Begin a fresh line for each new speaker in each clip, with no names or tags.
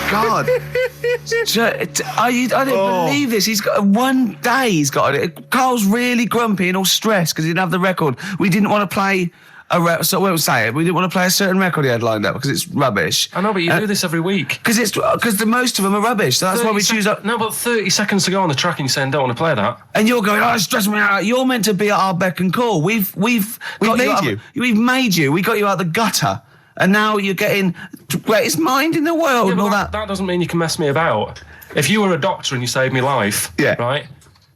God. I don't believe this. He's got one day. He's got it. Carl's really grumpy and all stressed because he didn't have the record. We didn't want to play so we'll say it. We didn't want to play a certain record he had lined up because it's rubbish.
I know, but you do this every week.
Because the most of them are rubbish. So that's why we choose up.
No, but 30 seconds to go on the track and you're saying don't want to play that.
And you're going, it's stressing me out. You're meant to be at our beck and call. We've made you. We've made you. We got you out the gutter. And now you're getting greatest mind in the world and all that.
That doesn't mean you can mess me about. If you were a doctor and you saved me life, right?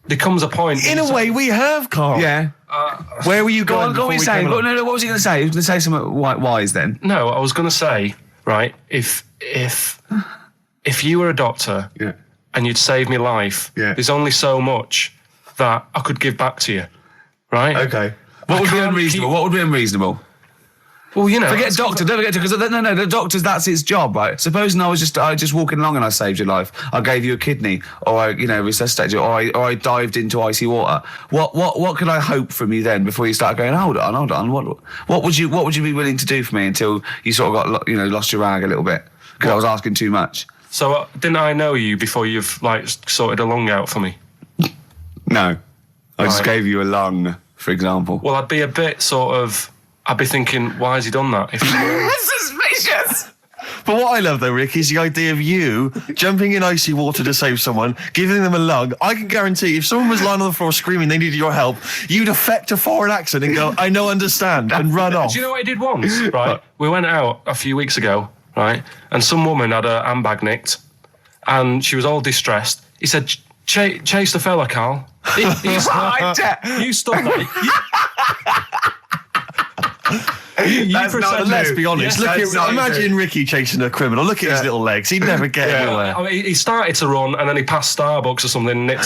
There comes a point.
In a way, we have, Karl.
Yeah.
Where were you going?
Go on, say. No, what was he going to say? He was going to say something wise then.
No, I was going to say, right, if you were a doctor and you'd saved me life, there's only so much that I could give back to you, right?
Okay. What would be unreasonable? What would be unreasonable?
Well, you know,
forget doctor. Don't forget because no, the doctor's that's his job, right? Supposing I was just walking along and I saved your life, I gave you a kidney, or I resuscitated you, or I dived into icy water. What could I hope from you then before you start going? Hold on. What would you be willing to do for me until you sort of got lost your rag a little bit because I was asking too much?
So didn't I know you before you've sorted a lung out for me?
No, I just gave you a lung, for example.
Well, I'd be a bit I'd be thinking, why has he done that?
Suspicious!
But what I love, though, Rick, is the idea of you jumping in icy water to save someone, giving them a lung. I can guarantee if someone was lying on the floor screaming they needed your help, you'd affect a foreign accent and go, I know, understand, and run off.
Do you know what I did once, right? We went out a few weeks ago, right? And some woman had her handbag nicked, and she was all distressed. He said, chase the fella, Karl. You stopped that.
That's not, let's be honest. Imagine Ricky chasing a criminal. Look at his little legs. He'd never get anywhere.
I mean, he started to run and then he passed Starbucks or something and nicked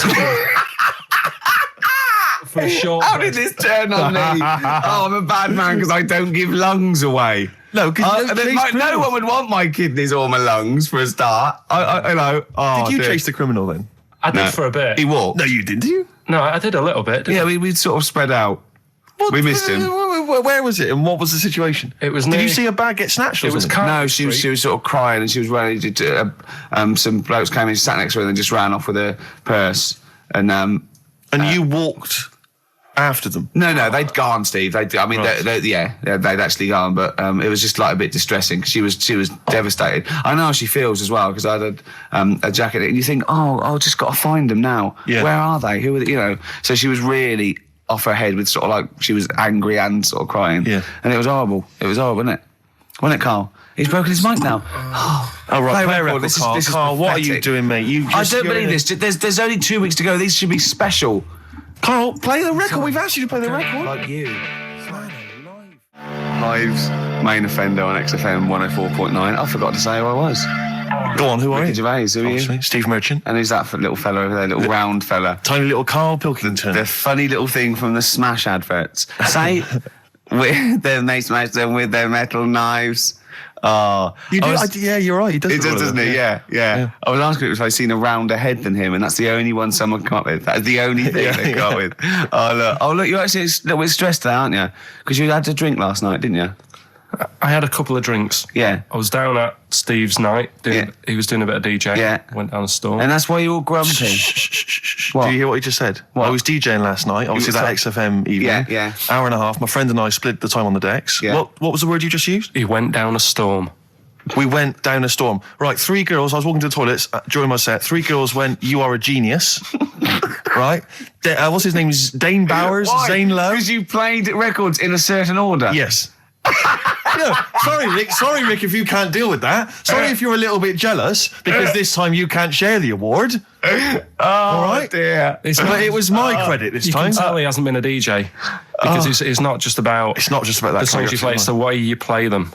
for a short.
How did this turn on me? I'm a bad man because I don't give lungs away.
No, because
no one would want my kidneys or my lungs for a start. I know.
Did you chase the criminal then?
I did for a bit.
He walked.
No, you didn't. Did you?
No, I did a little bit.
We sort of spread out. We missed him.
Where was it and what was the situation?
It was.
Did you see a bag get snatched?
It was
no. She was sort of crying and she was running. Some blokes came in, sat next to her, and then just ran off with her purse. And
you walked after them.
No, they'd gone, Steve. They'd actually gone, but it was just like a bit distressing because she was devastated. I know how she feels as well because I had a jacket, and you think, I've just got to find them now. Yeah. Where are they? Who are they? So she was really off her head with sort of like she was angry and sort of crying. Yeah. And it was horrible. It was horrible, wasn't it? Wasn't it, Karl? He's broken his mic now.
Right, play a record. This is Karl, what are you doing, mate?
I don't believe this. There's only 2 weeks to go. These should be special.
Karl, play the record. We've asked you to play the record.
Like you. Live's main offender on XFM 104.9. I forgot to say who I was.
Go on, who are you?
Gervais, who are you?
Steve Merchant.
And who's that little fella over there, little round fella?
Tiny little Karl Pilkington.
The funny little thing from the Smash adverts. Say, they smash them with their metal knives.
You do? Yeah, you're right. He does,
doesn't he? Yeah. I was asking if I'd seen a rounder head than him, and that's the only one someone come up with. That's the only thing they got with. Oh, look, you're actually a little bit stressed today, aren't you? Because you had to drink last night, didn't you?
I had a couple of drinks.
Yeah.
I was down at Steve's night. He was doing a bit of DJ.
Yeah.
Went down the store.
And that's why you're all grumpy.
What? Do you hear what he just said? What? I was DJing last night. Obviously, that XFM evening.
Yeah.
Hour and a half. My friend and I split the time on the decks.
Yeah.
What was the word you just used?
He went down a storm.
We went down a storm. Right, 3 girls. I was walking to the toilets during my set. 3 girls went, you are a genius. Right? What's his name? Dane Bowers?
Why?
Zane Lowe?
Because you played records in a certain order.
Yes. No, sorry, Rick, if you can't deal with that. Sorry if you're a little bit jealous because this time you can't share the award. All right?
Dear.
But it was my credit this time.
You can tell he hasn't been a DJ because it's not just about...
It's not just about that.
The songs you play, it's the way you play them.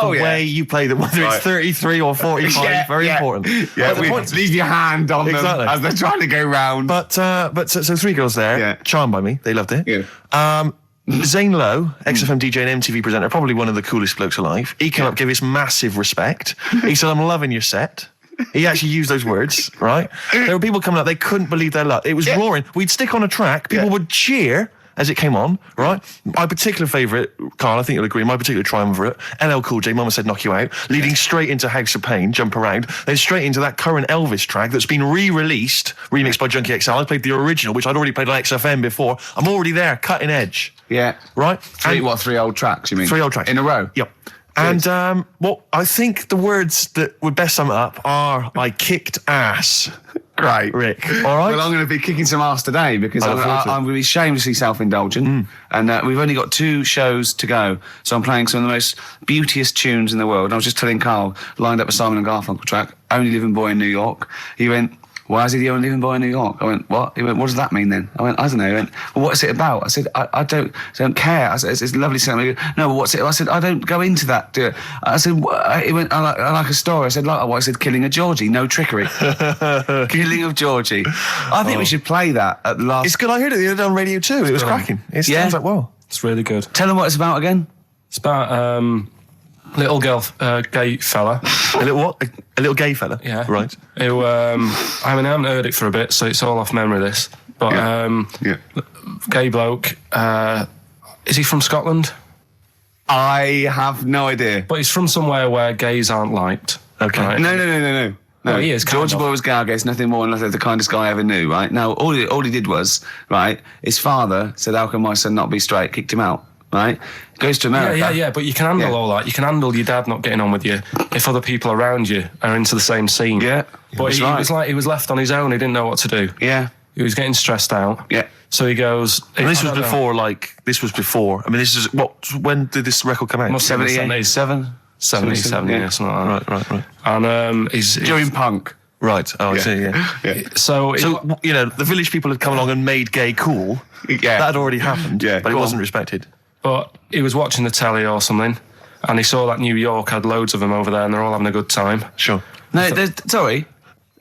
The way you play them, whether it's 33 or 45, very important.
Yeah, leave your hand on them as they're trying to go round.
But so 3 girls there, charmed by me, they loved it.
Yeah.
Zane Lowe, XFM DJ and MTV presenter, probably one of the coolest blokes alive. He came up, gave us massive respect. He said, I'm loving your set. He actually used those words, right? There were people coming up, they couldn't believe their luck. It was roaring. We'd stick on a track, people would cheer, as it came on, right? My particular favourite, Karl, I think you'll agree, my particular triumvirate, LL Cool J, Mama Said Knock You Out, leading straight into House of Pain, Jump Around, then straight into that current Elvis track that's been re-released, remixed by Junkie XL. I played the original, which I'd already played on XFM before. I'm already there, cutting edge.
Yeah.
Right?
Three old tracks, you mean?
3 old tracks.
In a row?
Yep. And I think the words that would best sum it up are, I kicked ass.
Great.
Rick. All right?
Well, I'm going to be kicking some ass today because I'm going to be shamelessly self-indulgent. And we've only got 2 shows to go. So I'm playing some of the most beauteous tunes in the world. And I was just telling Karl, lined up a Simon and Garfunkel track, Only Living Boy in New York. He went, why is he the only living boy in New York? I went, what? He went, what does that mean then? I went, I don't know. He went, well, what is it about? I said, I don't care. I said, it's a lovely song. He goes, no, but what's it? I said, I don't go into that. I said, he went, I like a story. I said, like what? I said, killing of Georgie, no trickery. Killing of Georgie. I think we should play that at the last.
It's good. I heard it the other day on Radio 2. It was cracking. It sounds like, well.
It's really good.
Tell them what it's about again.
It's about little girl, gay fella.
A little what? A little gay fella?
Yeah.
Right.
Who, I haven't heard it for a bit, so it's all off memory, this. But, gay bloke. Is he from Scotland?
I have no idea.
But he's from somewhere where gays aren't liked.
Okay.
Right?
No.
Well, he is.
Georgie Boy was gay, I guess, nothing more than the kindest guy I ever knew, right? No, all he did was, right, his father said, how can my son not be straight? Kicked him out, right? Goes to America.
Yeah, but you can handle all that. You can handle your dad not getting on with you if other people around you are into the same scene.
Yeah.
But he was left on his own. He didn't know what to do.
Yeah.
He was getting stressed out.
Yeah.
So he goes...
And this was before. I mean, this is... When did this record come out?
Must have been
77?
77, yeah, something like that.
Right.
And he's...
During punk.
Right. Oh, I see, yeah.
So,
the village people had come along and made gay cool.
Yeah.
That had already happened,
Yeah,
but it wasn't respected.
But he was watching the telly or something, and he saw that New York had loads of them over there, and they're all having a good time.
Sure.
No, sorry.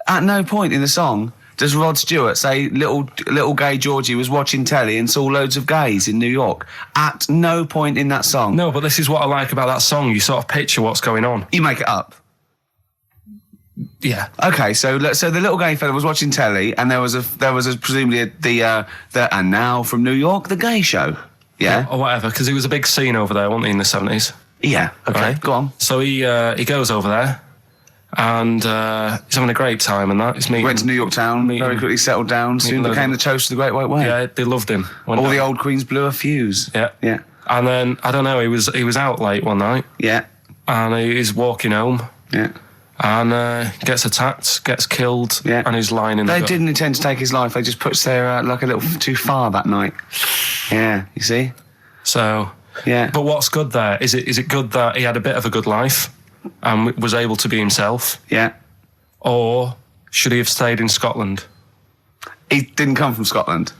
At no point in the song does Rod Stewart say little gay Georgie was watching telly and saw loads of gays in New York. At no point in that song.
No, but this is what I like about that song. You sort of picture what's going on.
You make it up.
Yeah.
Okay, so the little gay fella was watching telly, and there was presumably the and now from New York, the gay show. Yeah.
Or whatever, because it was a big scene over there, wasn't he, in the 70s?
Yeah. Okay.
Right.
Go on.
So he goes over there, and he's having a great time, and that. He's meeting.
Went to New York town, very quickly settled down. Soon became the toast of the Great White Way.
Yeah, they loved him.
All the old queens blew a fuse.
Yeah.
Yeah.
And then I don't know. He was out late one night.
Yeah.
And he's walking home.
Yeah.
And gets attacked, gets killed, and he's lying in the gut.
They didn't intend to take his life. They just pushed their luck a little too far that night. Yeah, you see?
So,
yeah.
But what's good there? Is it good that he had a bit of a good life and was able to be himself?
Yeah.
Or should he have stayed in Scotland?
He didn't come from Scotland.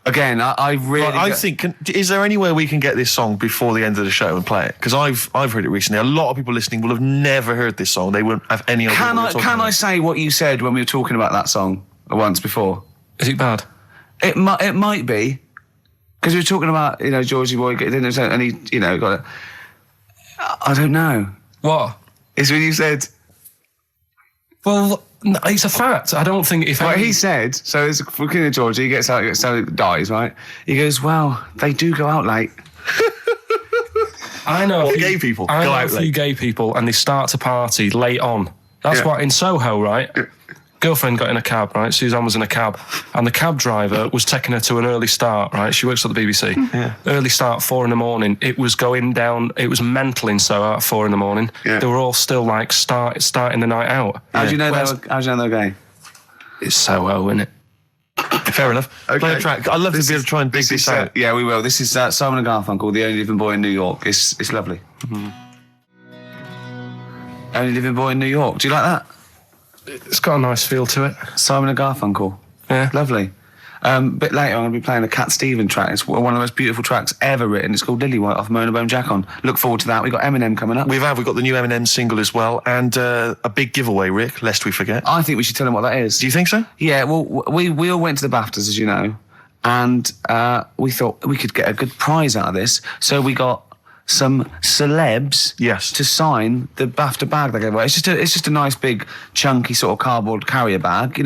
Again, I really...
I think... Is there any way we can get this song before the end of the show and play it? Because I've heard it recently. A lot of people listening will have never heard this song. They won't have any idea what we're talking about.
I say what you said when we were talking about that song once before?
Is it bad?
It might be. Because we were talking about, Georgie Boy, and he, got it. I don't know.
What?
It's when you said...
Well, no, it's a fact. I don't think if...
Well, he said, so it's looking at Georgie, he gets out, dies, right? He goes, well, they do go out late.
I know.
Gay people
I
go
know
out
a few
late.
gay people, and they start to party late on. That's what, in Soho, right? Girlfriend got in a cab, right? Suzanne was in a cab, and the cab driver was taking her to an early start, right? She works at the BBC.
Yeah.
Early start, 4 a.m. It was going down. It was mental in Soho at 4 a.m.
Yeah.
They were all still like starting the night out.
How do you know they're gay?
It's Soho, isn't it?
Fair enough.
Okay.
Play a track. I'd love to be able to try and dig this out.
Yeah, we will. This is Simon and Garfunkel, The Only Living Boy in New York. It's lovely. Mm-hmm. Only Living Boy in New York. Do you like that?
It's got a nice feel to it.
Simon and Garfunkel.
Yeah.
Lovely. A bit later, I'm going to be playing a Cat Stevens track. It's one of the most beautiful tracks ever written. It's called Lily White off Mona Bone Jack On. Look forward to that. We've got Eminem coming up.
We've got the new Eminem single as well, and a big giveaway, Rick, lest we forget.
I think we should tell them what that is.
Do you think so?
Yeah, well, we all went to the BAFTAs, as you know, and we thought we could get a good prize out of this. So we got some celebs to sign the BAFTA bag they gave away. It's just a nice big chunky sort of cardboard carrier bag,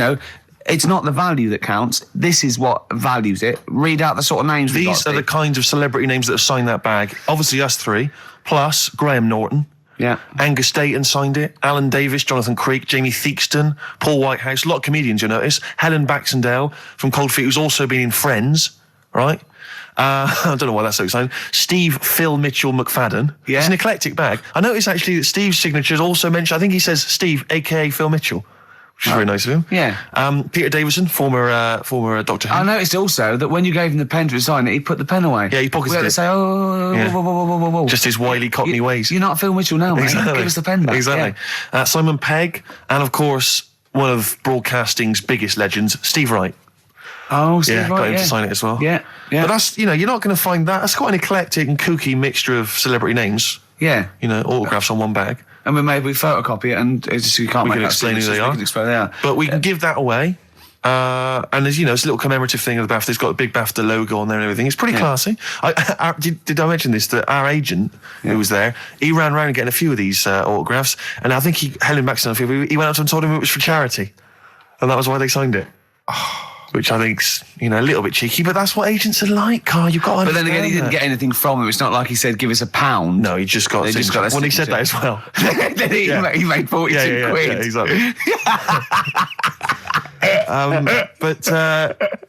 it's not the value that counts. This is what values it. Read out the sort of names.
These are the kinds of celebrity names that have signed that bag. Obviously, us three, plus Graham Norton.
Yeah.
Angus Dayton signed it. Alan Davis, Jonathan Creek, Jamie Theakston, Paul Whitehouse. A lot of comedians, you notice. Helen Baxendale from Cold Feet, who's also been in Friends, right? I don't know why that's so exciting. Phil Mitchell McFadden.
Yeah.
It's an eclectic bag. I noticed actually that Steve's signature is also mentioned. I think he says Steve, a.k.a. Phil Mitchell, which is very nice of him.
Yeah.
Peter Davison, former Doctor Who.
I noticed also that when you gave him the pen to sign it, he put the pen away.
Yeah, he pocketed
We had
it.
to say, whoa.
Just his wily Cockney ways.
You're not Phil Mitchell now, mate.
Exactly.
Give us the pen back.
Exactly.
Yeah.
Simon Pegg, and of course, one of broadcasting's biggest legends, Steve Wright.
Oh, Steve
Yeah,
Wright,
got him to sign it as well.
Yeah.
But that's, you're not going to find that. That's quite an eclectic and kooky mixture of celebrity names.
Yeah.
Autographs on one bag.
And we photocopy it, and it's just, you can't
We
make
can
out
explain who
signatures,
they
we
are.
can explain who they are.
But we can give that away. And there's, it's a little commemorative thing of the BAFTA. It's got a big BAFTA logo on there and everything. It's pretty classy. Did I mention this? That our agent, who was there, he ran around getting a few of these autographs. And I think Helen Maxton, he went up to him and told him it was for charity. And that was why they signed it. Which I think's, a little bit cheeky, but that's what agents are like, Carl. You've got to understand.
But then again, he didn't get anything from him. It's not like he said, give us £1.
No, he just got.
They just got a
when he said
signature.
that as well.
Then he made 42 quid.
Yeah, exactly.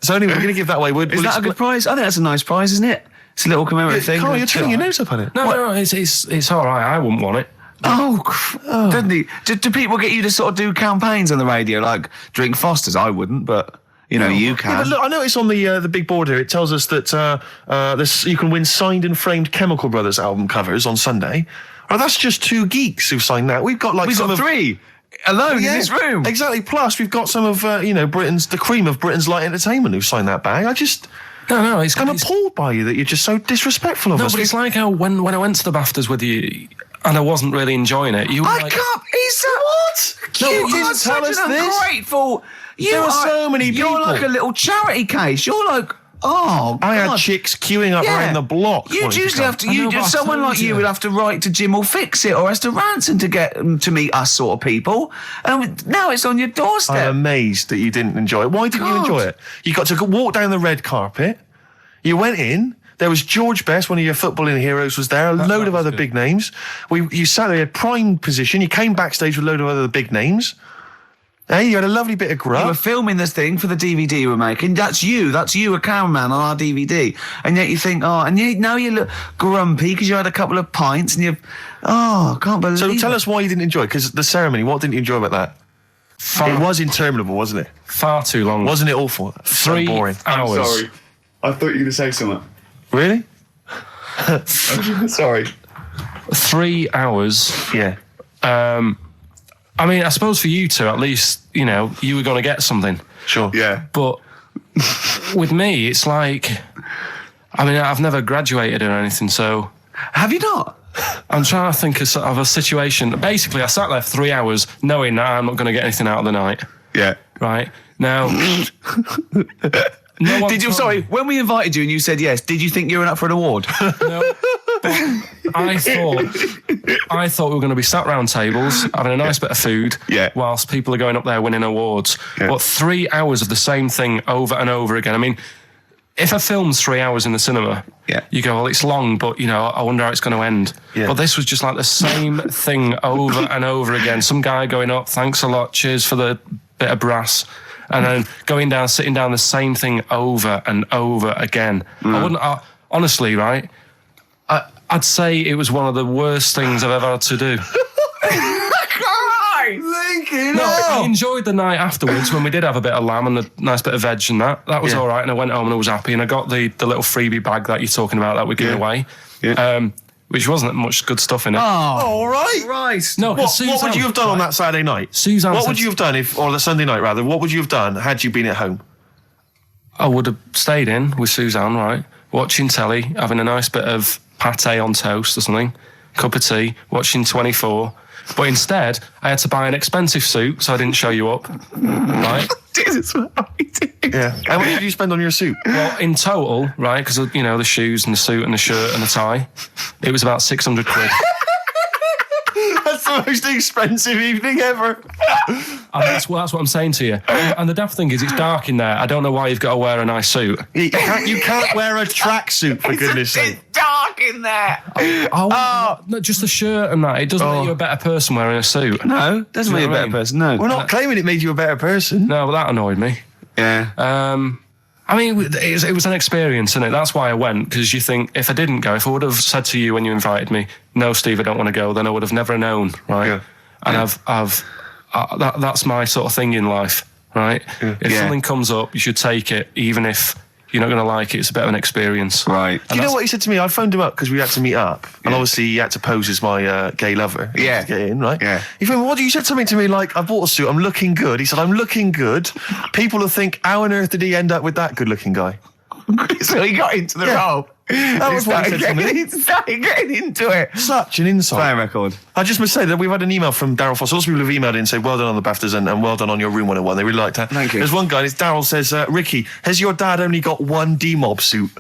So anyway, we're going to give that away.
Is that a good prize? I think that's a nice prize, isn't it? It's a little commemorative thing.
Carl, you're turning your nose up on it.
No, it's all right. I wouldn't want it.
Doesn't he? Do people get you to sort of do campaigns on the radio, like drink Fosters? I wouldn't, but you can.
Yeah, but look, I noticed on the big board here, it tells us that you can win signed and framed Chemical Brothers album covers on Sunday. Oh, that's just two geeks who signed that. We've got
three alone in this room.
Exactly. Plus, we've got some of the cream of Britain's light entertainment who signed that bag. I'm appalled by you that you're just so disrespectful of us.
No, but it's like how when I went to the BAFTAs with you and I wasn't really enjoying it, you were
I
like...
can't. He's what?
No,
You
you didn't
are
tell
such
us
an
this.
ungrateful.
There are so many people.
You're like a little charity case. You're like, oh,
I had
God.
chicks queuing up around the block.
You'd usually have to.
I know, but I
Someone
told
like you would have to write to Jim or Fix It or Esther Ranson to get them to meet us sort of people. And now it's on your doorstep.
I'm amazed that you didn't enjoy it. Why didn't you
God.
enjoy it? You got to walk down the red carpet. You went in. There was George Best, one of your footballing heroes, was there. A load of other big names. You sat there, you had prime position. You came backstage with a load of other big names. Hey, you had a lovely bit of grub.
You were filming this thing for the DVD we're making. That's you, a cameraman on our DVD. And yet you think, now you look grumpy because you had a couple of pints and I can't believe
So
it.
tell us why you didn't enjoy it, because the ceremony, what didn't you enjoy about that? It was interminable, wasn't it?
Far too long.
Wasn't it awful?
3
so boring.
hours.
I thought you were going to say something.
Really?
Sorry.
3 hours.
Yeah.
I mean, I suppose for you two, at least, you were going to get something.
Sure.
Yeah.
But with me, it's like, I've never graduated or anything, so...
Have you not?
I'm trying to think of a situation. Basically, I sat there for 3 hours knowing that I'm not going to get anything out of the night.
Yeah.
Right? Now... No one
Did you?
told
Sorry,
me.
when we invited you and you said yes, did you think you were up for an award?
No, but I thought we were going to be sat round tables having a nice bit of food, whilst people are going up there winning awards.
Yeah.
But 3 hours of the same thing over and over again. I mean, if a film's 3 hours in the cinema, you go, well, it's long, but I wonder how it's going to end.
Yeah.
But this was just like the same thing over and over again. Some guy going up, thanks a lot, cheers for the bit of brass. And then going down, sitting down, the same thing over and over again. Honestly, right? I'd say it was one of the worst things I've ever had to do. I enjoyed the night afterwards when we did have a bit of lamb and a nice bit of veg and that. That was all right. And I went home and I was happy. And I got the little freebie bag that you're talking about that we're giving away. Yeah. Which wasn't much good stuff in it.
Oh, all right.
Right.
No,
What would you have done on that Saturday night?
Suzanne
What
said-
would you have done or the Sunday night rather? What would you have done had you been at home?
I would have stayed in with Suzanne, right? Watching telly, having a nice bit of pate on toast or something, cup of tea, watching 24. But instead, I had to buy an expensive suit, so I didn't show you up, right?
Jesus,
Yeah. How much did you spend on your suit?
Well, in total, right, because, the shoes and the suit and the shirt and the tie, it was about 600 quid.
That's the most expensive evening ever.
And that's what I'm saying to you. And the daft thing is, it's dark in there. I don't know why you've got to wear a nice suit.
You can't wear a tracksuit, for goodness sake.
It's dark in there.
No, just a shirt and that. It doesn't make you a better person wearing a suit.
No, doesn't make you a better person. No.
We're not claiming it made you a better person.
No, but that annoyed me.
Yeah.
I mean, it was an experience, isn't it? That's why I went, because you think, if I didn't go, if I would have said to you when you invited me, no, Steve, I don't want to go, then I would have never known, right?
Yeah.
And that's my sort of thing in life, right?
Yeah.
If something comes up, you should take it, even if you're not going to like it. It's a bit of an experience.
Right.
Do you know what he said to me? I phoned him up because we had to meet up. And obviously he had to pose as my gay lover.
Yeah.
To get in, right?
Yeah.
He phoned me, what? You said something to me like, I bought a suit, I'm looking good. He said, I'm looking good. People will think, how on earth did he end up with that good-looking guy?
So he got into the role.
That was what he said to me.
He started getting into it.
Such an insight.
Playing record.
I just must say that we've had an email from Daryl Foss. Lots of people have emailed in and say, well done on the BAFTAs and well done on your Room 101. They really liked that.
Thank you.
There's one guy, Daryl says, Ricky, has your dad only got one D-Mob suit?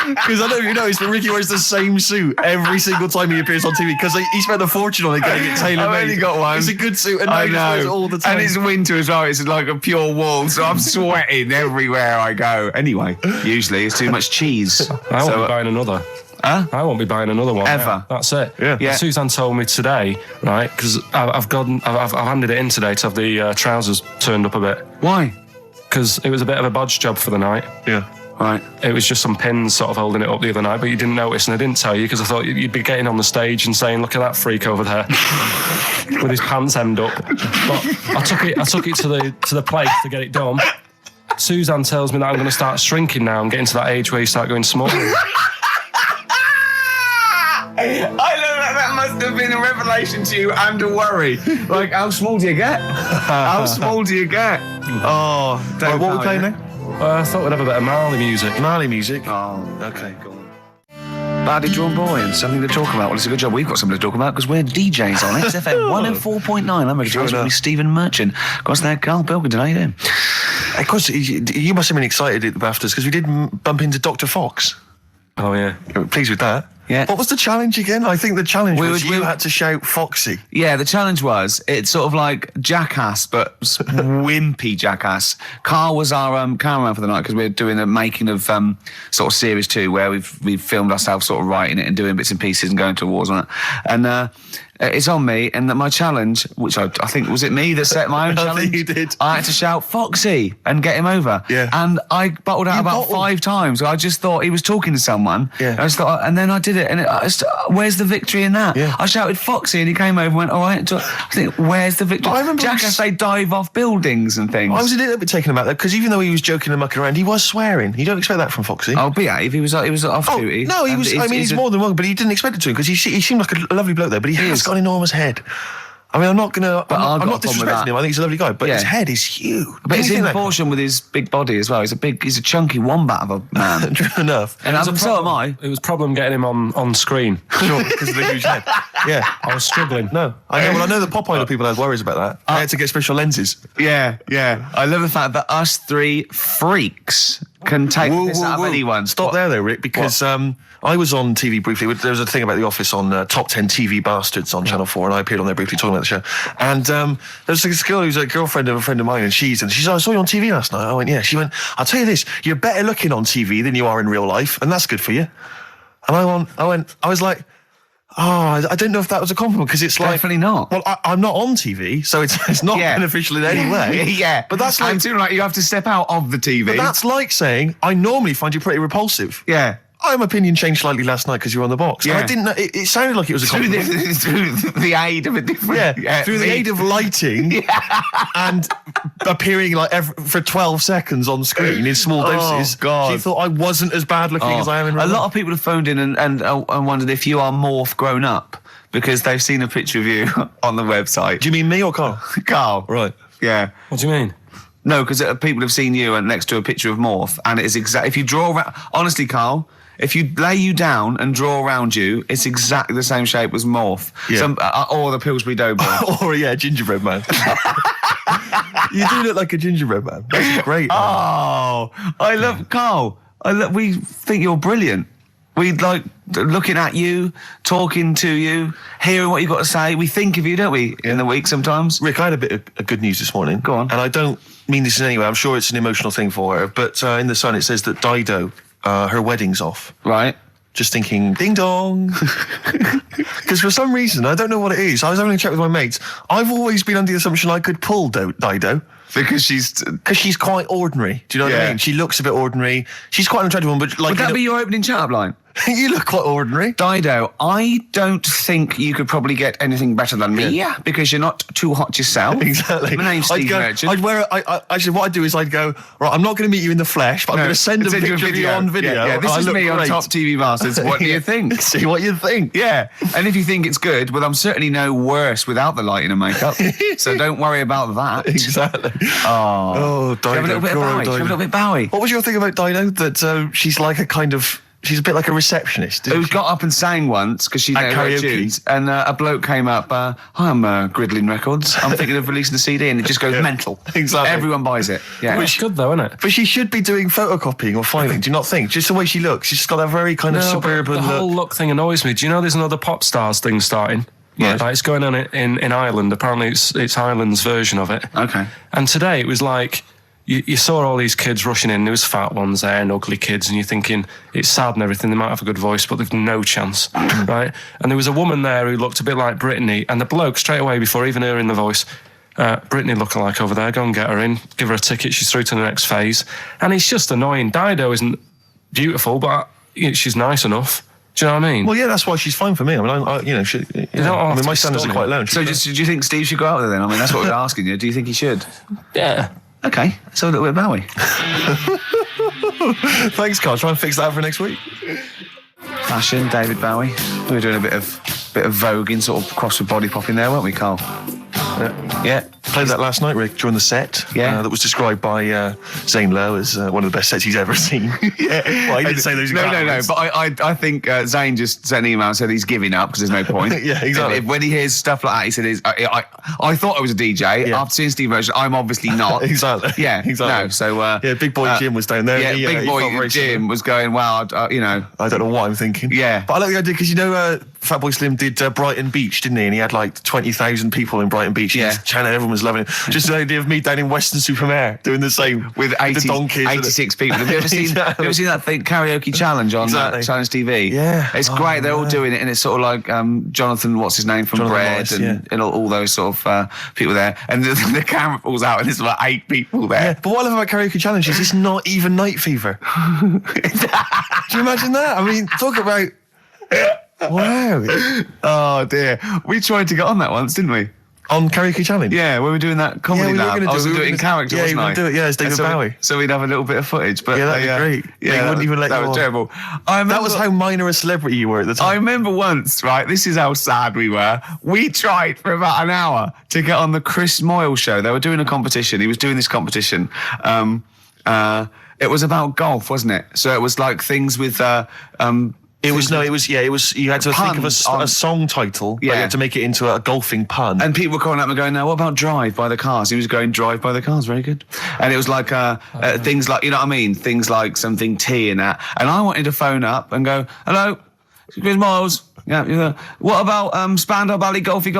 Because I don't know if you noticed, but Ricky wears the same suit every single time he appears on TV because he spent a fortune on it getting it tailor-made.
I've only got one.
It's a good suit and
I
he wears it
know.
all the time.
And it's winter as well. It's like a pure wall, so I'm sweating everywhere I go. Anyway, usually it's too much cheese.
I won't be buying another.
Huh?
I won't be buying another one.
Ever.
Yeah, that's it.
Yeah.
Suzanne told me today, right? Because I've handed it in today to have the trousers turned up a bit.
Why?
Because it was a bit of a bodge job for the night.
Yeah.
Right.
It was just some pins sort of holding it up the other night, but you didn't notice, and I didn't tell you because I thought you'd be getting on the stage and saying, "Look at that freak over there with his pants hemmed up." But I took it to the place to get it done. Suzanne tells me that I'm going to start shrinking now and getting to that age where you start going small.
I know that must have been a revelation to you and a worry. Like, how small do you get? How small do you get? Oh,
Right, what are we playing now?
I thought we'd have a bit of Marley music.
Marley music.
Oh,
Okay.
go on. Badly drawn boy and something to talk about. Well, it's a good job we've got something to talk about because we're DJs on XFM 104.9. I'm ready to with me, Stephen Merchant. What's there, Karl Pilkington? How you doing?
Of course, you must have been excited at the BAFTAs because we did bump into Dr. Fox.
Oh yeah.
Pleased with that.
Yeah.
What was the challenge again? I think the challenge was
we
you had to shout Foxy.
Yeah, the challenge was, it's sort of like Jackass, but wimpy Jackass. Karl was our cameraman for the night because we're doing a making of sort of series 2 where we've filmed ourselves sort of writing it and doing bits and pieces and going to awards on it. And it's on me, and my challenge, which I think, was it me that set my own
I
challenge?
think you did.
I had to shout Foxy and get him over.
Yeah.
And I bottled out about 5 times. I just thought he was talking to someone.
Yeah.
I just thought, and then I did it, and where's the victory in that?
Yeah.
I shouted Foxy, and he came over and went, all right. I think, where's the victory?
I remember
Jackass, they dive off buildings and things.
I was a little bit taken aback though because even though he was joking and mucking around, he was swearing. You don't expect that from Foxy.
I'll behave. He was off duty.
No, he was. He's more than welcome, but he didn't expect it to because he seemed like a lovely bloke there, but he has got an enormous head. I mean, I'm not disrespecting him. I think he's a lovely guy, but his head is huge.
But it's in proportion with his big body as well. He's a chunky wombat of a man.
True enough.
And so am I.
It was a problem getting him on screen.
Sure, because of the huge head. Yeah.
I was struggling.
No, I know. Well, I know that Popeye people had worries about that. I had to get special lenses.
Yeah. I love the fact that us 3 freaks can take this out of anyone.
Stop there, though, Rick, because I was on TV briefly. There was a thing about The Office on Top 10 TV Bastards on Channel 4, and I appeared on there briefly talking about the show. And there's this girl who's a girlfriend of a friend of mine, and she said, I saw you on TV last night. I went, yeah. She went, I'll tell you this, you're better looking on TV than you are in real life, and that's good for you. And I was like, I don't know if that was a compliment because it's like
definitely not.
Well, I'm not on TV, so it's not beneficial in any way.
Yeah,
but that's like,
I'm too like you have to step out of the TV.
But that's like saying I normally find you pretty repulsive.
Yeah.
My opinion changed slightly last night because you were on the box.
Yeah.
And I didn't know, it sounded like it was a compliment.
Through the aid of a different...
through the aid of lighting and appearing like for 12 seconds on screen in small doses.
God.
She thought I wasn't as bad looking as I am in real life.
A lot of people have phoned in and wondered if you are Morph grown up because they've seen a picture of you on the website.
Do you mean me or Karl?
Karl.
Right.
Yeah.
What do you mean?
No, because people have seen you and next to a picture of Morph, and it is exactly... If you draw around... Honestly, Karl... If you lay you down and draw around you, it's exactly the same shape as Morph.
Yeah.
Or the Pillsbury Doughboy.
Or, gingerbread man. You do look like a gingerbread man. That's great. Man.
Oh, I love Karl. We think you're brilliant. We like looking at you, talking to you, hearing what you've got to say. We think of you, don't we, in the week sometimes?
Rick, I had a bit of good news this morning.
Go on.
And I don't mean this in any way. I'm sure it's an emotional thing for her. But in The Sun, it says that Dido, her wedding's off.
Right.
Just thinking, ding dong. Because for some reason, I don't know what it is. I was having a chat with my mates. I've always been under the assumption I could pull Dido.
Because she's
quite ordinary. Do you know what I mean? She looks a bit ordinary. She's quite an attractive one, but like...
Would that be your opening chat-up line?
You look quite ordinary.
Dido, I don't think you could probably get anything better than me. Yeah. Because you're not too hot yourself.
Exactly.
My name's Steve Merchant.
I'd wear actually, what I'd do is I'd go, right, I'm not going to meet you in the flesh, but I'm going to send a picture of you on video.
Yeah, this is me
great.
on Top TV Masters. What do you think?
See what you think.
Yeah. And if you think it's good, well, I'm certainly no worse without the lighting and makeup. So don't worry about that.
Exactly.
Oh,
Dido.
Have a little bit of Bowie. Have a little bit Bowie.
What was your thing about Dido? That she's like a kind of... She's a bit like a receptionist.
Who got up and sang once because she knew her tunes, and a bloke came up. Hi, I'm Gridlin Records. I'm thinking of releasing a CD, and it just goes mental.
Exactly.
Everyone buys it. Yeah,
It's good though, isn't it?
But she should be doing photocopying or filing. Do you not think? Just the way she looks, she's got that very kind of suburban
the
look.
whole look thing annoys me. Do you know there's another pop stars thing starting?
Yeah.
Like, it's going on in Ireland. Apparently, it's Ireland's version of it.
Okay.
And today it was like. You saw all these kids rushing in. There was fat ones there and ugly kids, and you're thinking it's sad and everything. They might have a good voice, but they've no chance, right? And there was a woman there who looked a bit like Brittany, and the bloke straight away before even hearing the voice, Brittany lookalike over there. Go and get her in. Give her a ticket. She's through to the next phase. And it's just annoying. Dido isn't beautiful, but she's nice enough. Do you know what I mean?
Well, yeah, that's why she's fine for me. I mean, I mean, my standards are quite low.
So, do you think Steve should go out there then? I mean, that's what we're asking you. Do you think he should?
Yeah.
Okay, so a little bit of Bowie.
Thanks, Karl. Try and fix that for next week.
Fashion, David Bowie. We were doing a bit of voguing, sort of cross with body popping there, weren't we, Karl? Yeah.
Played that last night, Rick, during the set.
Yeah.
That was described by Zane Lowe as one of the best sets he's ever seen.
Yeah.
Well, he didn't say those exact
No.
words.
But I think Zane just sent an email and said he's giving up because there's no point.
Yeah, exactly.
When he hears stuff like that, he said, I thought I was a DJ.
Yeah.
After seeing Steve Merchant, I'm obviously not.
Exactly.
Yeah,
exactly.
No, so...
yeah, Big Boy Jim was down there.
Yeah, Big Boy Jim was going, wow,
I don't know what I'm thinking.
Yeah.
But I like the idea because, Fatboy Slim did Brighton Beach, didn't he? And he had like 20,000 people in Brighton Beach.
Yeah.
Chanting, everyone was loving it. Just the idea of me down in Weston-super-Mare doing the same
with 86 people. Have you ever seen that thing, karaoke challenge on Challenge TV?
Yeah.
It's great. They're all doing it, and it's sort of like Jonathan, what's his name, from
Jonathan
Bread,
Morris,
and all those sort of people there. And the camera falls out, and there's like 8 people there.
Yeah. But what I love about karaoke challenge is it's not even night fever. Do you imagine that? I mean, talk about... Wow.
Oh, dear. We tried to get on that once, didn't we?
On Karaoke Challenge?
Yeah, when we were doing that comedy lab. I was going to do it in character,
yeah,
wasn't I?
Yeah, do it, yeah, as David Bowie.
So we'd have a little bit of footage. But
yeah, that'd be great.
Yeah,
they wouldn't even let you on.
That was terrible.
That was how minor a celebrity you were at the time.
I remember once, right, this is how sad we were. We tried for about an hour to get on the Chris Moyle show. They were doing a competition. He was doing this competition. It was about golf, wasn't it? So it was like things with... you had to think of a song title, but you had to make it into a golfing pun. And people were calling up and going, "No, what about Drive by the Cars?" He was going, "Drive by the Cars," very good. And it was like things like, you know what I mean? Things like something T and that. And I wanted to phone up and go, "Hello, Chris Miles. Yeah. What about Spandau Ballet Golfy?"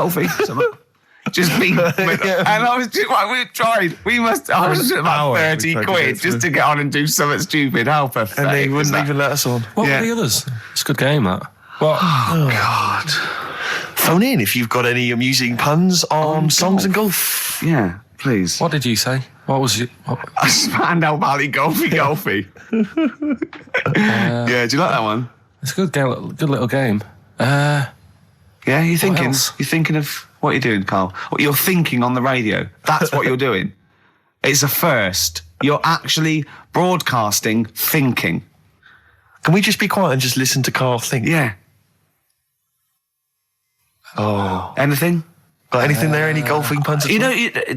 Just being, and I was just like, we tried. We must. I was about 30 quid just to get on and do something stupid. How pathetic!
And they wouldn't even let us on.
What were the others? It's a good game, that. What?
Oh God!
Phone in if you've got any amusing puns on songs and golf.
Yeah, please.
What did you say? What was it?
Spandau Ballet Golfy. Yeah, do you like that one?
It's a good game. Good little game.
Yeah, you're thinking.
else?
You're thinking of. What you're doing, Karl? What you're thinking on the radio. That's what you're doing. It's a first. You're actually broadcasting thinking.
Can we just be quiet and just listen to Karl think?
Yeah.
Oh.
Anything?
Got anything there? Any golfing puns?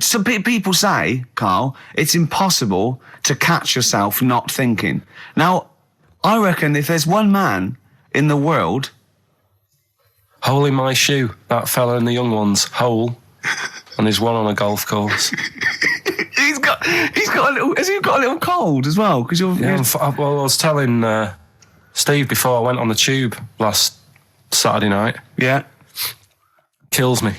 Some people say, Karl, it's impossible to catch yourself not thinking. Now, I reckon if there's one man in the world...
Hole in my shoe. That fella in the young ones. Hole. And there's one on a golf course.
He's got a little... Has he got a little cold as well? Because you're...
Yeah, I was telling Steve, before I went on the tube last Saturday night,
Yeah.
kills me.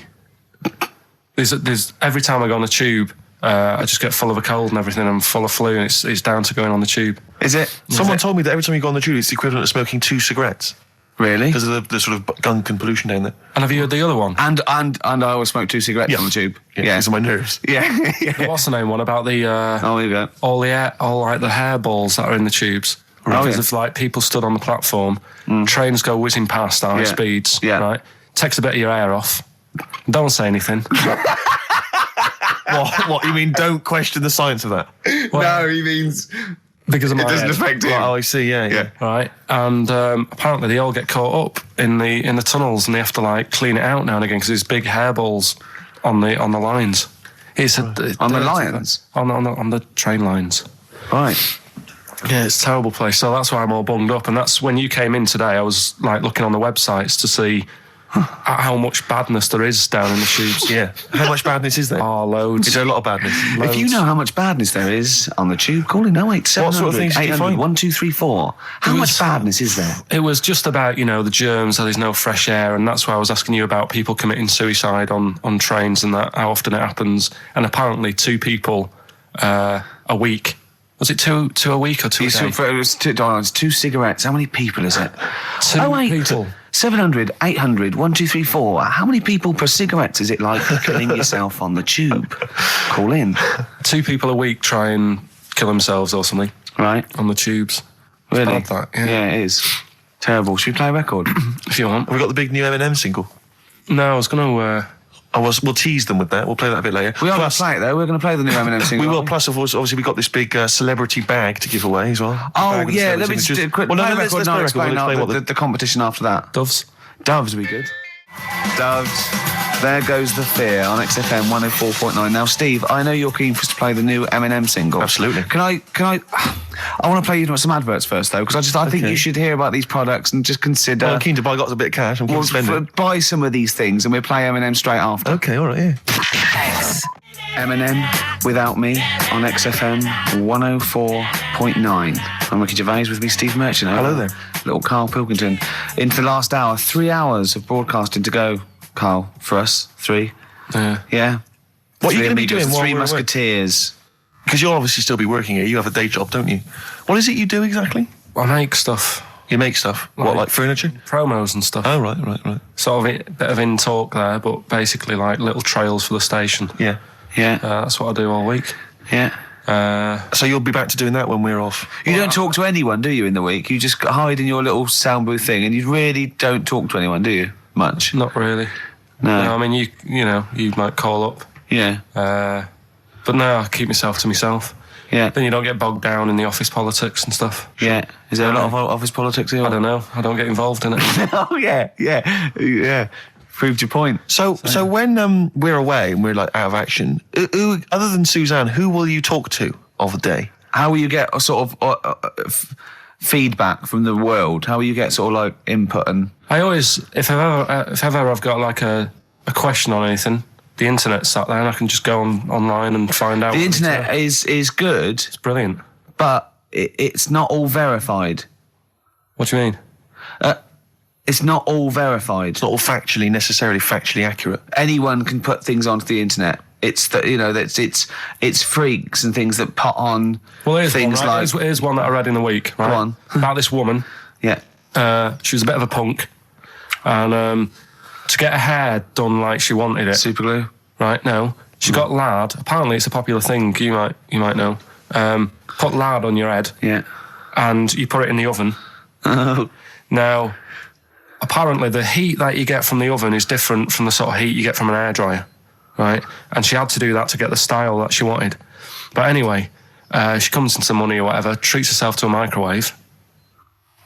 There's every time I go on the tube, I just get full of a cold and everything. I'm full of flu, and it's down to going on the tube.
Is it?
Someone told me that every time you go on the tube, it's the equivalent of smoking 2 cigarettes
Really?
because of the sort of gunk and pollution down there.
And have you heard the other one?
And I always smoke 2 cigarettes on the tube.
Yeah, because of my nerves.
Yeah.
The what's the name one about the
Oh, here you go.
all like the hairballs that are in the tubes. Because
yeah.
of like people stood on the platform, trains go whizzing past at high speeds.
Yeah.
Right, takes a bit of your hair off. Don't say anything.
What? You mean don't question the science of that?
No, he means
Because of my
it doesn't
head.
affect him.
Oh, I see. Yeah.
Right, and apparently they all get caught up in the tunnels, and they have to like clean it out now and again because there's big hairballs on the lines.
On the lines?
On the train lines.
Right.
Yeah, it's a terrible place. So that's why I'm all bunged up. And that's when you came in today, I was like looking on the websites to see how much badness there is down in the tubes.
Yeah. How much badness is there?
Oh, loads.
Is there a lot of badness?
If you know how much badness there is on the tube, call in 08700
What sort of things did you
800
find?
1234. How much badness is there?
It was just about, the germs, so there's no fresh air. And that's why I was asking you about people committing suicide on trains and that, how often it happens. And apparently 2 people a week. Was it two a week or 2 a day?
It was $2. 2 cigarettes. How many people is it?
2 people.
700 800 1234. How many people per cigarette is it like killing yourself on the tube? Call in.
2 people a week try and kill themselves or something
Right.
on the tubes. It's
Really?
bad, that, yeah.
Yeah, it is. Terrible. Should we play a record?
If you want.
Have we got the big new Eminem single?
No, I was going to...
We'll tease them with that. We'll play that a bit later.
We are going
Plus,
to play it though. We're going to play the new Eminem single.
we will. Plus, of course, obviously, we've got this big celebrity bag to give away as well.
Oh,
Bag of
yeah. Let
celebrity
me just
images.
do a quick
Well, no,
play a
let's
record
play
and
a
I'll
record. We'll
explain
explain what
the competition after that.
Doves.
Doves would be good. Doves. There Goes the Fear on XFM 104.9. Now, Steve, I know you're keen for us to play the new Eminem single.
Absolutely.
Can I want to play you some adverts first, though, because I think
Okay.
you should hear about these products and just consider.
Well, I'm keen to buy. Got a bit of cash. I'm keen to spend it.
Buy some of these things, and we'll play Eminem straight after.
Okay, all right, yeah.
Eminem, Without Me, on XFM 104.9. I'm Ricky Gervais, with me, Steve Merchant.
Hello there.
Little Karl Pilkington. Into the last hour, 3 hours of broadcasting to go, Karl, for us. 3.
Yeah.
Yeah.
What are you
Three
going to be
amigos,
doing while
3
we're away?
Musketeers.
Because you'll obviously still be working here. You have a day job, don't you? What is it you do exactly?
I make stuff.
You make stuff. What, like furniture?
Promos and stuff.
Oh, right.
Sort of a bit of in talk there, but basically like little trails for the station.
Yeah.
Yeah.
That's what I do all week.
Yeah.
So you'll be back to doing that when we're off.
You don't talk to anyone, do you, in the week? You just hide in your little sound booth thing, and you really don't talk to anyone, do you? Much?
Not really.
No.
I mean, you might call up.
Yeah.
But no, I keep myself to myself.
Yeah.
Then you don't get bogged down in the office politics and stuff.
Yeah. Is there a lot of office politics here?
I don't know. I don't get involved in it.
Oh, yeah. Proved your point.
So when we're away and we're like out of action, who, other than Suzanne, who will you talk to of the day?
How will you get a sort of feedback from the world? How will you get sort of like input and...
I always, if ever I've got like a question on anything, the internet's sat there and I can just go online and find out.
The internet is good,
It's brilliant.
but it's not all verified.
What do you mean?
It's not all verified.
It's not all necessarily factually accurate.
Anyone can put things onto the internet. It's it's freaks and things that put on
Well, here's
things
one, right?
like
Here's one that I read in the week. Right?
Go on.
About this woman.
yeah.
She was a bit of a punk, and to get her hair done like she wanted it.
Super glue.
Right? No, she got lard. Apparently, it's a popular thing. You might know. Put lard on your head.
Yeah.
And you put it in the oven.
Oh.
Now, apparently, the heat that you get from the oven is different from the sort of heat you get from an hairdryer, right? And she had to do that to get the style that she wanted. But anyway, she comes into money or whatever, treats herself to a microwave,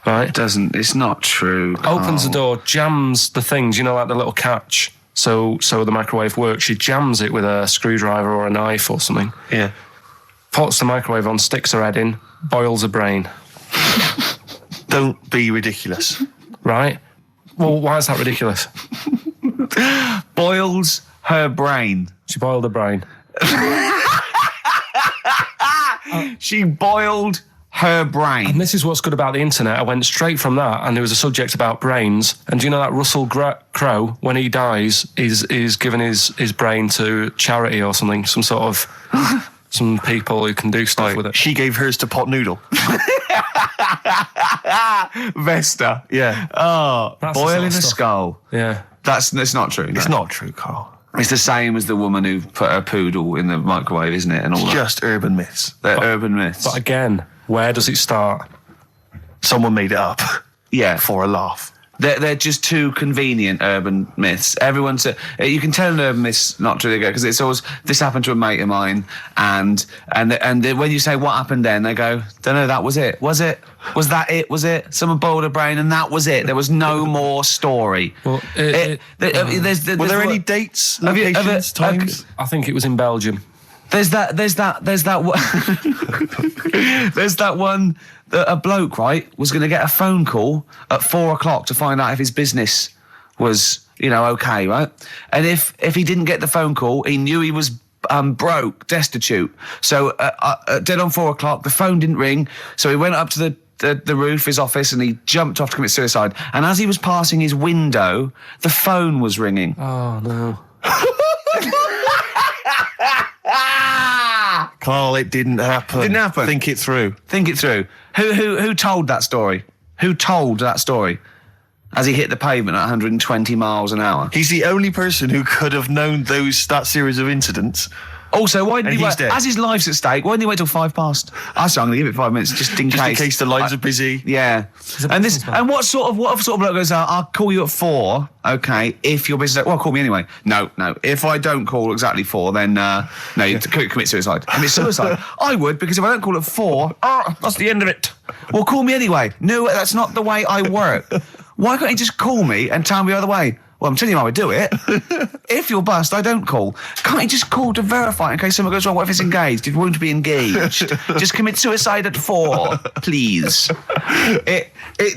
right?
It's not true.
Opens the
Carl.
door, jams the things, like the little catch, so the microwave works. She jams it with a screwdriver or a knife or something.
Yeah.
Puts the microwave on, sticks her head in, boils her brain.
Don't be ridiculous.
Right? Well, why is that ridiculous?
Boils her brain.
She boiled her brain.
She boiled her brain.
And this is what's good about the internet. I went straight from that, and there was a subject about brains. And do you know that Russell Crowe, when he dies, is giving his brain to charity or something, some sort of some people who can do stuff with it.
She gave hers to Pot Noodle.
Vesta.
Yeah.
Oh,
That's
boil
the
in
sort
a
of stuff.
skull.
Yeah.
That's not true. No.
It's not true, Carl.
It's the same as the woman who put her poodle in the microwave, isn't it? And all that.
Just urban myths.
They're urban myths.
But again, where does it start?
Someone made it up
Yeah.
for a laugh.
They're just too convenient urban myths. Everyone's you can tell an urban myth's not true because it's always this happened to a mate of mine, and when you say what happened then, they go, don't know, that was it. Was it? Was that it? Was it? Someone boiled a brain and that was it. There was no more story.
Well,
Were
Were there any dates, locations, times?
I think it was in Belgium.
There's that one that a bloke, right, was going to get a phone call at 4:00 to find out if his business was, okay, right? And if he didn't get the phone call, he knew he was broke, destitute. So dead on 4:00, the phone didn't ring. So he went up to the roof, his office, and he jumped off to commit suicide. And as he was passing his window, the phone was ringing.
Oh, no.
Carl, it didn't happen.
Didn't happen.
Think it through.
Think it through. Who told that story? Who told that story? As he hit the pavement at 120 miles an hour.
He's the only person who could have known that series of incidents.
Also, why didn't
And
he
he's
wait?
dead.
As his life's at stake, why didn't he wait till 5 past? I said I'm going to give it 5 minutes just in
Just
case.
in case the lines are busy.
Yeah. And what sort of bloke goes out? I'll call you at 4. Okay, if your business. Well, call me anyway. No. If I don't call exactly 4, then no, you commit suicide. Commit suicide. I would, because if I don't call at 4, that's the end of it. Well, call me anyway. No, that's not the way I work. Why can't you just call me and tell me the other way? Well, I'm telling you how I do it. If you're bust, I don't call. Can't you just call to verify in case something goes wrong? What if it's engaged? If you won't be engaged, just commit suicide at 4, please. It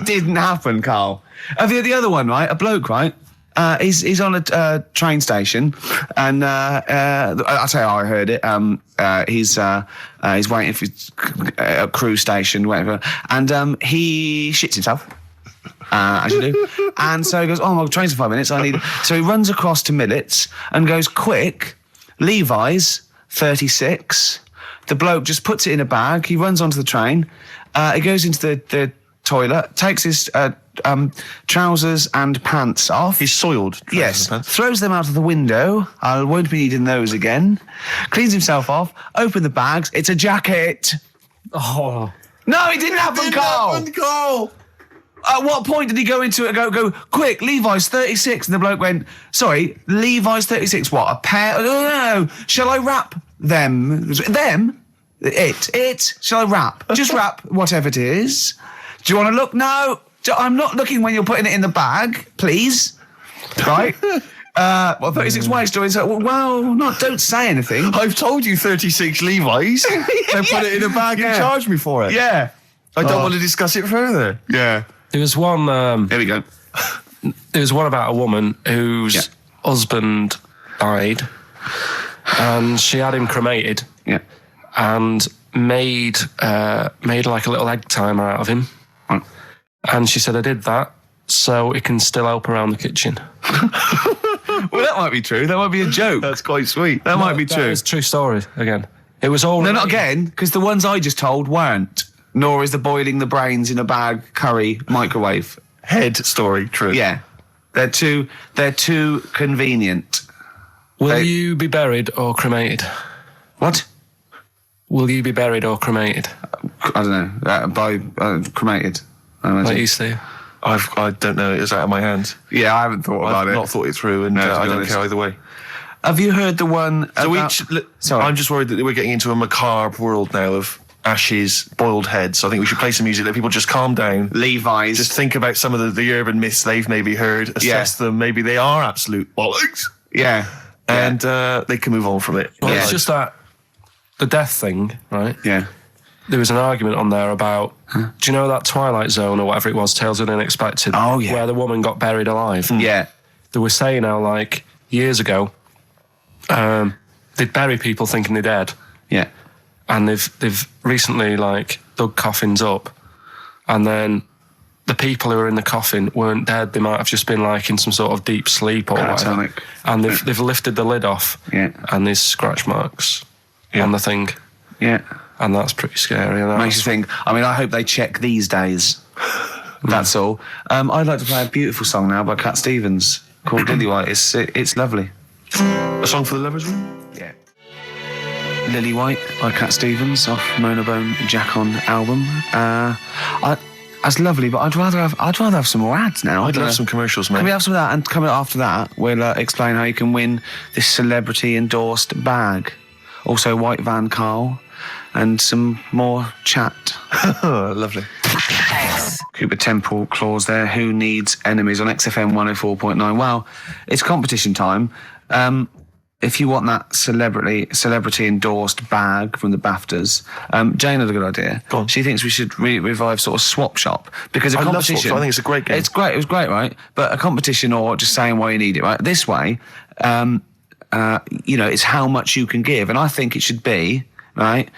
didn't happen, Karl. The other one, right? A bloke, right? He's on a train station, and I'll tell you how I heard it. He's waiting for a cruise station, whatever, and he shits himself. As you do. And so he goes, my train's in 5 minutes. So he runs across to Millets and goes, quick, Levi's 36. The bloke just puts it in a bag. He runs onto the train. He goes into the toilet, takes his trousers and pants off.
His soiled trousers
Yes,
and pants.
throws them out of the window. I won't be needing those again. Cleans himself off, open the bags. It's a jacket.
Oh.
No, it didn't happen, Karl. At what point did he go into it and go, quick, Levi's 36? And the bloke went, sorry, Levi's 36, what, a pair? No. Shall I wrap them? Them? It. Shall I wrap? Just wrap whatever it is. Do you want to look? No. I'm not looking when you're putting it in the bag, please. Right? 36 waist stories. Don't say anything.
I've told you 36 Levi's. They put it in a bag and charged me for it.
Yeah.
I don't want to discuss it further.
Yeah.
There was one.
Here we go.
There was one about a woman whose husband died, and she had him cremated.
Yeah.
And made like a little egg timer out of him.
Right.
And she said, I did that so it can still help around the kitchen.
Well, that might be true. That might be a joke.
That's quite sweet.
That might be true.
It's a true story again. It was all.
No, not again, because the ones I just told weren't. Nor is the boiling the brains in a bag curry microwave.
Head story, true.
Yeah. They're too convenient.
Will you be buried or cremated?
What?
Will you be buried or cremated?
I don't know. Cremated. I imagine.
Like you, Steve?
I don't know. It's out of my hands.
Yeah, I haven't thought about
I've
it.
not thought it through, and
No, to be
I don't
honest.
care either way.
Have you heard the one
So
about... Sorry.
I'm just worried that we're getting into a macabre world now of ashes, boiled heads. I think we should play some music, let people just calm down.
Levi's.
Just think about some of the urban myths they've maybe heard, assess them. Maybe they are absolute bollocks.
Yeah.
And they can move on from it.
Well,
Yeah.
it's just that the death thing, right?
Yeah.
There was an argument on there about, do you know that Twilight Zone or whatever it was, Tales of the Unexpected?
Oh, yeah.
Where the woman got buried alive.
Yeah.
They were saying how, like, years ago, they'd bury people thinking they're dead.
Yeah.
And they've recently, like, dug coffins up, and then the people who were in the coffin weren't dead. They might have just been like in some sort of deep sleep or whatever.
Catatonic.
And they've lifted the lid off, and there's scratch marks on the thing.
Yeah.
And that's pretty scary.
Makes you think. I mean, I hope they check these days. That's all. I'd like to play a beautiful song now by Cat Stevens called Lily White. It's lovely.
A song for the lovers room?
Yeah. Lily White by Cat Stevens off Monobone Jack-On album. That's lovely, but I'd rather have some more ads now.
I'd love some commercials, mate.
Can we have some of that? And coming after that, we'll explain how you can win this celebrity-endorsed bag. Also, White Van Karl, and some more chat.
Lovely.
Cooper Temple Clause there. Who needs enemies on XFM 104.9? Well, it's competition time. If you want that celebrity endorsed bag from the BAFTAs, Jane had a good idea.
Go on.
She thinks we should revive sort of Swap Shop, because a
I love
competition.
Swap Shop. I think it's a great game.
It's great. It was great, right? But a competition, or just saying why you need it, right? This way, it's how much you can give, and I think it should be right.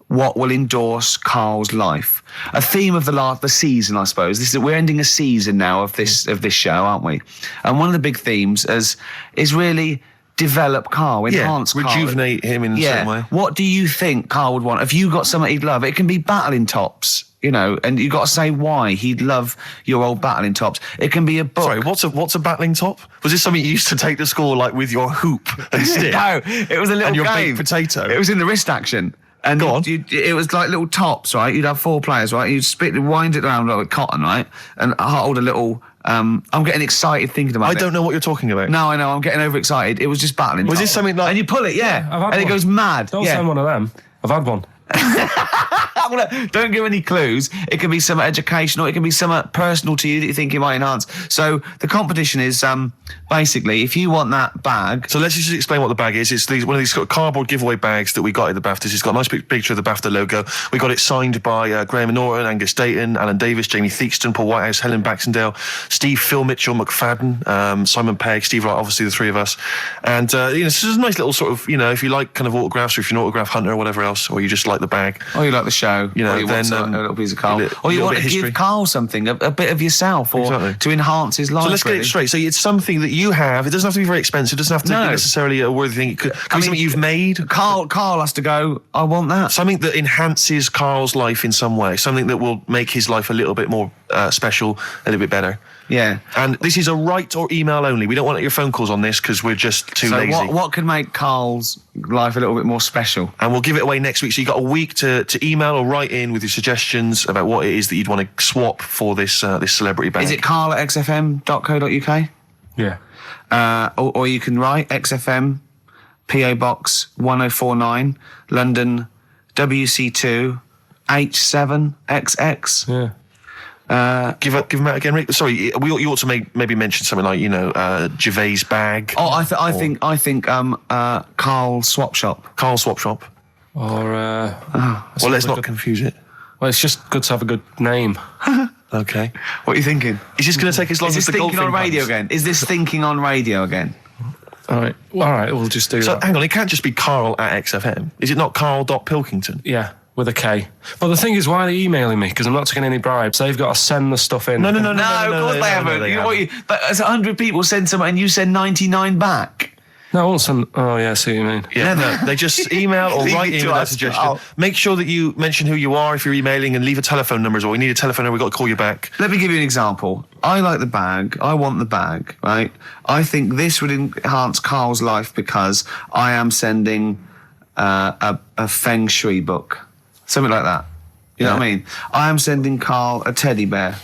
What will endorse Karl's life? A theme of the season, I suppose. We're ending a season now of this show, aren't we? And one of the big themes is really develop Karl, enhance Karl.
Rejuvenate him in a certain way.
What do you think Karl would want? If you got something he'd love, it can be battling tops, and you got to say why he'd love your old battling tops. It can be a book.
Sorry, what's a battling top? Was this something you used to take to school, like with your hoop and stick?
No, it was a little
and your
game.
baked potato.
It was in the wrist action. And
Go on.
It was like little tops, right? You'd have 4 players, right? You'd wind it around like with cotton, right? And hold a little. I'm getting excited thinking about it.
I don't know what you're talking about.
No, I know. I'm getting overexcited. It was just battling.
Was this something like?
And you pull it, yeah.
I've had
and
one.
It goes mad.
Don't send one of them. I've had one.
Don't give any clues. It can be some educational, it can be some personal to you that you think you might enhance. So the competition is basically, if you want that bag.
So let's just explain what the bag is. It's one of these sort of cardboard giveaway bags that we got at the BAFTAs. It's got a nice big picture of the BAFTA logo. We got it signed by Graham Norton, Angus Dayton, Alan Davis, Jamie Theakston, Paul Whitehouse, Helen Baxendale, Steve, Phil Mitchell, McFadden, Simon Pegg, Steve Wright, obviously the three of us. And it's just a nice little sort of, if you like kind of autographs, or if you're an autograph hunter or whatever else, or you just like the bag.
Or you like the show, or you want a little piece of Karl, or you want to give Karl something, a bit of yourself, or to enhance his life.
So let's get it straight. So it's something that you have. It doesn't have to be very expensive. It doesn't have to be necessarily a worthy thing. It could be something you've made.
Karl has to go, I want that.
Something that enhances Karl's life in some way. Something that will make his life a little bit more special, a little bit better.
Yeah.
And this is a write or email only. We don't want your phone calls on this because we're just too lazy.
So what could make Karl's life a little bit more special?
And we'll give it away next week. So you've got a week to email or write in with your suggestions about what it is that you'd want to swap for this celebrity bag.
Is it karl@xfm.co.uk?
Yeah.
Or you can write XFM, PO Box 1049, London, WC2, H7XX.
Yeah.
Give them out again, Rick. Sorry, you ought to maybe mention something like Gervais bag.
Oh, I think Karl Swap Shop.
Karl Swap Shop.
Or
well, let's not confuse it.
well, it's just good to have a good name.
Okay.
What are you thinking?
Is this going to take as long
Is
as
this
the
thinking
golfing
on radio
puns?
again? Is this thinking on radio again?
All right, we'll just do
So
that.
hang on, it can't just be Karl at XFM. Is it not Karl.Pilkington?
Yeah, with a K. But the thing is, why are they emailing me? Because I'm not taking any bribes. They've got to send the stuff in.
No,
No, of course they haven't. You know what? But as 100 people send something and you send 99 back.
No, I won't send. Oh, yeah, I see what you mean.
Yeah, no, they just email or
Leave
write
it
in
to
with that
us.
suggestion.
Oh.
Make sure that you mention who you are if you're emailing and leave a telephone number as well. We need a telephone number, we've got to call you back.
Let me give you an example. I like the bag. I want the bag, right? I think this would enhance Karl's life because I am sending a feng shui book. Something like that. You know what I mean? I am sending Karl a teddy bear.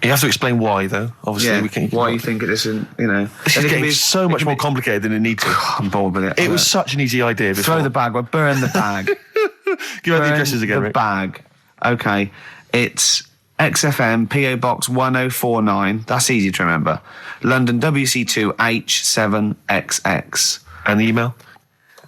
You have to explain why, though. Obviously,
Yeah,
we can.
why you think it isn't,
This is getting so much more complicated than it needs to.
I'm bored with it.
It was such an easy idea before.
Throw the bag, well, burn the bag.
Give out the addresses again,
the
Rick.
bag. Okay. It's XFM, PO Box 1049. That's easy to remember. London, WC2 H7XX.
And the email?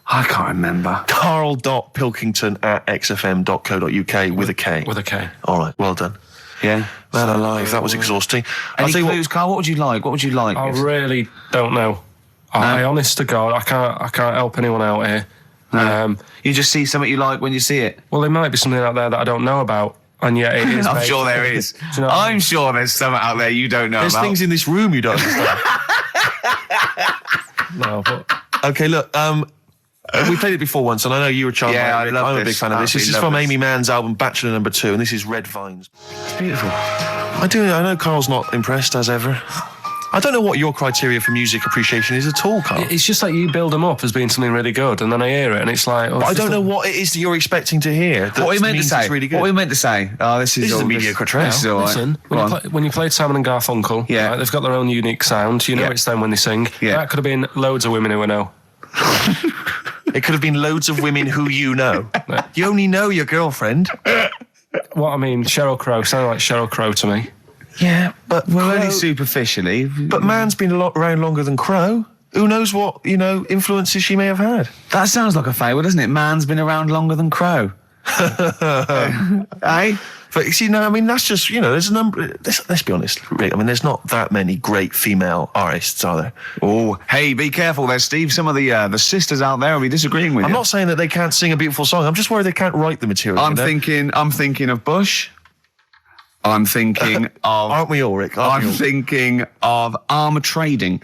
I can't remember.
Karl.Pilkington at xfm.co.uk with a K.
With a K.
All right, well done.
Yeah.
Man alive, that was exhausting. I'll
Any
tell you
clues, Karl? What would you like? What would you like?
I really don't know. I honest to God, I can't help anyone out here.
You just see something you like when you see it.
Well, there might be something out there that I don't know about, and yet it is.
I'm sure there is.
Do you know what I mean?
I'm sure there's something out there you don't know
There's
about.
things in this room you don't understand.
No, but
Okay, look, we played it before once, and I know you were charmed
Yeah,
by it.
I love
I'm a
this.
big fan of this. This is
Absolutely
from
love
Amy
this.
Mann's album Bachelor No. 2, and this is Red Vines.
It's beautiful.
I know Carl's not impressed, as ever. I don't know what your criteria for music appreciation is at all, Karl.
it's just like you build them up as being something really good, and then I hear it, and it's like.
But I don't know what it is that you're expecting to hear.
What are you meant to
means
say?
It's really good.
What are you meant to say? Oh, this is
a
all
mediocre track.
This is all right.
Listen,
Go on.
when you played Simon and Garfunkel,
Yeah.
right, they've got their own unique sound. You know
Yeah.
it's them when they sing.
Yeah.
That could have been loads of women who I know.
It could have been loads of women who you know. You only know your girlfriend.
What I mean, Sheryl Crow sounded like Sheryl Crow to me.
Yeah, but
Well, only
Crow-
superficially.
But Mann's been around longer than Crow. Who knows what, influences she may have had.
That sounds like a fable, doesn't it? Man's been around longer than Crow. Eh?
But you see, no, I mean, that's just, there's a number. Let's be honest, Rick. I mean, there's not that many great female artists, are there?
Oh, hey, be careful there, Steve. Some of the sisters out there will be disagreeing with
I'm
you.
not saying that they can't sing a beautiful song. I'm just worried they can't write the material.
I'm thinking of Bush. I'm thinking of.
Aren't we all, Rick? Aren't
I'm
we all?
thinking of armour trading.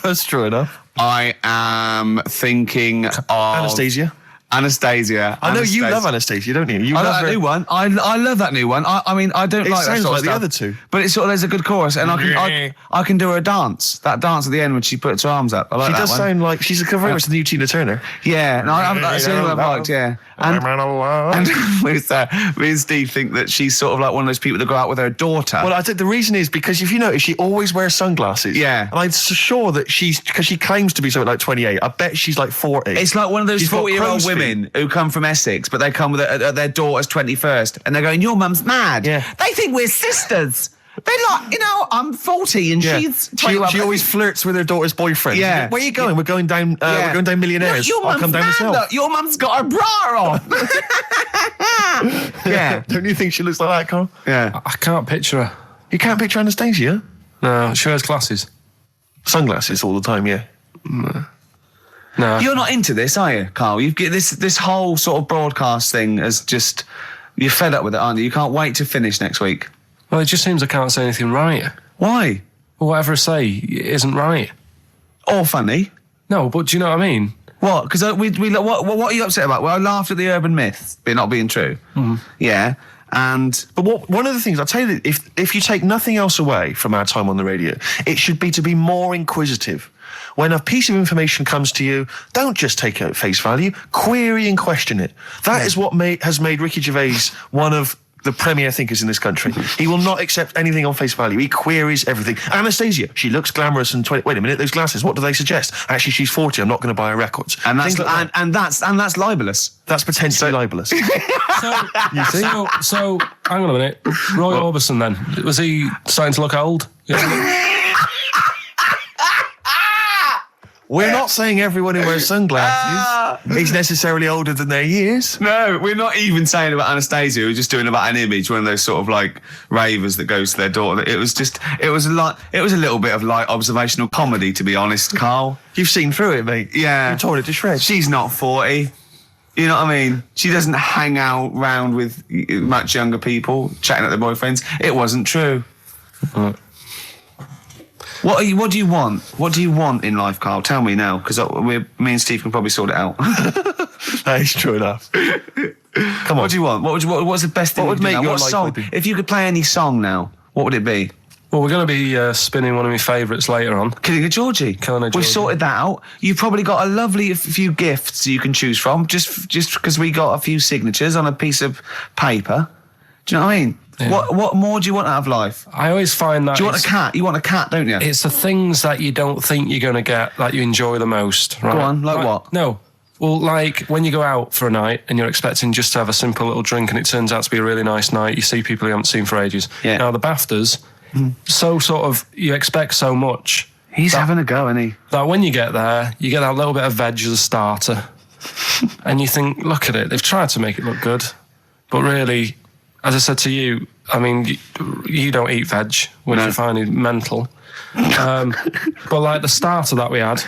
That's true enough.
I am thinking of
Anastasia.
Anastasia.
I know you love Anastasia, don't you? You
I
love
like that
her.
new one. I love that new one. I mean, I don't
It
like that
sounds
sort
like
of
the
stuff,
other two.
but it's sort of there's a good chorus, and I can do her a dance. That dance at the end when she puts her arms up. I like
She
that
does
one.
sound like she's a cover of the new Tina Turner.
Yeah, no, that's the only one I've liked. Yeah, and me and Steve think that she's sort of like one of those people that go out with her daughter.
Well, I think the reason is because if you notice, she always wears sunglasses.
Yeah.
And I'm sure that because she claims to be something like 28. I bet she's like 40.
It's like one of those
She's got
40-year-old
crow's feet.
women who come from Essex, but they come with their daughter's 21st, and they're going, "Your mum's mad."
Yeah.
They think we're sisters. They like, I'm 40 and
Yeah.
she's
She
21.
always flirts with her daughter's boyfriend.
Yeah.
Where are you going? We're going down.
Yeah.
We're going down Millionaires.
Your
I'll
mum's
come down
mad,
myself.
look. Your mum's got her bra on. Yeah.
Don't you think she looks like that, Carl?
Yeah.
I can't picture her.
You can't picture Anastasia.
No, she wears glasses.
Sunglasses all the time. Yeah.
No.
You're not into this, are you, Carl? You've get this whole sort of broadcast thing as just you're fed up with it, aren't you? You can't wait to finish next week.
Well, it just seems I can't say anything right.
Why?
Well, whatever I say isn't right.
Or funny.
No, but do you know what I mean?
What? Because what are you upset about? Well, I laughed at the urban myth not being true.
Mm-hmm.
Yeah, and
But one of the things I'll tell you, that if you take nothing else away from our time on the radio, it should be to be more inquisitive. When a piece of information comes to you, don't just take it at face value. Query and question it. That is what has made Ricky Gervais one of the premier thinkers in this country. He will not accept anything on face value. He queries everything. Anastasia, she looks glamorous and 20. Wait a minute, those glasses. What do they suggest? Actually, she's 40. I'm not going to buy her records.
and that's
Things like that.
and that's libelous.
That's potentially libelous.
You see? So hang on a minute. Roy Orbison then, was he starting to look old?
We're not saying everyone who wears sunglasses is necessarily older than their years.
No, we're not even saying about Anastasia. We're just doing about an image, one of those sort of like ravers that goes to their daughter. It was a little bit of light observational comedy, to be honest, Carl.
You've seen through it, mate.
Yeah.
You tore it to shreds.
She's not 40. You know what I mean? She doesn't hang out round with much younger people, chatting at their boyfriends. It wasn't true. What do you want? What do you want in life, Carl? Tell me now, because me and Steve can probably sort it out.
That is true enough. Come on.
What do you want? What's the best thing?
What would
you do
make
now?
your
What
life
song?
happy?
If you could play any song now, what would it be?
Well, we're going to be spinning one of my favourites later on.
Killing a Georgie.
Killing a
We've
Georgie.
sorted that out. You've probably got a lovely few gifts you can choose from, just because we got a few signatures on a piece of paper. Do you know what I mean?
Yeah.
What more do you want out of life?
I always find that
Do you want a cat? You want a cat, don't you?
it's the things that you don't think you're going to get that you enjoy the most. Right?
Go on, like what?
No. Well, like when you go out for a night and you're expecting just to have a simple little drink and it turns out to be a really nice night, you see people you haven't seen for ages.
Yeah.
Now, the BAFTAs, so sort of, you expect so much.
He's having a go, isn't he?
That when you get there, you get that little bit of veg as a starter. And you think, look at it, they've tried to make it look good. But really, as I said to you, I mean, you don't eat veg, which
No.
I find is mental. But like the starter that we had,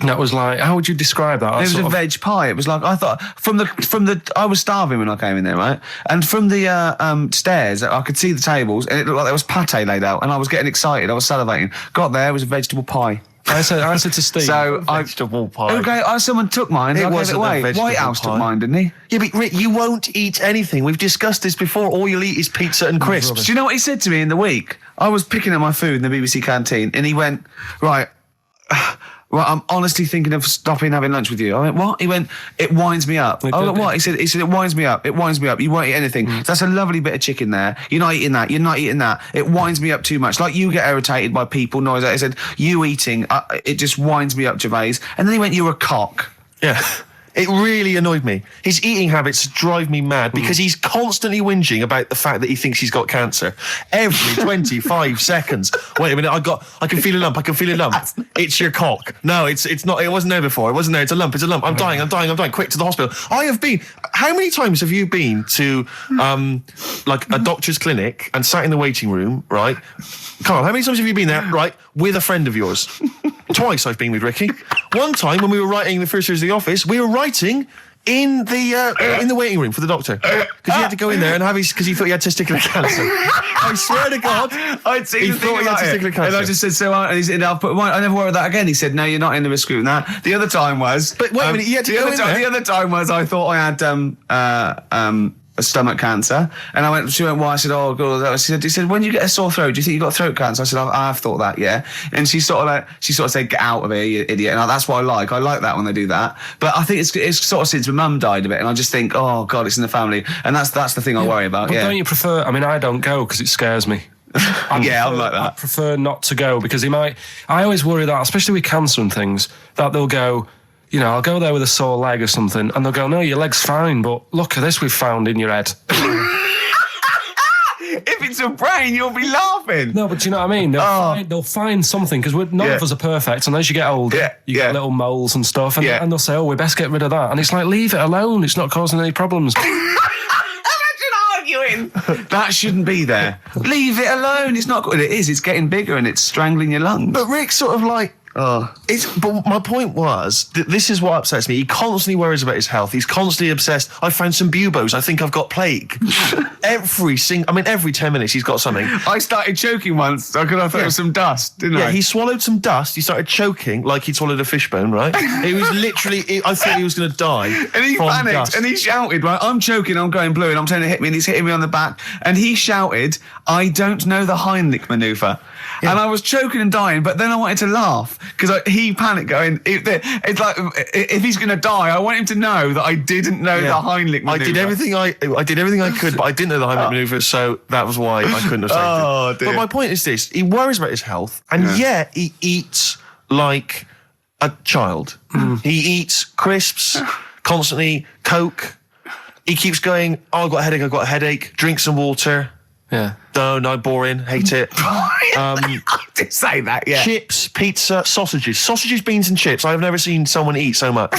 that was like, how would you describe that?
It was a veg pie. It was like, I thought from the I was starving when I came in there, right? And from the stairs, I could see the tables, and it looked like there was pate laid out, and I was getting excited. I was salivating. Got there, it was a vegetable pie.
I said to Steve,
Vegetable pie.
Okay, someone took mine.
It
I gave
wasn't
it away.
a vegetable
White House
pie.
took mine, didn't he?
Yeah, but Rick, you won't eat anything. We've discussed this before. All you'll eat is pizza and crisps.
Do you know what he said to me in the week? I was picking up my food in the BBC canteen, and he went, right, I'm honestly thinking of stopping having lunch with you. I went, what? He went, it winds me up. I went, what? He said, it winds me up. It winds me up. You won't eat anything. That's a lovely bit of chicken there. You're not eating that. You're not eating that. It winds me up too much. Like you get irritated by people, noise. He said, you eating, it just winds me up, Gervais. And then he went, you're a cock.
Yeah. It really annoyed me. His eating habits drive me mad because he's constantly whinging about the fact that he thinks he's got cancer. Every 25 seconds. Wait a minute, I can feel a lump, It's your cock. No, it's not, it wasn't there before. It wasn't there, it's a lump. I'm dying. Quick to the hospital. How many times have you been to like a doctor's clinic and sat in the waiting room, right? Karl, how many times have you been there, right, with a friend of yours? Twice I've been with Ricky. One time when we were writing the first series of The Office, we were writing in the waiting room for the doctor because he had to go in there and have because he thought he had testicular cancer. I swear to God,
I'd seen
he
the thing
thought he had
about it.
testicular cancer.
And I just said, so and he said, I never worry about that again. He said, no, you're not in the risk group in that. The other time was,
But wait a minute, you had to go in there.
The other time was I thought I had a stomach cancer, and she went, why? I said, oh God. He said, when you get a sore throat, do you think you got throat cancer? I said, I've thought that, yeah. And she sort of said, get out of here, you idiot. And that's what I like. I like that when they do that. But I think it's sort of since my mum died of it, and I just think, oh God, it's in the family, and that's the thing I worry about.
But
yeah.
don't you prefer? I mean, I don't go because it scares me. I'm like that. I prefer not to go because I always worry that, especially with cancer and things, that they'll go, you know, I'll go there with a sore leg or something, and they'll go, no, your leg's fine, but look at this we've found in your head.
If it's a brain, you'll be laughing.
No, but do you know what I mean? They'll find something, because none of us are perfect, and as you get older, you get little moles and stuff, and they'll say, oh, we best get rid of that. And it's like, leave it alone. It's not causing any problems.
That shouldn't be there. Leave it alone. It's not good. It is. It's getting bigger and it's strangling your lungs.
But Rick's sort of like, but my point was that this is what upsets me. He constantly worries about his health. He's constantly obsessed. I found some buboes. I think I've got plague. every 10 minutes he's got something.
I started choking once because I thought it was some dust, didn't I?
Yeah, he swallowed some dust. He started choking like he'd swallowed a fishbone, right? It was literally, I thought he was going to die.
And he panicked
dust.
and he shouted, right, I'm choking, I'm going blue, and I'm telling him to hit me, and he's hitting me on the back. And he shouted, I don't know the Heimlich manoeuvre. Yeah. And I was choking and dying, but then I wanted to laugh because he panicked going, it's like, if he's going to die, I want him to know that I didn't know the Heimlich manoeuvre.
I did everything I could, but I didn't know the Heimlich manoeuvre, so that was why I couldn't have saved him.
Dear.
But my point is this, he worries about his health, and yet he eats like a child. He eats crisps, constantly, Coke. He keeps going, oh, I've got a headache, drink some water.
Yeah.
No, boring, hate it.
I did say that, yeah.
Chips, pizza, sausages, beans and chips. I've never seen someone eat so much.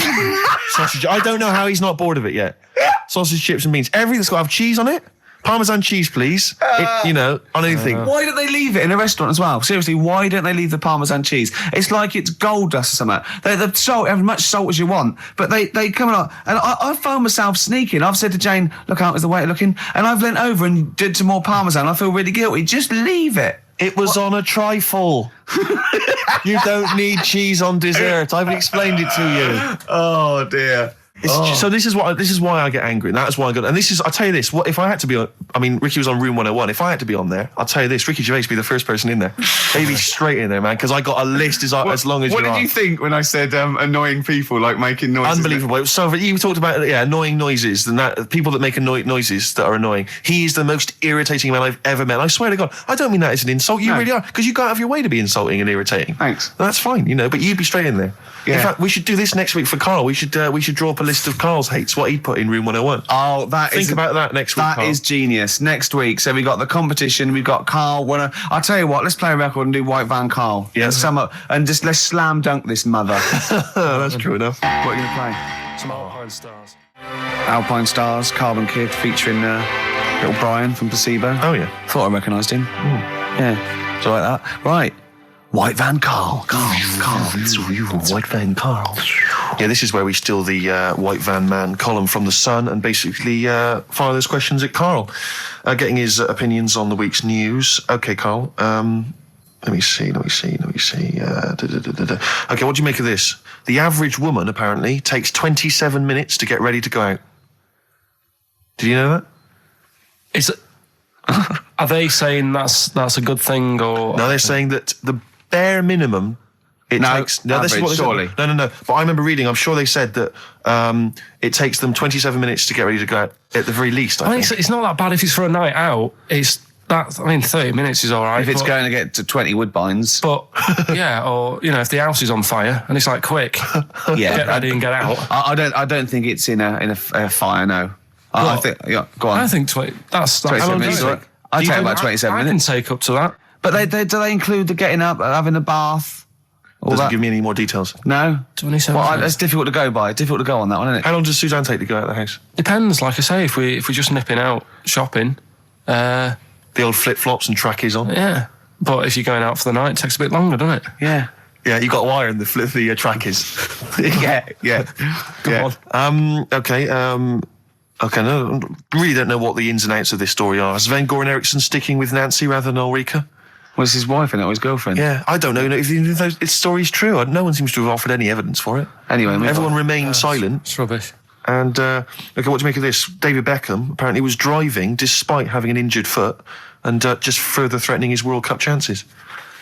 Sausage. I don't know how he's not bored of it yet. Sausage, chips and beans. Everything that's got to have cheese on it. Parmesan cheese, please. On anything.
Why don't they leave it in a restaurant as well? Seriously, why don't they leave the Parmesan cheese? It's like it's gold dust or something. The salt, have as much salt as you want, but they come along. And I found myself sneaking. I've said to Jane, look out, is the waiter looking? And I've leant over and did some more Parmesan. I feel really guilty. Just leave it.
It was on a trifle. You don't need cheese on dessert. I've explained it to you.
Oh, dear.
So this is why I get angry, and that's why I got. And I'll tell you this: what if I had to be on? I mean, Ricky was on Room 101. If I had to be on there, I'll tell you this: Ricky Gervais would be the first person in there. He'd be straight in there, man, because I got a list as long as you are.
What did you think when I said annoying people, like making noises?
Unbelievable! It was so. You talked about annoying noises, and that people that make noises that are annoying. He is the most irritating man I've ever met. And I swear to God, I don't mean that as an insult. You really are, because you go out of your way to be insulting and irritating.
Thanks.
That's fine, but you'd be straight in there. Yeah. In fact, we should do this next week for Karl. We should draw up a list of Karl's hates, what he'd put in Room 101.
Oh,
Think about that next week,
That
Karl.
is genius. Next week, so we got the competition, we've got Karl. I'll tell you what, let's play a record and do White Van Karl.
Yeah.
Let's sum up, and just let's slam dunk this mother.
That's true enough.
What are you going to play?
Some Alpine Stars.
Alpine Stars, Carbon Kid, featuring little Brian from Placebo.
Oh, yeah.
Thought I recognised him. Yeah. Do you like that? Right. White Van Karl.
White Van Karl. Yeah, this is where we steal the White Van Man column from The Sun and basically fire those questions at Karl, getting his opinions on the week's news. Okay, Karl. Let me see. Okay, what do you make of this? The average woman, apparently, takes 27 minutes to get ready to go out. Did you know that?
Are they saying that's a good thing, or...?
No, they're saying that the bare minimum...
Average,
this is what they
surely.
said. No. But I remember reading, I'm sure they said that it takes them 27 minutes to get ready to go out, at the very least, I think.
It's not that bad if it's for a night out. 30 minutes is all right.
If it's going to get to 20 Woodbines.
But, yeah, or, if the house is on fire and it's like, quick, get ready and get out.
I don't think it's in a fire, no. I think, go on.
I think that's
27 minutes. I'd take about 27 minutes.
I can take up to that.
But do they include the getting up, having a bath?
Doesn't give me any more details.
No?
27 minutes.
It's difficult to go by. Difficult to go on that one, isn't it?
How long does Suzanne take to go out of the house?
Depends, like I say, if we're just nipping out shopping.
The old flip-flops and trackies on?
Yeah. But if you're going out for the night, it takes a bit longer, doesn't it?
Yeah.
Yeah, you got wire in the trackies.
yeah.
Come on.
Okay, no, really don't know what the ins and outs of this story are. Is Sven-Goran Eriksson sticking with Nancy rather than Ulrika?
Was his wife in it or his girlfriend?
Yeah, I don't know if this story's true. No one seems to have offered any evidence for it.
Anyway,
everyone remained silent.
It's rubbish.
And, okay, what do you make of this? David Beckham apparently was driving despite having an injured foot and just further threatening his World Cup chances.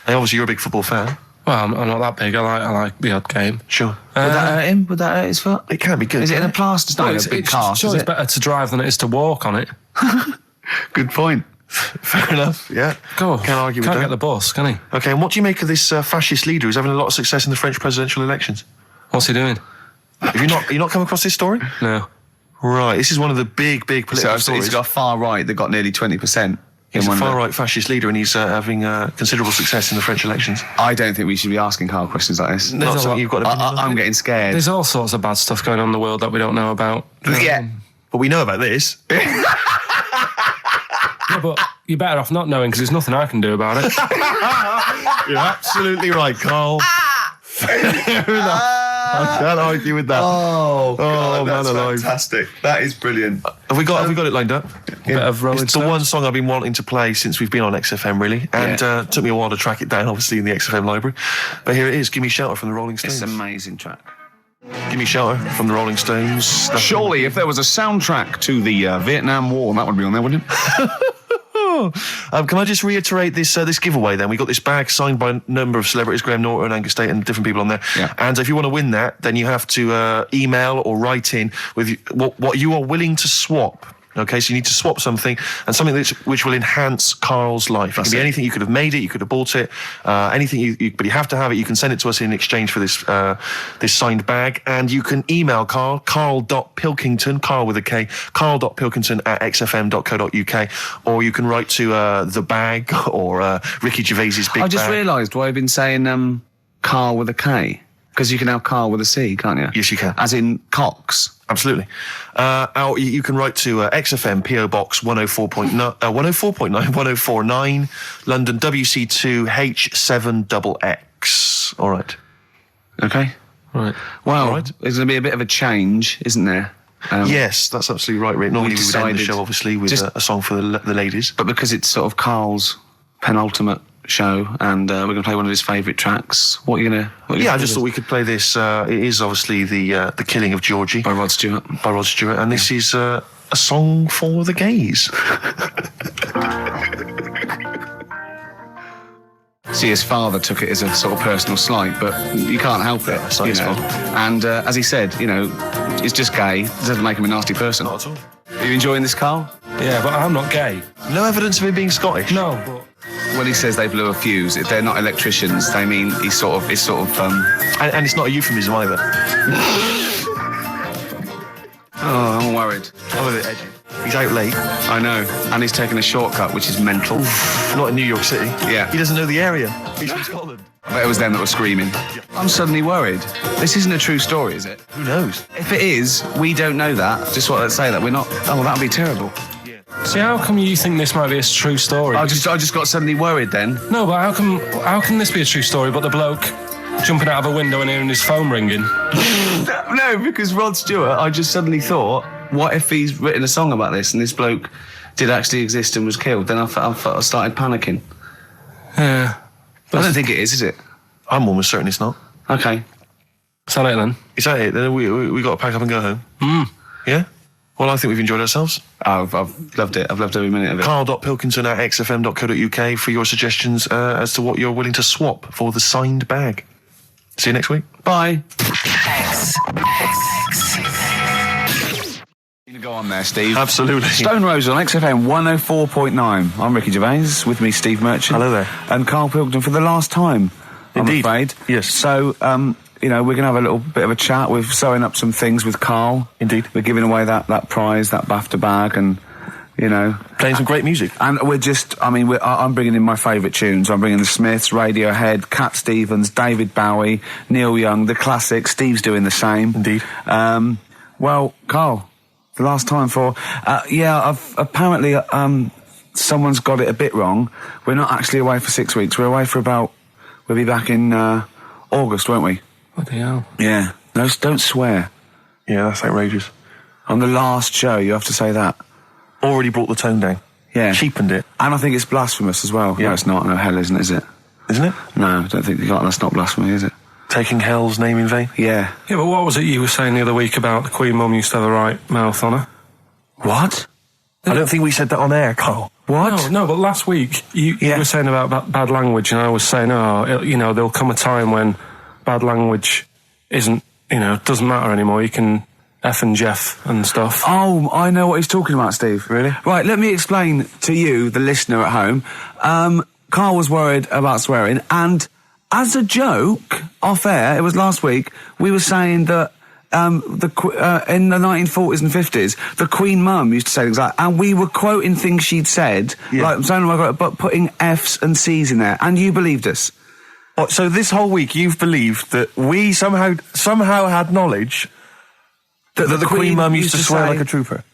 Now, obviously, you're a big football fan.
Well, I'm not that big. I like the odd game.
Sure.
Would that hurt him? Would that hurt his foot?
It can't be good.
Is it in a plaster? It's not a big cast,
Sure, it's better to drive than it is to walk on it.
Good point.
Fair enough, yeah.
Go.
Can't argue with that.
Can't get the bus, can he?
Okay, and what do you make of this fascist leader who's having a lot of success in the French presidential elections?
What's he doing?
Have you not come across this story?
No.
Right, this is one of the big political stories.
He's got far right that got nearly 20%.
He's a far-right fascist leader and he's having considerable success in the French elections.
I don't think we should be asking Karl questions like this.
Not something you've got to
I'm getting scared.
There's all sorts of bad stuff going on in the world that we don't know about.
Yeah.
But we know about this.
Yeah, but you're better off not knowing because there's nothing I can do about it.
You're absolutely right, Karl. Fair enough. I can't argue with that.
Oh, God,
man alive.
Fantastic. That is brilliant.
Have we got it lined up?
Bit of Rolling
It's the
Stones.
one song I've been wanting to play since we've been on XFM, really. And it took me a while to track it down, obviously, in the XFM library. But here it is, Give Me Shelter from the Rolling Stones.
It's an amazing track.
Give Me Shelter from the Rolling Stones.
Surely, if there was a soundtrack to the Vietnam War, that would be on there, wouldn't it?
Can I just reiterate this giveaway then? We got this bag signed by a number of celebrities, Graham Norton, Angus Tate, and different people on there.
Yeah.
And if you want to win that, then you have to email or write in with what you are willing to swap. Okay, so you need to swap something, and something which will enhance Karl's life. It can be anything. You could have made it, you could have bought it, anything. But you have to have it. You can send it to us in exchange for this this signed bag, and you can email Karl, Karl.Pilkington, Karl with a K, Karl.Pilkington@xfm.co.uk, or you can write to The Bag or Ricky Gervais's Big Bag.
I just realised why I've been saying Karl with a K. Because you can have Karl with a C, can't you?
Yes, you can.
As in Cox.
Absolutely. You can write to XFM PO Box 104.9, London WC2H7XX. All right.
Okay.
Right.
Well, there's going to be a bit of a change, isn't there?
Yes, that's absolutely right, Rick. Normally we would end the show, obviously, with a song for the ladies.
But because it's sort of Karl's penultimate show, and we're going to play one of his favourite tracks. What are you going to...
I just thought we could play this. It is obviously the Killing of Georgie.
By Rod Stewart.
And this is a song for the gays.
See, his father took it as a sort of personal slight, but you can't help it.
It's not his fault.
And as he said, it's just gay. It doesn't make him a nasty person.
Not at all.
Are you enjoying this, Karl?
Yeah, but I'm not gay.
No evidence of him being Scottish.
No, but...
When he says they blew a fuse, if they're not electricians, they mean it's sort of
And it's not a euphemism either.
Oh, I'm worried.
I'm a bit edgy. He's out late.
I know. And he's taken a shortcut, which is mental.
Not in New York City.
Yeah.
He doesn't know the area. He's from Scotland.
I bet it was them that were screaming. Yeah. I'm suddenly worried. This isn't a true story, is it?
Who knows?
If it is, we don't know that. Just want to say that we're not... Oh, well, that would be terrible.
Yeah.
See, how come you think this might be a true story?
I just got suddenly worried then.
No, but how can this be a true story, but the bloke jumping out of a window and hearing his phone ringing?
No, because Rod Stewart, I just suddenly thought, what if he's written a song about this and this bloke did actually exist and was killed? Then I started panicking.
Yeah.
I don't think it is it?
I'm almost certain it's not.
Okay.
Is that it then?
Is that it? Then we got to pack up and go home. Yeah? Well, I think we've enjoyed ourselves.
I've loved it. I've loved every minute of it.
Karl.Pilkington@xfm.co.uk for your suggestions as to what you're willing to swap for the signed bag. See you next week.
Bye. You go on there, Steve.
Absolutely.
Stone Rose on XFM 104.9. I'm Ricky Gervais, with me Steve Merchant.
Hello there.
And Karl Pilkington for the last time,
Indeed.
I'm afraid.
Yes.
So, we're going to have a little bit of a chat. We're sewing up some things with Karl.
Indeed.
We're giving away that prize, that BAFTA bag, and,
playing some great music.
And we're just, I'm bringing in my favourite tunes. I'm bringing the Smiths, Radiohead, Cat Stevens, David Bowie, Neil Young, the classics. Steve's doing the same.
Indeed.
Well, Karl, the last time for... apparently, someone's got it a bit wrong. We're not actually away for 6 weeks. We're away for about... We'll be back in August, won't we?
Bloody hell.
Yeah. No, don't swear.
Yeah, that's outrageous.
On the last show, you have to say that.
Already brought the tone down.
Yeah.
Cheapened it.
And I think it's blasphemous as well.
Yeah.
No, it's not. No, hell isn't, is it?
Isn't it?
No, I don't think that's not blasphemy, is it?
Taking hell's name in vain?
Yeah.
Yeah, but what was it you were saying the other week about the Queen Mum used to have the right mouth on her?
What?
I don't think we said that on air, Karl.
What?
No, but last week you were saying about bad language, and I was saying, there'll come a time when bad language isn't, doesn't matter anymore. You can F and Jeff and stuff.
Oh, I know what he's talking about, Steve.
Really?
Right, let me explain to you, the listener at home. Karl was worried about swearing, and as a joke, off air, it was last week, we were saying that in the 1940s and 50s, the Queen Mum used to say things like, and we were quoting things she'd said, but putting F's and C's in there, and you believed us.
Oh, so this whole week you've believed that we somehow had knowledge that the Queen Mum used to swear like a trooper?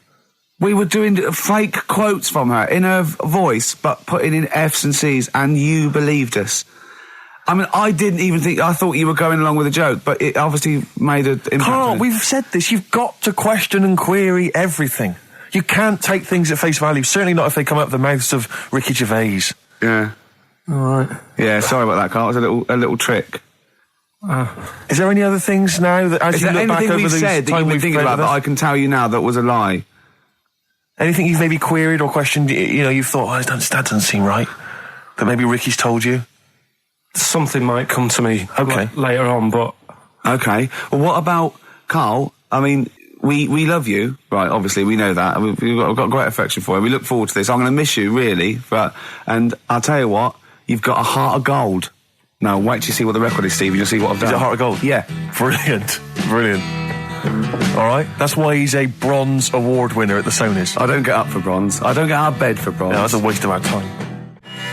We were doing fake quotes from her in her voice, but putting in F's and C's, and you believed us. I mean, I didn't even think... I thought you were going along with a joke, but it obviously made an impact.
Karl, we've said this. You've got to question and query everything. You can't take things at face value, certainly not if they come out of the mouths of Ricky Gervais.
Yeah.
All right.
Yeah, sorry about that, Karl. It was a little trick.
Is there any other things now that, as you look back over the
said that you've been thinking about that I can tell you now that was a lie?
Anything you've maybe queried or questioned, you've thought, that doesn't seem right, that maybe Ricky's told you?
Something might come to me later on, but...
Okay. Well, what about, Karl, I mean, we love you, right, obviously, we know that. We've got great affection for you. We look forward to this. I'm going to miss you, really, and I'll tell you what, you've got a heart of gold. Now, wait till you see what the record is, Steve, and you'll see what I've done.
Is it Heart of Gold?
Yeah.
Brilliant. All right. That's why he's a Bronze Award winner at the Sonys.
I don't get up for bronze. I don't get out of bed for bronze.
No, that's a waste of our time.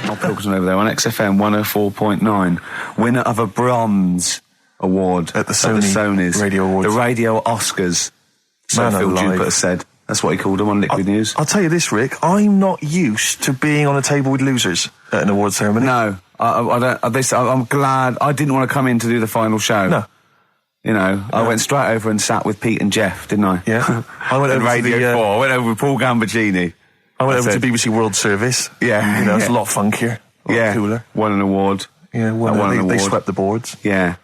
Karl Pilkington over there on XFM 104.9. Winner of a Bronze Award
at the Sonys Radio Awards.
The Radio Oscars. So Phil Jupiter said. That's what he called them on Liquid News.
I'll tell you this, Rick. I'm not used to being on a table with losers at an award ceremony.
No. I'm glad. I didn't want to come in to do the final show.
No.
I went straight over and sat with Pete and Jeff, didn't I?
Yeah. I went over to
Radio 4. I went over with Paul Gambaccini.
I went over to BBC World Service.
Yeah.
It's a lot funkier. A lot cooler.
Won an award.
Yeah, they swept the boards.
Yeah.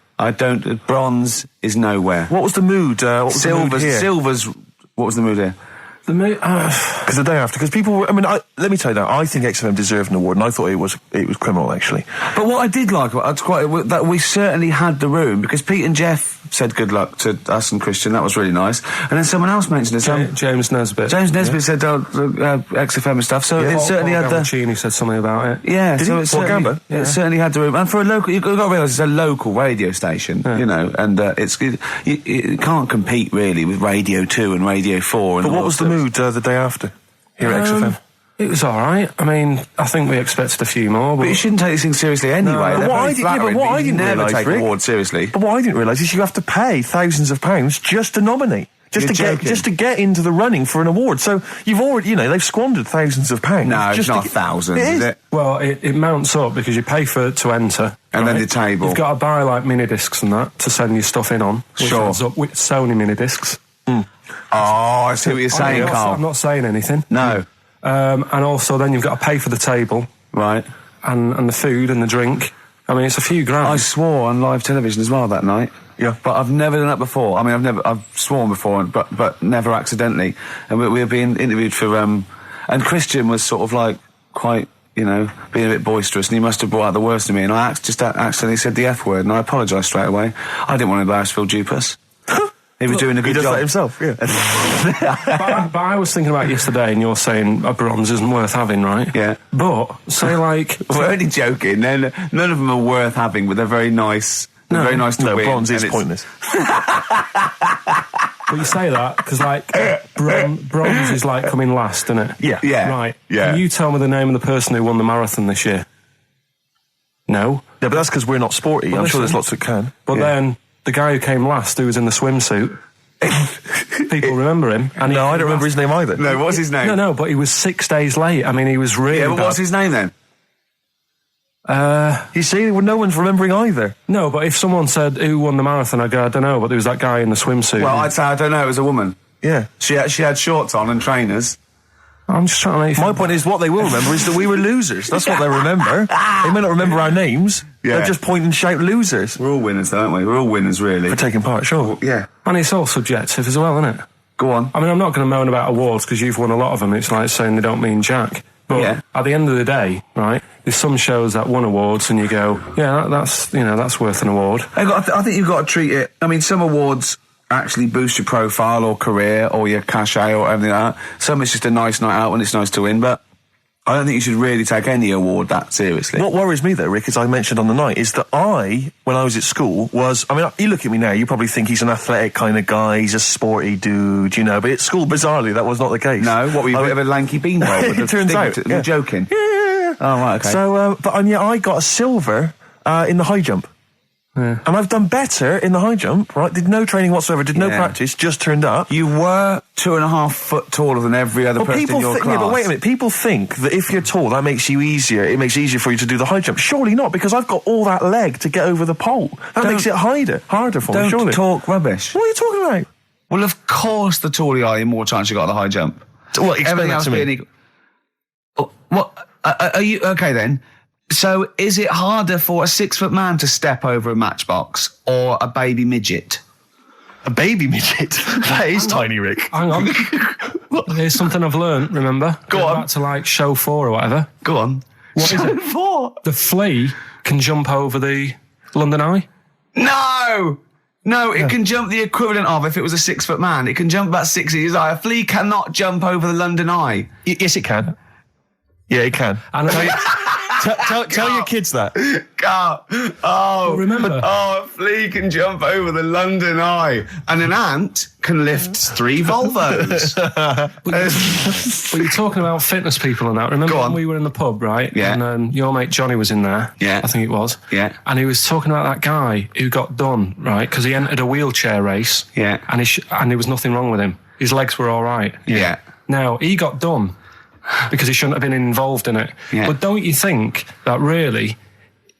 Bronze is nowhere.
What was the mood? What was the mood here?
Silver's, what was the mood here?
Because the day after, because people were, let me tell you that, I think XFM deserved an award, and I thought it was criminal, actually.
But what I did like, that we certainly had the room, because Pete and Jeff said good luck to us and Christian, that was really nice. And then someone else mentioned it.
James Nesbitt.
James Nesbitt said XFM and stuff, so it certainly had the...
Gambaccini said something about it.
Yeah,
Did
so
he?
it certainly had the room. And for a local, you've got to realise it's a local radio station, and it can't compete really with Radio 2 and Radio 4.
But what was the mood the day after here at XFM?
It was all right. I think we expected a few more. But
you shouldn't take these things seriously anyway.
But what I didn't
never
realise,
take
Rick,
awards seriously.
But what I didn't realise is you have to pay thousands of pounds just to nominate. just to get into the running for an award. So you've already, they've squandered thousands of pounds.
No, it's not thousands, is it?
Well, it mounts up because you pay to enter.
And then the table.
You've got to buy like mini discs and that to send your stuff in on. Which
Sure.
adds up with Sony mini discs.
Oh, I see what you're saying, Karl.
I'm not saying anything.
No.
And also then you've got to pay for the table.
Right.
And the food and the drink. I mean, it's a few grand.
I swore on live television as well that night.
Yeah.
But I've never done that before. I mean, I've sworn before, but never accidentally. And we were being interviewed for, and Christian was sort of like quite, being a bit boisterous, and he must have brought out the worst in me, and I just accidentally said the F word, and I apologised straight away. I didn't want to embarrass Phil Dupas. He was doing a good
He does
job
that himself, yeah.
but I was thinking about yesterday, and you're saying a bronze isn't worth having, right?
Yeah.
But say like
We're only joking. None of them are worth having, but they're very nice. They're very nice to win.
Bronze is
and
pointless.
Well, you say that because like bronze is like coming last, isn't it?
Yeah.
Yeah.
Right.
Yeah.
Can you tell me the name of the person who won the marathon this year? No.
Yeah, but that's because we're not sporty.
Well,
I'm sure
listen.
there's lots that can.
But
Yeah.
then the guy who came last, who was in the swimsuit, people remember him. And
No, I don't remember his name either.
No, what's his name?
No, but he was 6 days late. I mean, he was really
Yeah, but
bad.
what's his name then?
You see, no one's remembering either.
No, but if someone said who won the marathon, I'd go, I don't know, but there was that guy in the swimsuit.
Well, I'd say I don't know. It was a woman.
Yeah.
She had shorts on and trainers.
I'm just trying to make
My point is, what they will remember is that we were losers. That's what they remember. They may not remember our names.
Yeah.
They'll just point and shout losers
We're all winners, though, aren't we? We're all winners, really.
for taking part, sure.
Yeah.
And it's all subjective as well, isn't it?
Go on.
I mean, I'm not going to moan about awards because you've won a lot of them. It's like saying they don't mean jack. But
Yeah.
at the end of the day, right, there's some shows that won awards and you go, yeah, that's worth an award.
I think you've got to treat it. I mean, some awards actually boost your profile or career or your cachet or everything like that. Some it's just a nice night out and it's nice to win, but I don't think you should really take any award that seriously.
What worries me, though, Rick, as I mentioned on the night, is that when I was at school, you look at me now, you probably think he's an athletic kind of guy, he's a sporty dude, but at school, bizarrely, that was not the case.
No, what were you, a bit of a lanky beanpole? With
It turns out,
You're
yeah.
joking.
Yeah.
Oh, right, okay.
So, I got a silver in the high jump.
Yeah.
And I've done better in the high jump, right? Did no training whatsoever, did no
Yeah.
practice, just turned up.
You were 2.5 foot taller than every other person in your class.
Yeah, but wait a minute. People think that if you're tall, that makes you easier. It makes it easier for you to do the high jump. Surely not, because I've got all that leg to get over the pole. That makes it harder for me,
Don't
surely.
talk rubbish.
What are you talking about?
Well, of course, the taller you are, the more chance you got at the high jump.
Well, explain
Everything
that
else
to me.
being equal. Oh, what? Are you okay then? So, is it harder for a 6 foot man to step over a matchbox or a baby midget?
A baby midget? That is tiny, Rick.
Hang on. Here's something I've learned, remember?
Go on.
Back to like show 4 or whatever.
Go on.
What is it?
For?
The flea can jump over the London Eye.
No, it can jump the equivalent of if it was a 6 foot man. It can jump about 6 inches high. A flea cannot jump over the London Eye.
Yes, it can. Yeah, it can.
And
Tell your kids that.
Carl. Oh,
remember.
Oh, a flea can jump over the London Eye, and an ant can lift 3 Volvos.
But you're talking about fitness people and that. Remember
Go on.
when we were in the pub, right?
Yeah.
And your mate Johnny was in there.
Yeah.
I think it was.
Yeah.
And he was talking about that guy who got done, right? Because he entered a wheelchair race.
Yeah.
And there was nothing wrong with him. His legs were all right.
Yeah.
Now, he got done because he shouldn't have been involved in it.
Yeah.
But don't you think that really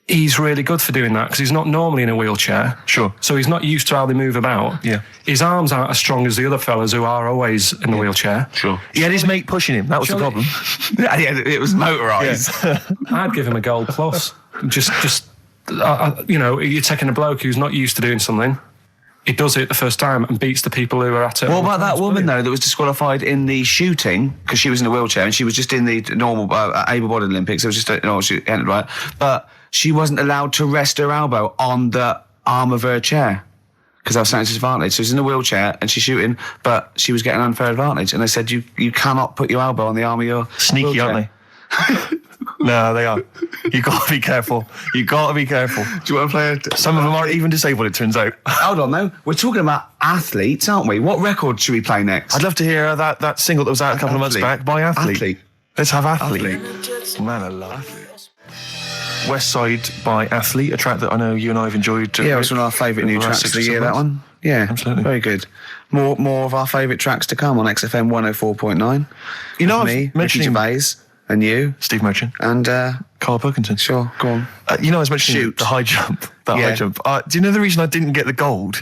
he's really good for doing that? Because he's not normally in a wheelchair.
Sure.
So he's not used to how they move about.
Yeah.
His arms aren't as strong as the other fellas who are always in the wheelchair.
Sure.
He had his mate pushing him. That was the
Surely-
problem.
Yeah, it was motorised.
I'd give him a gold plus. You're taking a bloke who's not used to doing something. He does it the first time and beats the people who are at it.
What about that woman, though, that was disqualified in the shooting because she was in a wheelchair and she was just in the normal able-bodied Olympics. It was just, she entered, right? But she wasn't allowed to rest her elbow on the arm of her chair because that was at disadvantage. So she was in a wheelchair and she's shooting, but she was getting an unfair advantage. And they said, you cannot put your elbow on the arm of your
Sneaky,
wheelchair.
aren't they? No, they are. You got to be careful. You got to be careful.
Do you want to play
Some of them aren't even disabled, it turns out.
Hold on, though. We're talking about athletes, aren't we? What record should we play next?
I'd love to hear that single that was out a couple of months back by Athlete. Let's have Athlete. Man, I love West Side by Athlete, a track that I know you and I have enjoyed.
Yeah, it was one of our favourite new tracks of the year, that one. Yeah,
Absolutely.
Very good. More of our favourite tracks to come on XFM 104.9.
You know,
me, Ricky
mentioning
Gervais, and you,
Steve Merchant,
and
Karl Pilkington.
sure, go on.
You know, I was mentioning
Shoot.
the high jump. That
Yeah.
high jump. Do you know the reason I didn't get the gold?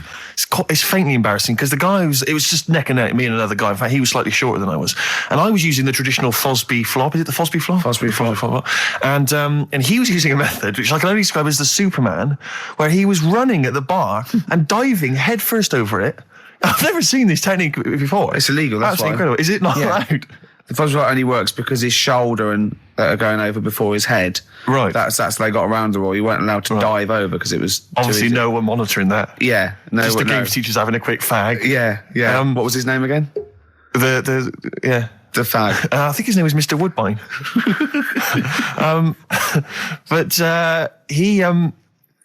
It's faintly embarrassing because the guy it was just neck and neck, me and another guy. In fact, he was slightly shorter than I was, and I was using the traditional Fosby flop. Is it the Fosby flop?
Fosby flop.
And he was using a method which I can only describe as the Superman, where he was running at the bar and diving headfirst over it. I've never seen this technique before.
It's illegal, that's
Absolutely
why.
incredible. Is it not
Yeah.
allowed?
The Fosby flop only works because his shoulder and are going over before his head.
Right.
That's they got around the rule. You weren't allowed to dive over because it was too
Obviously,
easy.
no one monitoring that.
Yeah, no,
Just the
no.
games teachers having a quick fag.
Yeah. What was his name again?
The
The fag.
I think his name was Mr. Woodbine. But he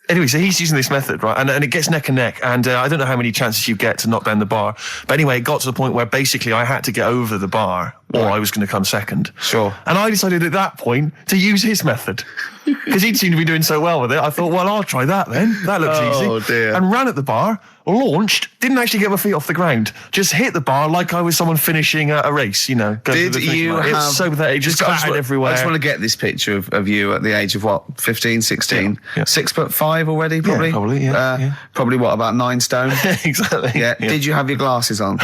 anyway, so he's using this method, right? And it gets neck and neck. And I don't know how many chances you get to knock down the bar. But anyway, it got to the point where basically I had to get over the bar or I was going to come second.
Sure.
And I decided at that point to use his method. Because he'd seemed to be doing so well with it. I thought, well, I'll try that then. That looks easy.
Oh, dear.
And ran at the bar, launched, didn't actually get my feet off the ground. Just hit the bar like I was someone finishing a race, you know.
Did you have...
It's so pathetic. Just clattered everywhere.
I just want to get this picture of you at the age of what, 15, 16?
Yeah.
6'5" already, probably?
Yeah, probably, yeah.
Probably what, about 9 stone?
Exactly.
Yeah. Did you have your glasses on?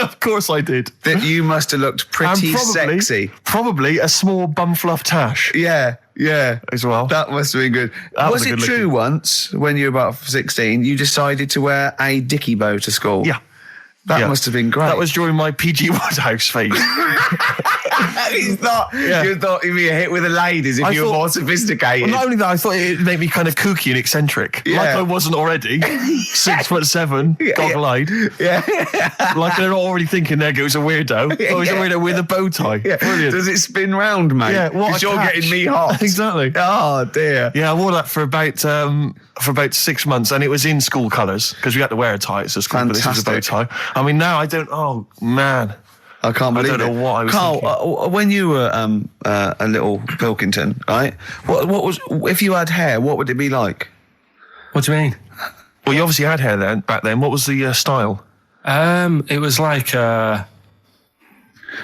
Of course I did.
That you must have looked pretty
And
sexy.
Probably a small bum fluff tash
Yeah.
as well.
That must have been good.
That
Was
was a
it
good
true
looking-
once, when you were about 16, you decided to wear a dicky bow to school?
Yeah.
That
Yeah.
must have been great.
That was during my PG Woodhouse phase.
You thought you'd be a hit with the ladies if
I
you were
thought-
more sophisticated.
Well, not only that, I thought it'd make me kind of kooky and eccentric.
Yeah.
Like I wasn't already. 6'7", goggle-eyed.
Yeah.
Like they're already thinking there goes a weirdo. Oh, he's a
Yeah.
weirdo with a bow tie.
Yeah.
Brilliant.
Does it spin round, mate?
Yeah, what a
'Cause you're
catch.
getting me hot.
Exactly.
Oh, dear.
Yeah, I wore that for about 6 months, and it was in school colours because we had to wear a tie. So school, but this was a bow
Fantastic.
tie. I mean, now I don't. Oh man,
I can't believe
don't
it.
know what I was
Carl, when you were a little Pilkington, right? What was, if you had hair, what would it be like?
What do you mean?
well, you obviously had hair then back then. What was the style?
It was like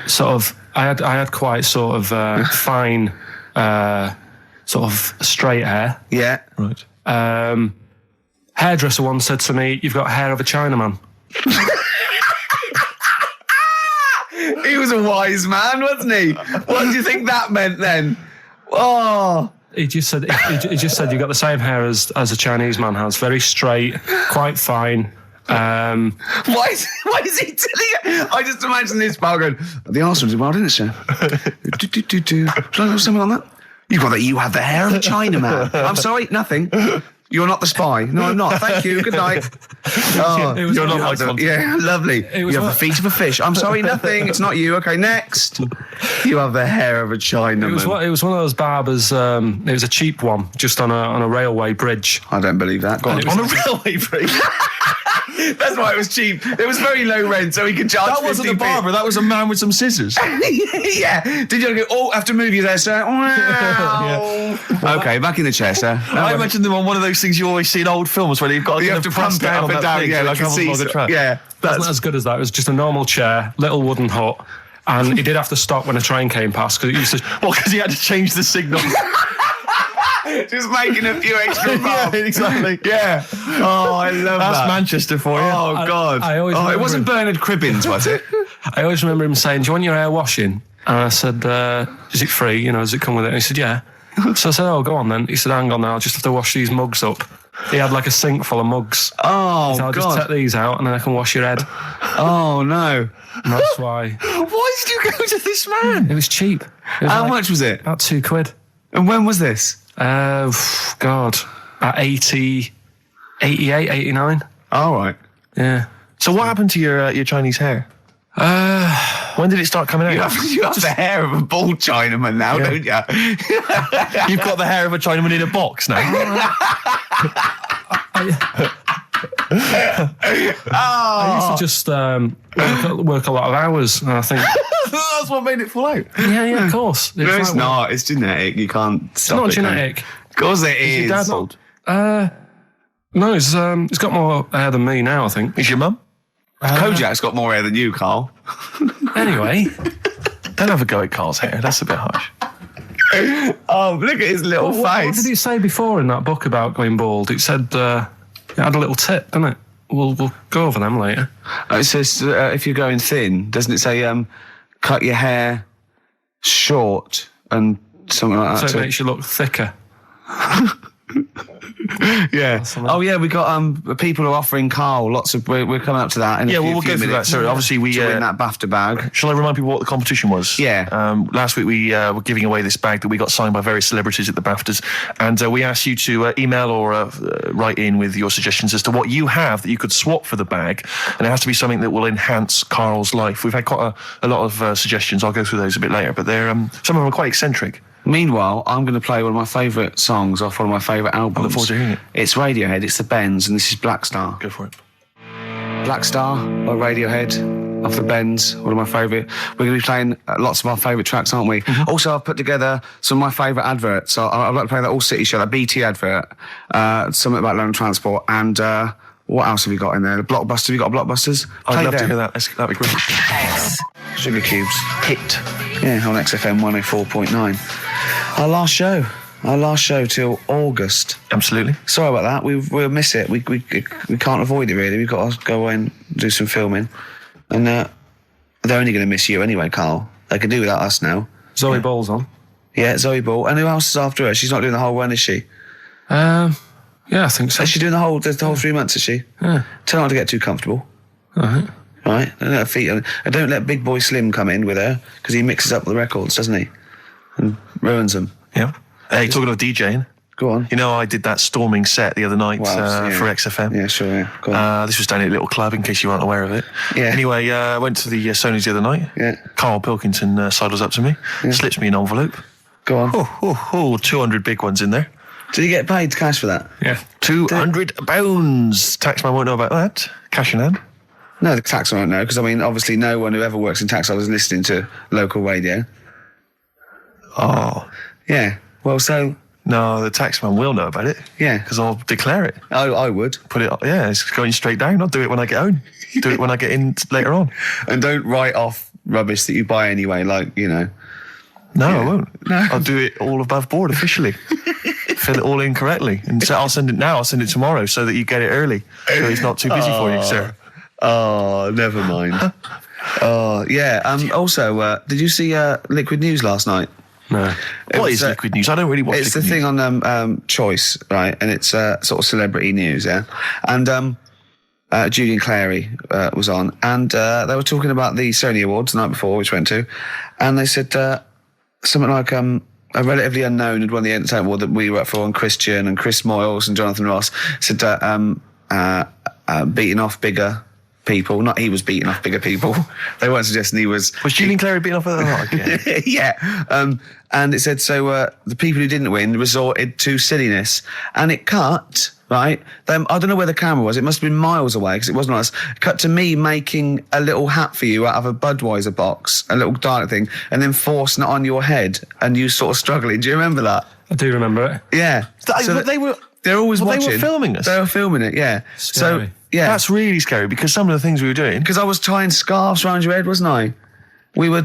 sort of. I had quite sort of fine, sort of straight hair.
Yeah.
Right.
Hairdresser once said to me, "You've got hair of a Chinaman."
He was a wise man, wasn't he? What do you think that meant then? Oh.
He just said you've got the same hair as a Chinese man has. Very straight, quite fine.
Why is he telling you? I just imagine this pal going, the Arsenal did well, didn't it, sir? Should I have something on that? You have the hair of a Chinaman. I'm sorry, nothing. You're not the spy. No, I'm not. Thank you. Good night. Oh,
It was
You're not
one-
like one.
yeah, lovely.
was
You have the
one-
feet of a fish. I'm sorry, nothing. It's not you. Okay, next. You have the hair of a Chinaman.
It was one of those barbers. It was a cheap one, just on a railway bridge.
I don't believe that. Go on.
And it was-
On a railway bridge.
That's why it was cheap. It was very low rent, so he could charge
That wasn't a
50p.
barber. That was a man with some scissors.
Yeah. Did you go, oh, have to move you there, sir? Wow. Okay, back in the chair, sir.
I imagine them on one of those things you always see in old films where you've got
You
kind
have
of
to pump
press
it up
on
and
that
down,
thing
yeah,
so it
like a
travels along the
seesaw.
track.
Yeah,
Wasn't as good as that. It was just a normal chair, little wooden hut, and he did have to stop when a train came past because it used to.
Well, because he had to change the signal.
just making a few extra
Yeah,
bob.
exactly.
Yeah. Oh, I love
That's
that.
Manchester for you.
Oh, God.
I always
it
remember
wasn't
him.
Bernard Cribbins, was it?
I always remember him saying, "Do you want your hair washing?" And I said, "Is it free? You know, does it come with it?" And he said, "Yeah." So I said, "Oh, go on then." He said, "Hang on now, I'll just have to wash these mugs up." He had like a sink full of mugs.
Oh,
So I'll just
God.
take these out and then I can wash your head.
Oh, no.
And that's why
Why did you go to this man?
it was cheap. It was
How
like
much was it?
About £2.
And when was this?
God, at 80, 88, 89.
All right.
Yeah.
So what happened to your Chinese hair? When did it start coming out?
You have the hair of a bald Chinaman now, don't you?
You've got the hair of a Chinaman in a box now.
I used to just work a lot of hours, and I think,
That's what made it fall out.
yeah, of course.
No, it's
like-
not. It's genetic. You can't
It's
stop
not
it. can you?
genetic.
Of course it is.
Your dad old?
No, he's got more hair than me now, I think.
Is your mum?
Kojak's got more hair than you, Karl.
Anyway,
Don't have a go at Karl's hair. That's a bit harsh.
Oh, look at his little face.
what did it say before in that book about going bald? It said it had a little tip, didn't it? We'll go over them later.
It says if you're going thin, doesn't it say cut your hair short and something like that?
So it makes you look thicker.
Yeah. Oh yeah, we got people who are offering Karl lots of. We're coming up to that. In
Yeah,
a few,
we'll
few
go through that.
minutes.
So obviously we
to win that BAFTA bag.
Shall I remind people what the competition was?
Yeah.
Last week we were giving away this bag that we got signed by various celebrities at the BAFTAs, and we asked you to email or write in with your suggestions as to what you have that you could swap for the bag, and it has to be something that will enhance Karl's life. We've had quite a lot of suggestions. I'll go through those a bit later, but they're some of them are quite eccentric.
Meanwhile, I'm going to play one of my favourite songs off one of my favourite albums.
I look forward to hearing it.
It's Radiohead, it's the Bends, and this is Black Star.
Go for it.
Black Star by Radiohead off the Bends, one of my favourite. We're going to be playing lots of our favourite tracks, aren't we? Mm-hmm. Also, I've put together some of my favourite adverts. So I'd like to play that All City show, that BT advert, something about London Transport, and what else have we got in there? Blockbusters. Have you got Blockbusters?
I'd love to hear that. That'd be great.
Sugar Cubes.
Hit.
Yeah, on XFM 104.9. Our last show till August.
Absolutely.
Sorry about that. We'll miss it. We can't avoid it really. We've got to go away and do some filming, and they're only going to miss you anyway, Karl. They can do without us now.
Zoe Ball's on.
Yeah, Zoe Ball. And who else is after her? She's not doing the whole run, is she?
Yeah, I think so.
Is she doing the whole 3 months? Is she?
Yeah.
Tell her not to get too comfortable.
All right.
Right. Don't let her feet. And don't let Big Boy Slim come in with her because he mixes up the records, doesn't he? And ruins them.
Yeah. Hey, talking about DJing.
Go on.
You know, I did that storming set the other night
yeah.
for XFM.
Yeah, sure, yeah. Go on.
This was down at a little club, in case you weren't aware of it.
Yeah.
Anyway, I went to the Sony's the other night.
Yeah.
Karl Pilkington sidles up to me, slips me an envelope.
Go on.
200 big ones in there.
Did you get paid cash for that?
Yeah.
£200. Taxman won't know about that. Cash in hand.
No, the tax won't know, because, I mean, obviously no one who ever works in tax office is listening to local radio.
Oh.
Yeah. Well, so...
No, the taxman will know about it.
Yeah.
Because I'll declare it.
I would.
Put it, it's going straight down. I'll do it when I get home. Do it when I get in later on.
And don't write off rubbish that you buy anyway, like, you know.
No,
Yeah.
I won't.
No.
I'll do it all above board officially. Fill it all in correctly. And so I'll send it now. I'll send it tomorrow so that you get it early. So it's not too busy for you, sir.
Oh, never mind. Oh, yeah. Also, did you see Liquid News last night?
No.
What is Liquid News? I don't really watch
It's the
Liquid
thing
News.
on Choice, right? And it's sort of celebrity news, yeah? And Julian Clary was on, and they were talking about the Sony Awards the night before, which went to, and they said something like a relatively unknown had won the entertainment award that we were up for, and Christian and Chris Moyles and Jonathan Ross said beating off bigger people. Not he was beating off bigger people. They weren't suggesting he was.
Was Julian Clary beating off at the heart?
Yeah. And it said, so the people who didn't win resorted to silliness. And it cut, right? I don't know where the camera was. It must have been miles away because it wasn't us. It cut to me making a little hat for you out of a Budweiser box, a little dialect thing, and then forcing it on your head and you sort of struggling. Do you remember that?
I do remember it.
Yeah.
But
They're always watching.
They were filming us.
They were filming it, yeah.
Scary.
So, yeah.
That's really scary because some of the things we were doing.
Because I was tying scarves around your head, wasn't I? We were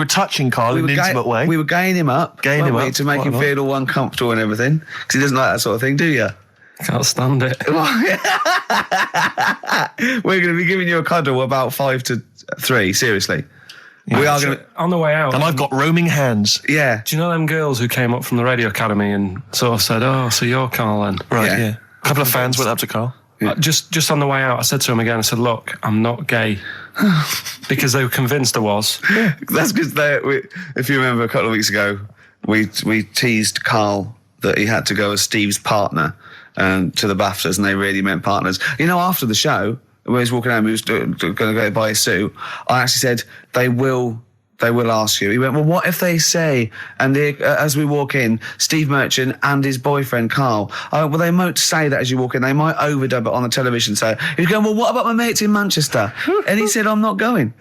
touching Karl in an intimate way.
We were gaining him up,
to
make him feel all uncomfortable and everything. Because he doesn't like that sort of thing, do you?
Can't stand it.
We're going to be giving you a cuddle about 5 to 3. Seriously, we are going to.
On the way out.
And I've got roaming hands.
Yeah.
Do you know them girls who came up from the radio academy and sort of said, "Oh, so you're Karl then?"
Right.
Yeah.
Yeah. A couple of fans went up to Karl.
Just on the way out, I said to him again, I said, "Look, I'm not gay," because they were convinced I was.
That's because if you remember a couple of weeks ago, we teased Karl that he had to go as Steve's partner to the BAFTAs, and they really meant partners. You know, after the show, when he was walking home, he was going to go buy his suit. I actually said, they will ask you. He went, well, what if they say, and as we walk in, Steve Merchant and his boyfriend, Karl, well, they won't say that as you walk in. They might overdub it on the television. So he was going, well, what about my mates in Manchester? And he said, I'm not going.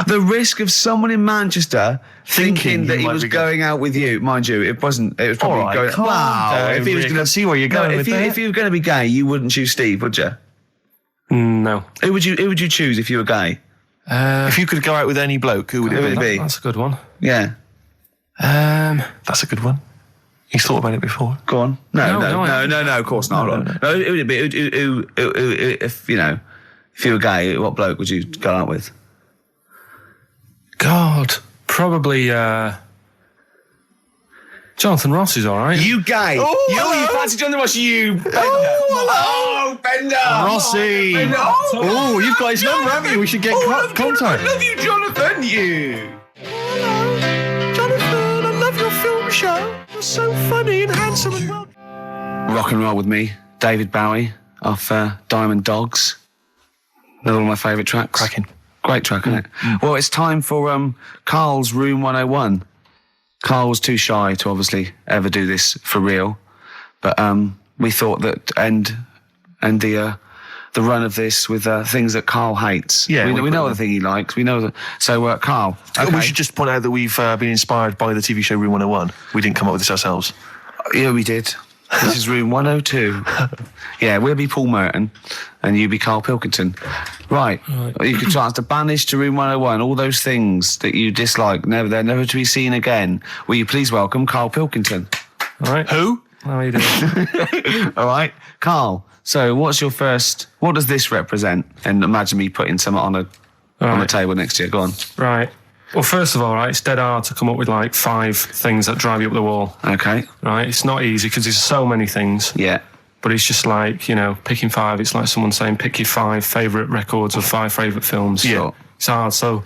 The risk of someone in Manchester thinking that he was going out with you, mind you, it wasn't. It was probably
All right,
going. Wow!
If he was going to see where you're going,
if you were going to be gay, you wouldn't choose Steve, would you?
No.
Who would you choose if you were gay?
If you could go out with any bloke, who would it be?
That's a good one.
Yeah.
That's a good one. He's thought about it before.
Go on. No, of course not. No, who would it be? Who, if you were gay, what bloke would you go out with?
God, probably Jonathan Ross is all right.
You gay? You fancy Jonathan Ross? You Bender? Oh, Bender!
Rossi!
Bender.
Oh, you've got his number, haven't you? We should get contact.
I love you, Jonathan. You.
Jonathan, I love your film show. You're so funny and handsome and well.
Rock and roll with me, David Bowie off Diamond Dogs. Another one of my favourite tracks.
Cracking.
Great track, isn't it? Well, it's time for Karl's Room 101. Karl was too shy to obviously ever do this for real, but we thought that end the run of this with things that Karl hates.
Yeah,
we know the thing he likes. We know that. So Karl, okay.
We should just point out that we've been inspired by the TV show Room 101. We didn't come up with this ourselves.
Yeah, we did. This is room 102. Yeah, we'll be Paul Merton and you be Karl Pilkington. Right. You could chance to banish to room 101 all those things that you dislike, they're never to be seen again. Will you please welcome Karl Pilkington?
All right.
Who?
How are you doing?
All right. Karl, so what does this represent? And imagine me putting something on the table next to you. Go on.
Right. Well, first of all, right, it's dead hard to come up with like 5 things that drive you up the wall.
Okay.
Right. It's not easy because there's so many things.
Yeah.
But it's just like, picking 5. It's like someone saying, pick your 5 favourite records of 5 favourite films.
Yeah.
It's hard. So,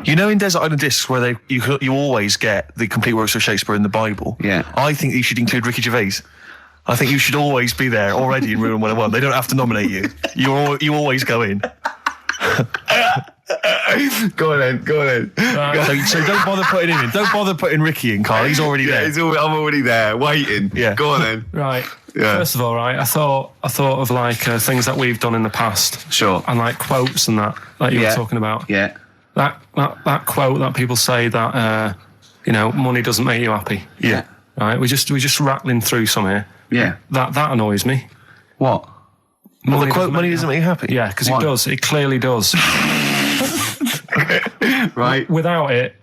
in Desert Island Discs where you always get the complete works of Shakespeare in the Bible.
Yeah.
I think you should include Ricky Gervais. I think you should always be there already in Room 101. They don't have to nominate you. You always go in.
Go on then.
So don't bother putting him in. Don't bother putting Ricky in, Karl. He's already there.
I'm already there, waiting.
Yeah.
Go on then.
right.
Yeah.
First of all, right, I thought of like things that we've done in the past.
Sure.
And like quotes and that you were talking about.
Yeah.
That quote that people say that money doesn't make you happy.
Yeah.
Right. We're just rattling through some here.
Yeah.
That annoys me.
What?
Well, the quote, money doesn't make you happy?
Yeah, because it does. It clearly does.
Right.
Without it,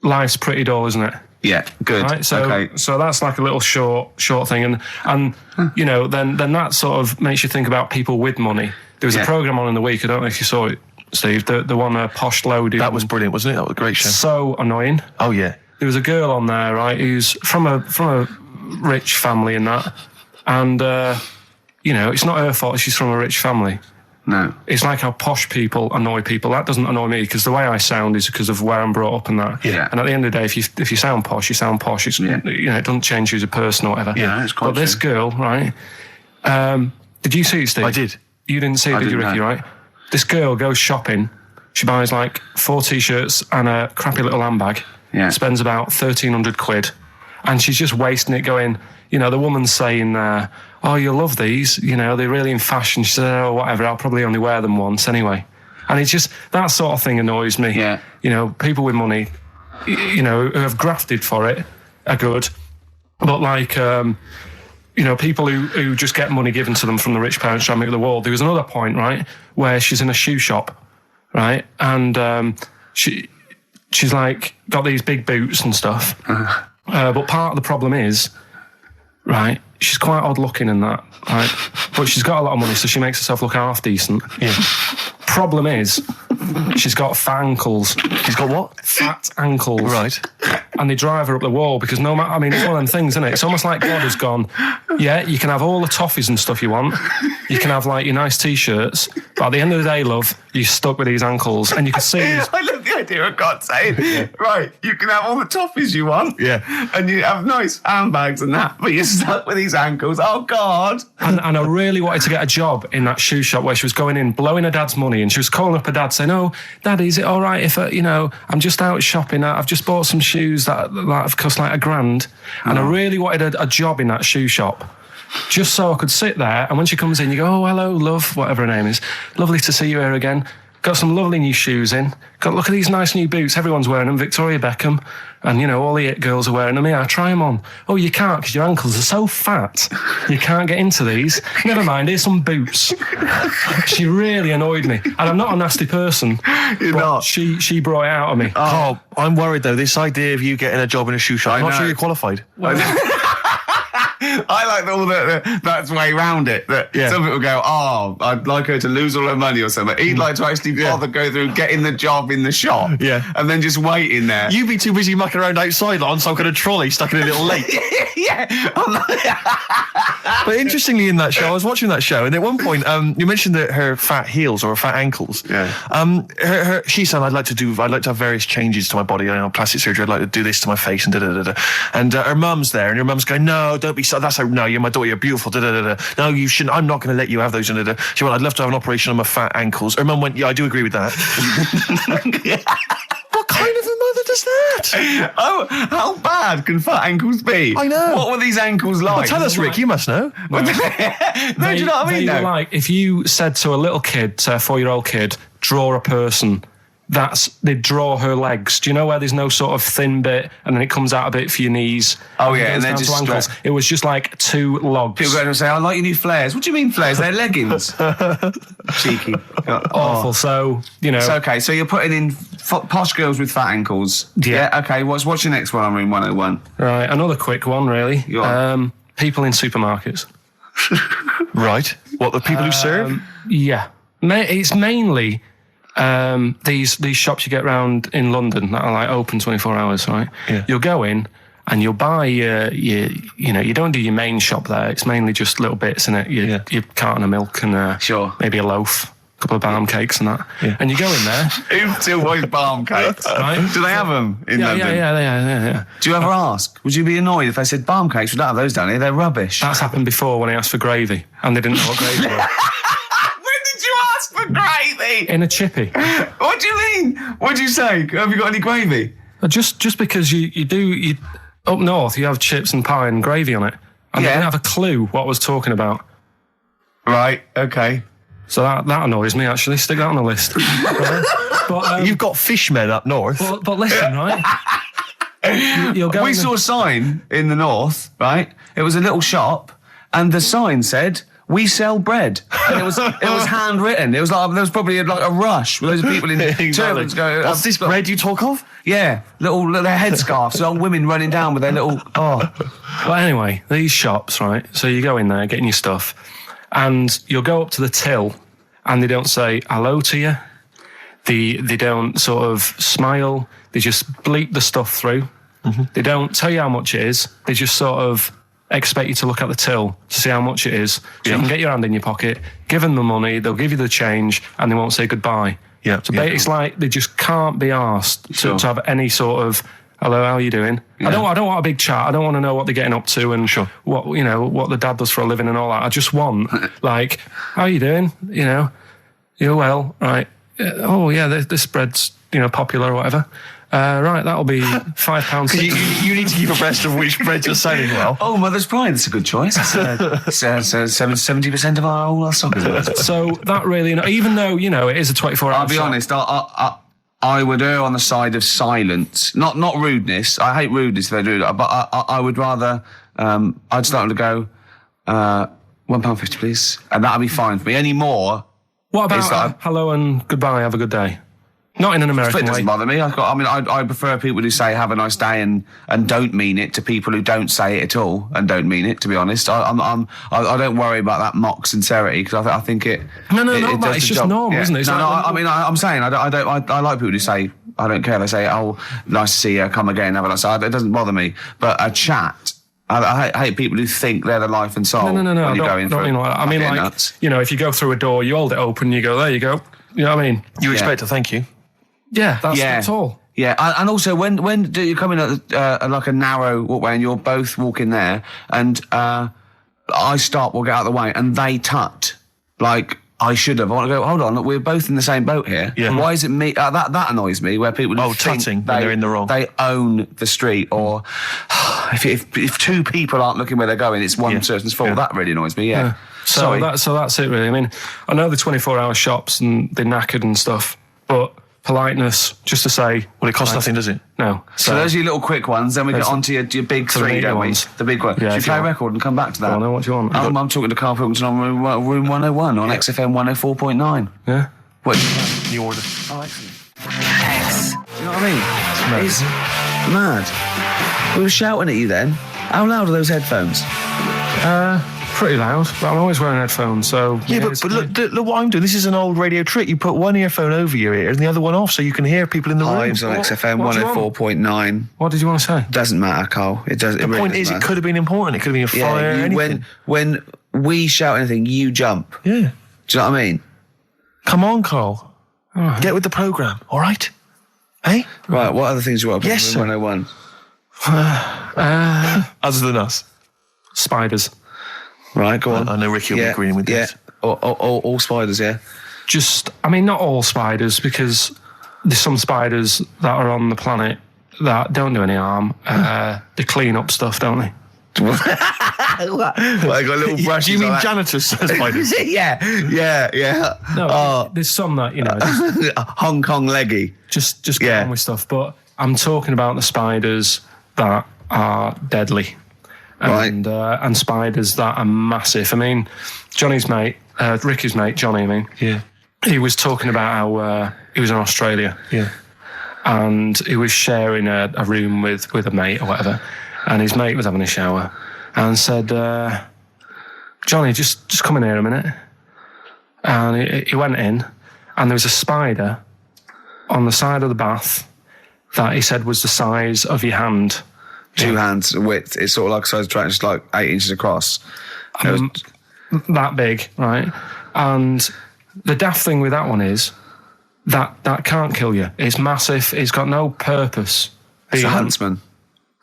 life's pretty dull, isn't it?
Yeah, good.
Right, so that's like a little short thing, and then that sort of makes you think about people with money. There was a program on in the week. I don't know if you saw it, Steve. The one Posh Loaded.
That was brilliant, wasn't it? That was a great show.
So annoying.
Oh yeah.
There was a girl on there, right, who's from a rich family and that, and it's not her fault. She's from a rich family.
No.
It's like how posh people annoy people. That doesn't annoy me because the way I sound is because of where I'm brought up and that.
Yeah.
And at the end of the day, if you sound posh, you sound posh. It's, it doesn't change you as a person or whatever.
Yeah, it's quite
But this girl, right? Did you see it, Steve?
I did.
You didn't see it, did you, Ricky?
No.
Right? This girl goes shopping. She buys like 4 t-shirts and a crappy little handbag.
Yeah.
Spends about 1,300 quid, and she's just wasting it. Going, the woman's saying, "Oh, you'll love these. They're really in fashion." She said, "Oh, whatever. I'll probably only wear them once anyway." And it's just that sort of thing annoys me.
Yeah.
People with money, who have grafted for it are good, but like, people who just get money given to them from the rich parents trying to make the wall. There was another point, right, where she's in a shoe shop, right, and she's like got these big boots and stuff. But part of the problem is, right, she's quite odd looking in that, right? But she's got a lot of money, so she makes herself look half decent.
Yeah.
Problem is, she's got fat ankles.
She's got what?
Fat ankles.
Right.
And they drive her up the wall because it's one of them things, isn't it? It's almost like God has gone, yeah, you can have all the toffees and stuff you want. You can have like your nice t-shirts, but at the end of the day, love, you're stuck with these ankles. And you can see these...
I love the idea of God saying, right, you can have all the toffees you want.
Yeah.
And you have nice handbags and that, but you're stuck with these ankles. Oh, God.
And I really wanted to get a job in that shoe shop where she was going in, blowing her dad's money, and she was calling up her dad saying, "Oh, Daddy, is it all right if, I'm just out shopping. I've just bought some shoes that have cost like $1,000. And I really wanted a job in that shoe shop. Just so I could sit there, and when she comes in, you go, "Oh, hello, love," whatever her name is. "Lovely to see you here again. Got some lovely new shoes in. Look at these nice new boots. Everyone's wearing them. Victoria Beckham. And, all the it girls are wearing them. Yeah, try them on. Oh, you can't because your ankles are so fat. You can't get into these. Never mind, here's some boots. She really annoyed me. And I'm not a nasty person.
You're not.
She brought it out of me.
Oh, I'm worried though. This idea of you getting a job in a shoe shop, I'm not sure you're qualified.
I like all that's way round it. That some people go, I'd like her to lose all her money or something. He'd like to actually bother go through getting the job in the shop, and then just wait in there.
You'd be too busy mucking around outside on some kind of trolley stuck in a little lake. But interestingly, in that show, I was watching that show, and at one point, you mentioned that her fat heels or her fat ankles. Yeah. She said, I'd like to have various changes to my body. Plastic surgery. I'd like to do this to my face and da da da da. And her mum's there, and her mum's going, no, don't be so. No, you're my daughter. You're beautiful. Da da da da. No, you shouldn't. I'm not going to let you have those. Da, da, da. She went, I'd love to have an operation on my fat ankles. Her mum went, yeah, I do agree with that. What kind of a mother does that?
Oh, how bad can fat ankles be?
I know.
What were these ankles like?
Well, tell us, Rick. You must know.
No, do you know what I mean?
They were like, if you said to a little kid, say a 4-year-old kid, draw a person, they'd draw her legs. Do you know where there's no sort of thin bit and then it comes out a bit for your knees?
Oh, yeah, and then just
ankles. It was just like 2 logs.
People go and say, I like your new flares. What do you mean flares? They're leggings. Cheeky.
Awful. So,
It's okay. So you're putting in posh girls with fat ankles.
Yeah.
Okay. What's your next one on Room 101?
Right. Another quick one, really.
Go on.
People in supermarkets.
Right. What, the people who serve?
Yeah. It's mainly... these shops you get round in London that are like open 24 hours, right? Yeah. You'll go in and you'll buy you don't do your main shop there. It's mainly just little bits in it. Your carton of milk and maybe a loaf, a couple of balm cakes and that. Yeah. And you go in there.
Who still buys balm cakes? Right? Do they have them in London?
Yeah.
Do you ever ask? Would you be annoyed if they said balm cakes? We don't have those down here. They're rubbish.
That's happened before when I asked for gravy and they didn't know what gravy was.
For gravy
in a chippy.
What do you mean? What do you say? Have you got any gravy?
Just because you up north you have chips and pie and gravy on it, and they didn't have a clue what I was talking about.
Right. Okay.
So that annoys me actually. Stick that on the list. But
you've got fishmen up north.
But listen, right? You'll go.
We saw a sign in the north, right? It was a little shop, and the sign said, "We sell bread," and it was handwritten. It was like there was probably like a rush with loads of people in turbans going.
What's this bread you talk of?
Yeah, little headscarves, old women running down with their little.
But anyway, these shops, right? So you go in there, getting your stuff, and you'll go up to the till, and they don't say hello to you. They don't sort of smile. They just bleep the stuff through. Mm-hmm. They don't tell you how much it is. They just sort of expect you to look at the till to see how much it is, so you can get your hand in your pocket, give them the money, they'll give you the change, and they won't say goodbye. It's like they just can't be asked to have any sort of hello, how are you doing? Yeah. I don't want a big chat. I don't want to know what they're getting up to and what the dad does for a living and all that. I just want like, how are you doing? You're well, right? Oh yeah, this bread's popular or whatever. Right, that'll be £5.
You need to keep abreast of which bread you're selling well.
Oh, Mother's Pride, that's a good choice. It's 70% of all our stock is.
So that really, even though, it is a 24-hour
I'll be honest, I would err on the side of silence. Not rudeness. I hate rudeness if they do that, but I would rather, I'd start to go, £1.50 please. And that'll be fine for me. Any more.
What about hello and goodbye, have a good day? Not in an American way.
It doesn't bother me. I prefer people who say have a nice day and don't mean it to people who don't say it at all and don't mean it. To be honest, I don't worry about that mock sincerity because I think it.
No, it's just normal, isn't it?
I'm saying I like people who say I don't care. They say, oh, nice to see you, come again, have a nice day. It doesn't bother me. But a chat. I hate people who think they're the life and soul.
No.
When you're going through.
I mean, like nuts. If you go through a door, you hold it open, you go, there you go. You know what I mean?
You expect a thank you.
Yeah, that's all.
Yeah, and also when do you come in at like a narrow walkway and you're both walking there, and I stop, we'll get out of the way, and they tut like I should have. I want to go. Hold on, look, we're both in the same boat here. Yeah. Why is it me? That annoys me. Where people
tutting when they're in the wrong.
They own the street, or if two people aren't looking where they're going, it's one person's fault. That really annoys me. Yeah. Sorry.
So that's it, really. I mean, I know the 24-hour shops and they're knackered and stuff, but politeness, just to say...
Well, it costs nothing, does it?
No.
So those are your little quick ones. Then we get on to your big three, don't we?
ones.
The big one.
Yeah,
Should
if
we play
you
a
want.
record and come back to that?
I know what you want.
I'm talking to Karl Pilkington on room 101 on XFM 104.9.
Yeah.
What?
You order.
Oh, excellent. X. Do you know what I mean? It's mad. We were shouting at you then. How loud are those headphones?
Pretty loud, but I'm always wearing headphones, so...
Yeah, but look what I'm doing. This is an old radio trick. You put one earphone over your ear and the other one off so you can hear people in the room.
Hives on XFM
what do you want?
104.9.
What did you want to say?
Doesn't matter, Karl. It does.
The point is, it could have been important. It could have been a fire, anything.
When we shout anything, you jump.
Yeah.
Do you know what I mean?
Come on, Karl. Get with the programme, all right? Hey?
Right, what other things you want to put
Yes,
in
sir.
101?
Other than us.
Spiders.
Right, go on.
I know Ricky will be agreeing with this.
Yeah, all spiders, yeah.
Not all spiders, because there's some spiders that are on the planet that don't do any harm. They clean up stuff, don't they?
Well, I got little brushes.
Do you mean
like
janitors spiders?
yeah.
No, there's some that, just
Hong Kong leggy.
just get on with stuff. But I'm talking about the spiders that are deadly. And spiders that are massive. I mean, Johnny's mate, Ricky's mate, Johnny, I mean.
Yeah.
He was talking about how he was in Australia.
Yeah.
And he was sharing a room with a mate or whatever. And his mate was having a shower and said, Johnny, just come in here a minute. And he went in and there was a spider on the side of the bath that he said was the size of your hand.
2 hands width. It's sort of like a size track, just like 8 inches across.
That big, right? And the daft thing with that one is that can't kill you. It's massive. It's got no purpose.
It's a huntsman.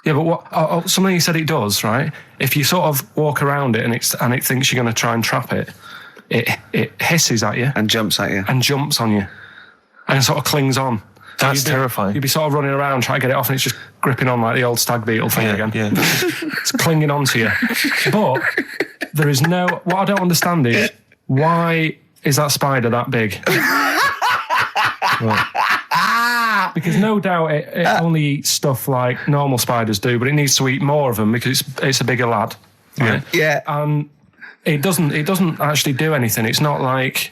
Yeah, but something he said it does, right? If you sort of walk around it and it thinks you're going to try and trap it, it hisses at you
And jumps at you.
and jumps on you and sort of clings on.
That's terrifying.
You'd be sort of running around trying to get it off and it's just gripping on like the old stag beetle thing again.
Yeah.
It's clinging onto you. But there is what I don't understand is, why is that spider that big? Because no doubt it only eats stuff like normal spiders do, but it needs to eat more of them because it's a bigger lad. Right?
Yeah.
And it doesn't actually do anything. It's not like...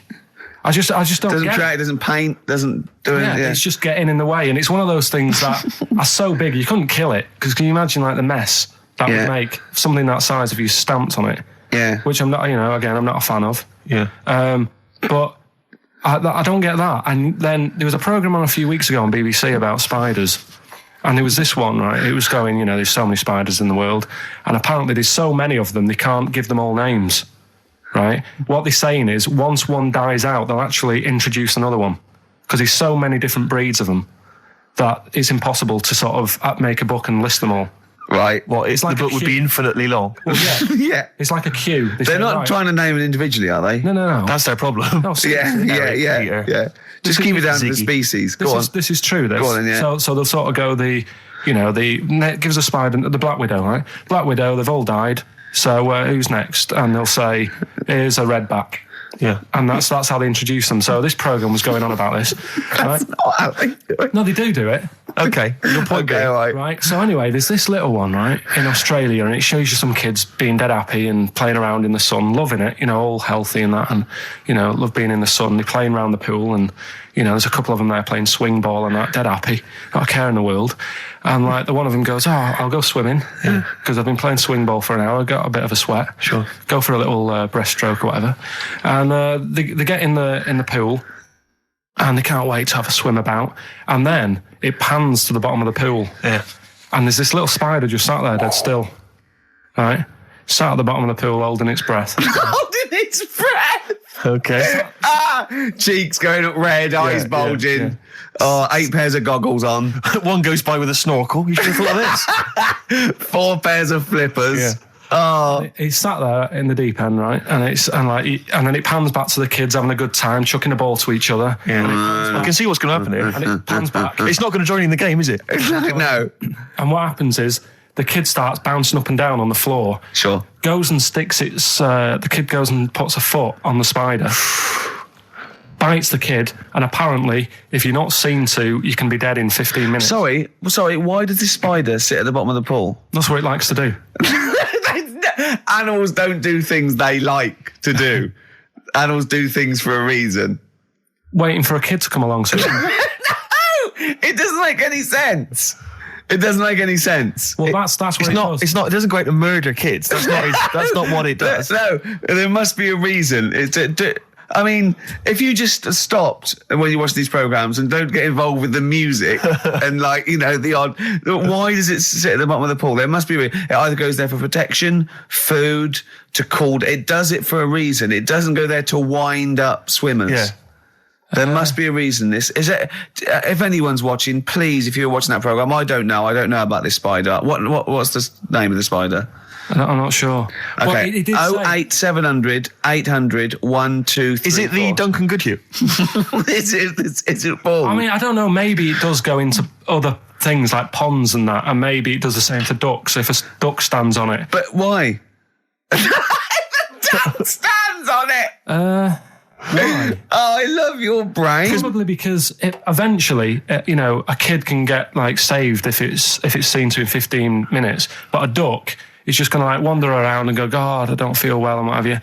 I just don't
Doesn't
get
track,
it.
doesn't paint, doesn't do anything.
It's just getting in the way, and it's one of those things that are so big you couldn't kill it. Because can you imagine like the mess that would make something that size if you stamped on it?
Yeah.
Which I'm not, again, I'm not a fan of.
Yeah.
But I don't get that. And then there was a programme on a few weeks ago on BBC about spiders. And there was this one, right? It was going, there's so many spiders in the world. And apparently there's so many of them, they can't give them all names. Right? What they're saying is, once one dies out, they'll actually introduce another one. Because there's so many different breeds of them that it's impossible to sort of make a book and list them all.
Right.
Well,
It's like
the book would be infinitely long.
Well, yeah.
Yeah.
It's like a queue.
They're not trying to name it individually, are they?
No.
That's their problem.
No, seriously.
Yeah. Just keep it down to the species. Go on.
This is true. This.
Go on then, yeah.
So they'll sort of go gives a spider, the Black Widow, right? Black Widow, they've all died. So who's next? And they'll say, here's a redback.
Yeah.
And that's how they introduce them. So this programme was going on about this. Right?
That's not how they do it.
No, they do it.
Okay. Your point being.
Right. So anyway, there's this little one, right, in Australia, and it shows you some kids being dead happy and playing around in the sun, loving it, all healthy and that, and, love being in the sun. They're playing around the pool, and, there's a couple of them there playing swing ball and that, dead happy, not a care in the world. And like the one of them goes, I'll go swimming because I've been playing swing ball for an hour, got a bit of a sweat.
Sure.
Go for a little breaststroke or whatever. And they get in the pool and they can't wait to have a swim about. And then it pans to the bottom of the pool.
Yeah.
And there's this little spider just sat there dead still. Right? Sat at the bottom of the pool holding its breath.
Holding its breath.
Okay.
Cheeks going up red, eyes bulging.
yeah.
8 pairs of goggles on.
One goes by with a snorkel. You should have thought of this.
4 pairs of flippers.
Yeah.
Oh,
He's sat there in the deep end, right? And then it pans back to the kids having a good time, chucking a ball to each other.
Yeah. I can see what's going to happen here.
And it pans back.
It's not going to join in the game, is it?
no.
And what happens is the kid starts bouncing up and down on the floor.
Sure.
Goes and sticks the kid goes and puts a foot on the spider. Bites the kid, and apparently, if you're not seen to, you can be dead in 15 minutes.
Sorry, why does this spider sit at the bottom of the pool?
That's what it likes to do.
Animals don't do things they like to do. Animals do things for a reason.
Waiting for a kid to come along. So
No! It doesn't make any sense. It doesn't make any sense.
well, that's what it does.
It's not. It doesn't go out to murder kids. That's not what it does.
No, there must be a reason. I mean, if you just stopped when you watch these programs and don't get involved with the music and the odd, why does it sit at the bottom of the pool? There must be a reason. It either goes there for protection, food, it does it for a reason. It doesn't go there to wind up swimmers.
Yeah.
There must be a reason. If anyone's watching, please, if you're watching that program, I don't know about this spider. What's the name of the spider?
I'm not sure.
Okay.
Well, it did say-
08700 800 123.
Is it the Duncan Goodhue?
Is it Paul?
I mean, I don't know. Maybe it does go into other things like ponds and that, and maybe it does the same for ducks if a duck stands on it.
But why? The duck stands on it.
Why?
Oh, I love your brain.
Probably because eventually, a kid can get saved if it's seen to in 15 minutes, but a duck is just going to wander around and go, God, I don't feel well and what have you.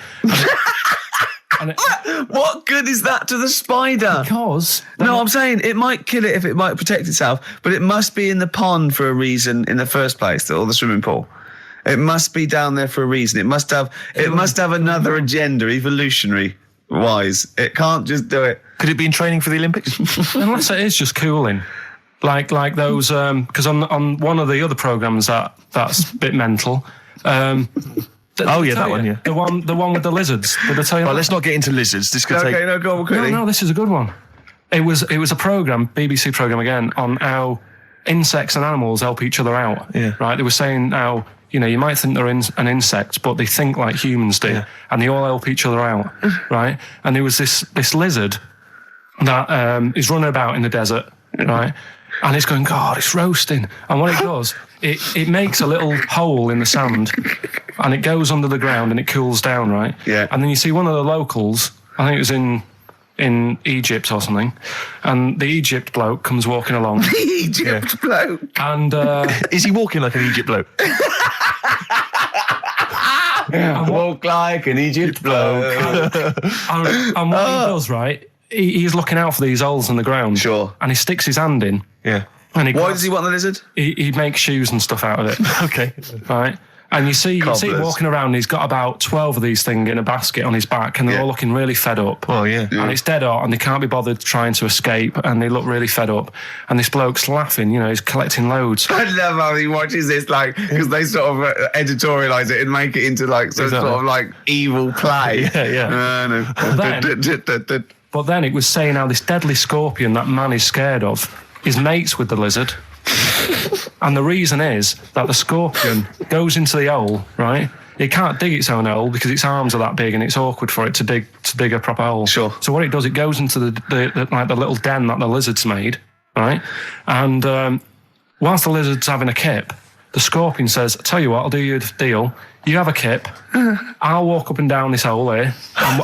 What good is that to the spider?
Because
No, I'm saying it might kill it if it might protect itself, but it must be in the pond for a reason in the first place, or the swimming pool. It must be down there for a reason. It must have another agenda, evolutionary wise. It can't just do it.
Could it be in training for the Olympics?
unless it is just cooling. Like those, because on one of the other programs that's a bit mental.
That one, yeah.
The one with the lizards. Did I tell you?
Well,
that?
let's not get into lizards. This could take.
Okay, no, go on quickly.
No, this is a good one. It was a program, BBC program again, on how insects and animals help each other out.
Yeah.
Right. They were saying how you might think they're an insect, but they think like humans do, and they all help each other out. Right. And there was this lizard that is running about in the desert. Right. And it's going, God, it's roasting. And what it does, it makes a little hole in the sand and it goes under the ground and it cools down, right?
Yeah.
And then you see one of the locals, I think it was in Egypt or something, and the Egypt bloke comes walking along.
Egypt bloke.
And
Is he walking like an Egypt bloke?
Walk like an Egypt bloke.
and what he does, right, he's looking out for these holes in the ground.
Sure.
And he sticks his hand in.
Yeah.
And
Why does he want the lizard?
He makes shoes and stuff out of it.
Okay.
Right. And you see
Cobblers.
walking around, he's got about 12 of these things in a basket on his back, and they're all looking really fed up.
Oh, yeah.
And it's dead hot, and they can't be bothered trying to escape, and they look really fed up. And this bloke's laughing, he's collecting loads.
I love how he watches this, because they sort of editorialise it and make it into sort of evil play.
Yeah.
But then it was saying how this deadly scorpion that man is scared of is mates with the lizard. And the reason is that the scorpion goes into the hole, right? It can't dig its own hole because its arms are that big and it's awkward for it to dig a proper hole.
Sure.
So what it does, it goes into the little den that the lizard's made, right? And whilst the lizard's having a kip, the scorpion says, "I tell you what, I'll do you a deal. You have a kip, I'll walk up and down this hole here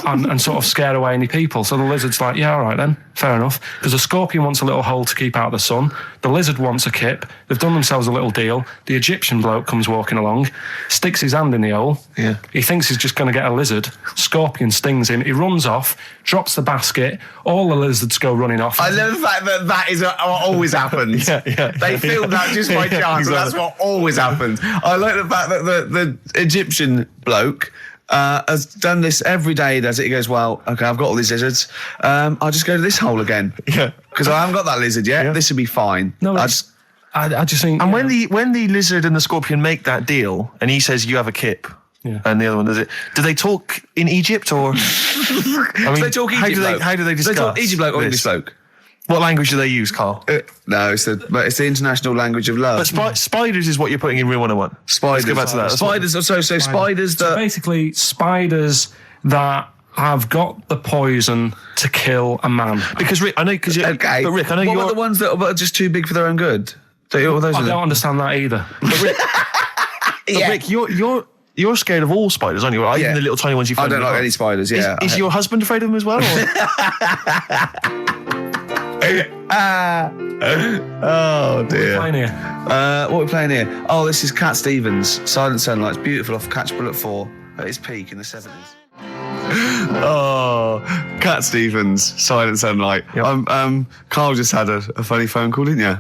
and sort of scare away any people." So the lizard's like, "Yeah, all right then, fair enough." Because the scorpion wants a little hole to keep out the sun. The lizard wants a kip. They've done themselves a little deal. The Egyptian bloke comes walking along, sticks his hand in the hole.
Yeah.
He thinks he's just going to get a lizard. Scorpion stings him. He runs off, drops the basket. All the lizards go running off.
I love the fact that is what always happens.
Yeah.
They filmed that just by chance, and that's what always happens. I like the fact that the Egyptian bloke has done this every day. He does it. He goes, "Well, okay, I've got all these lizards. I'll just go to this hole again.
Yeah.
Because I haven't got that lizard yet.
Yeah.
This will be fine."
No, I just think.
And when the lizard and the scorpion make that deal, and he says you have a kip, and the other one does it, do they talk in Egypt or? I mean,
they talk Egypt bloke.
how do they discuss?
They talk Egypt bloke or English
this?
bloke.
What language do they use, Karl?
No, it's the international language of love.
But spiders is what you're putting in Real 101.
Spiders.
Let's go back to that.
Spiders. Spiders
So
that.
basically, spiders that have got the poison to kill a man.
Because Rick, I know,
Okay.
but Rick, I know
what
you're
are the ones that are just too big for their own good? Those
I don't understand that either.
Yeah.
Rick, you're scared of all spiders, aren't you? Right? Even the little tiny ones you find.
I don't like any spiders. Yeah.
Is your husband afraid of them as well? Oh dear.
Playing here.
What are we playing here? Oh, this is Cat Stevens, Silent Sunlight. It's beautiful off Catch Bullet 4 at its peak in the 70s. Oh, Cat Stevens, Silent Sunlight.
Yep.
Karl just had a funny phone call, didn't you?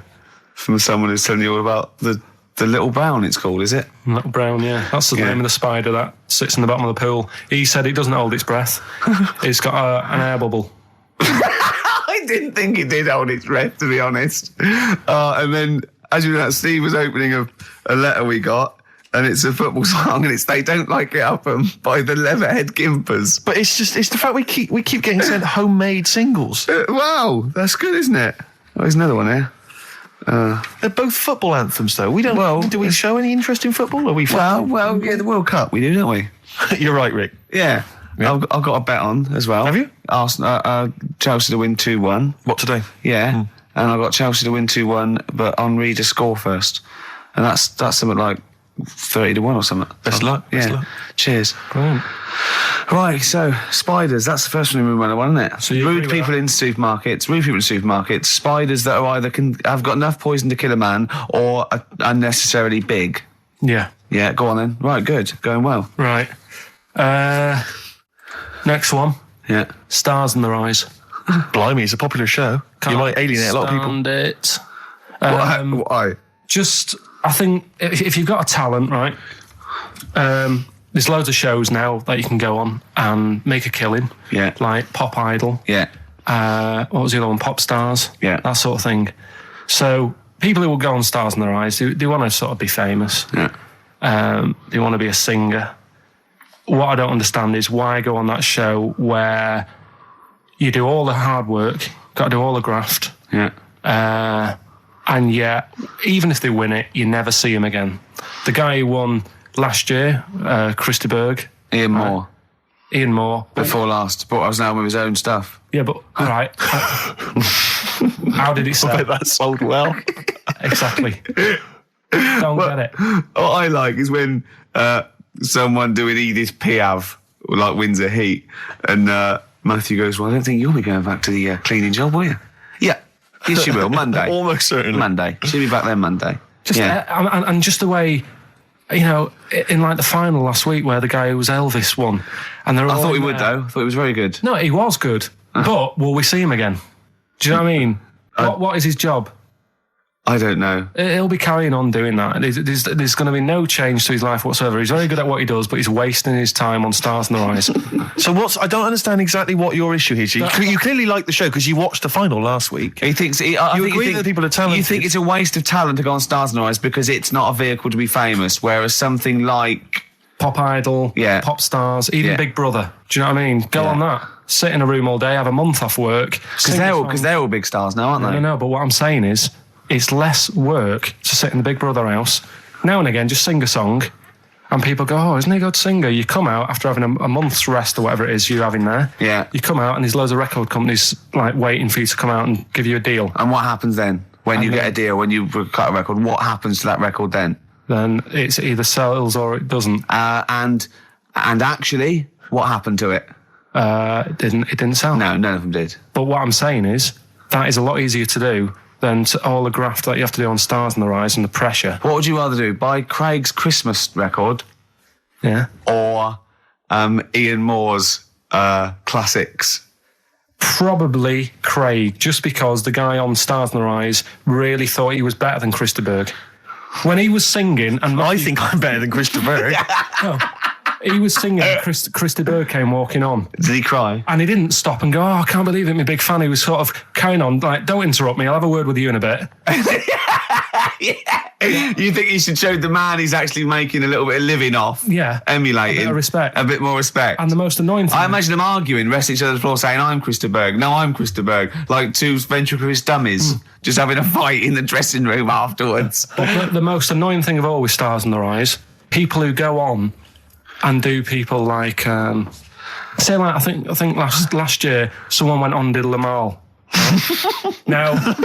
From someone who's telling you all about the little brown, it's called, is it?
Little brown, yeah. That's the name of the spider that sits in the bottom of the pool. He said it doesn't hold its breath. It's got an air bubble.
I didn't think it did hold its breath, to be honest. And then, as you know, Steve was opening a letter we got, and it's a football song, and it's They Don't Like It Up by the Leatherhead Gimpers.
But it's the fact we keep getting sent homemade singles.
Wow, that's good, isn't it? Oh, there's another one here.
They're both football anthems, though. We don't.
Well,
do we show any interest in football? Are we?
Well, yeah, the World Cup we do, don't we?
You're right, Rick.
Yeah. I've got a bet on as well.
Have you?
Arsenal, Chelsea to win 2-1.
What today?
Yeah, and I've got Chelsea to win 2-1, but Henry to score first, and that's something like 30-1 or something.
Best luck.
Yeah.
Best luck.
Cheers.
Brilliant.
Right, so spiders. That's the first one we went on, isn't it?
So you agree
rude
with
people
that?
in supermarkets. Spiders that are either have got enough poison to kill a man or are unnecessarily big.
Yeah.
Yeah, go on then. Right, good. Going well.
Right. Next one.
Yeah.
Stars in Their Eyes.
Blimey, it's a popular show. You might alienate a lot of people.
Stand it.
Why?
Just, I think if you've got a talent, right, there's loads of shows now that you can go on and make a killing.
Yeah.
Like Pop Idol.
Yeah.
What was the other one? Pop Stars.
Yeah.
That sort of thing. So people who will go on Stars in Their Eyes, they want to sort of be famous.
Yeah.
They want to be a singer. What I don't understand is why go on that show where you do all the hard work, got to do all the graft,
Yeah.
and yet, even if they win it, you never see him again. The guy who won last year, Christy Berg.
Ian Moore.
Ian Moore.
Before last, brought us now with his own stuff.
Yeah, but, all right. How did it
I
sell?
bet that sold well.
Exactly. Don't get it.
What I like is when someone doing Edith Piaf like wins a heat, and Matthew goes, "Well, I don't think you'll be going back to the cleaning job, will you?" Yeah, yes, you will. Monday,
Almost certainly.
Monday. She'll be back there Monday.
And just the way, you know, in like the final last week where the guy who was Elvis won, and they're all
I thought he
in
would
there.
though. I thought he was very good.
No, he was good, but will we see him again? Do you know what I mean? What is his job?
I don't know.
He'll be carrying on doing that. There's going to be no change to his life whatsoever. He's very good at what he does, but he's wasting his time on Stars in Their Eyes.
So I don't understand exactly what your issue is. You clearly like the show because you watched the final last week.
He thinks
You agree that people are talented.
You think it's a waste of talent to go on Stars in Their Eyes because it's not a vehicle to be famous, whereas something like
Pop Idol,
Yeah.
Pop Stars, even
Yeah.
Big Brother. Do you know what I mean? Go on that. Sit in a room all day, have a month off work.
because they're all big stars now, aren't they?
No, but what I'm saying is, it's less work to sit in the Big Brother house. Now and again, just sing a song, and people go, "Oh, isn't he a good singer?" You come out after having a month's rest or whatever it is you're having there.
Yeah.
You come out, and there's loads of record companies like waiting for you to come out and give you a deal.
And what happens then when you get a deal? When you cut a record, what happens to that record then?
Then it's either sells or it doesn't.
And actually, what happened to it?
It didn't sell.
No, none of them did.
But what I'm saying is that is a lot easier to do than all the graft that you have to do on Stars in Their Eyes and the pressure.
What would you rather do? Buy Craig's Christmas record
Yeah.
or Ian Moore's classics?
Probably Craig, just because the guy on Stars in Their Eyes really thought he was better than Christy Berg. When he was singing, and
I think I'm better than Christopher.
he was singing, and Christy Berg came walking on.
Did he cry?
And he didn't stop and go, "Oh, I can't believe it, my big fan." He was sort of carrying on, like, "Don't interrupt me, I'll have a word with you in a bit."
You think you should show the man he's actually making a little bit of living off?
Yeah.
Emulating.
A bit of respect.
A bit more respect.
And the most annoying thing...
I imagine them arguing, resting each other's floor, saying, "I'm Christa Berg. No, I'm Christa Berg." Like two ventriloquist dummies just having a fight in the dressing room afterwards.
But the most annoying thing of all with Stars in Their Eyes, people who go on and do people like... say, like, I think last year, someone went on and did Lamal. Now...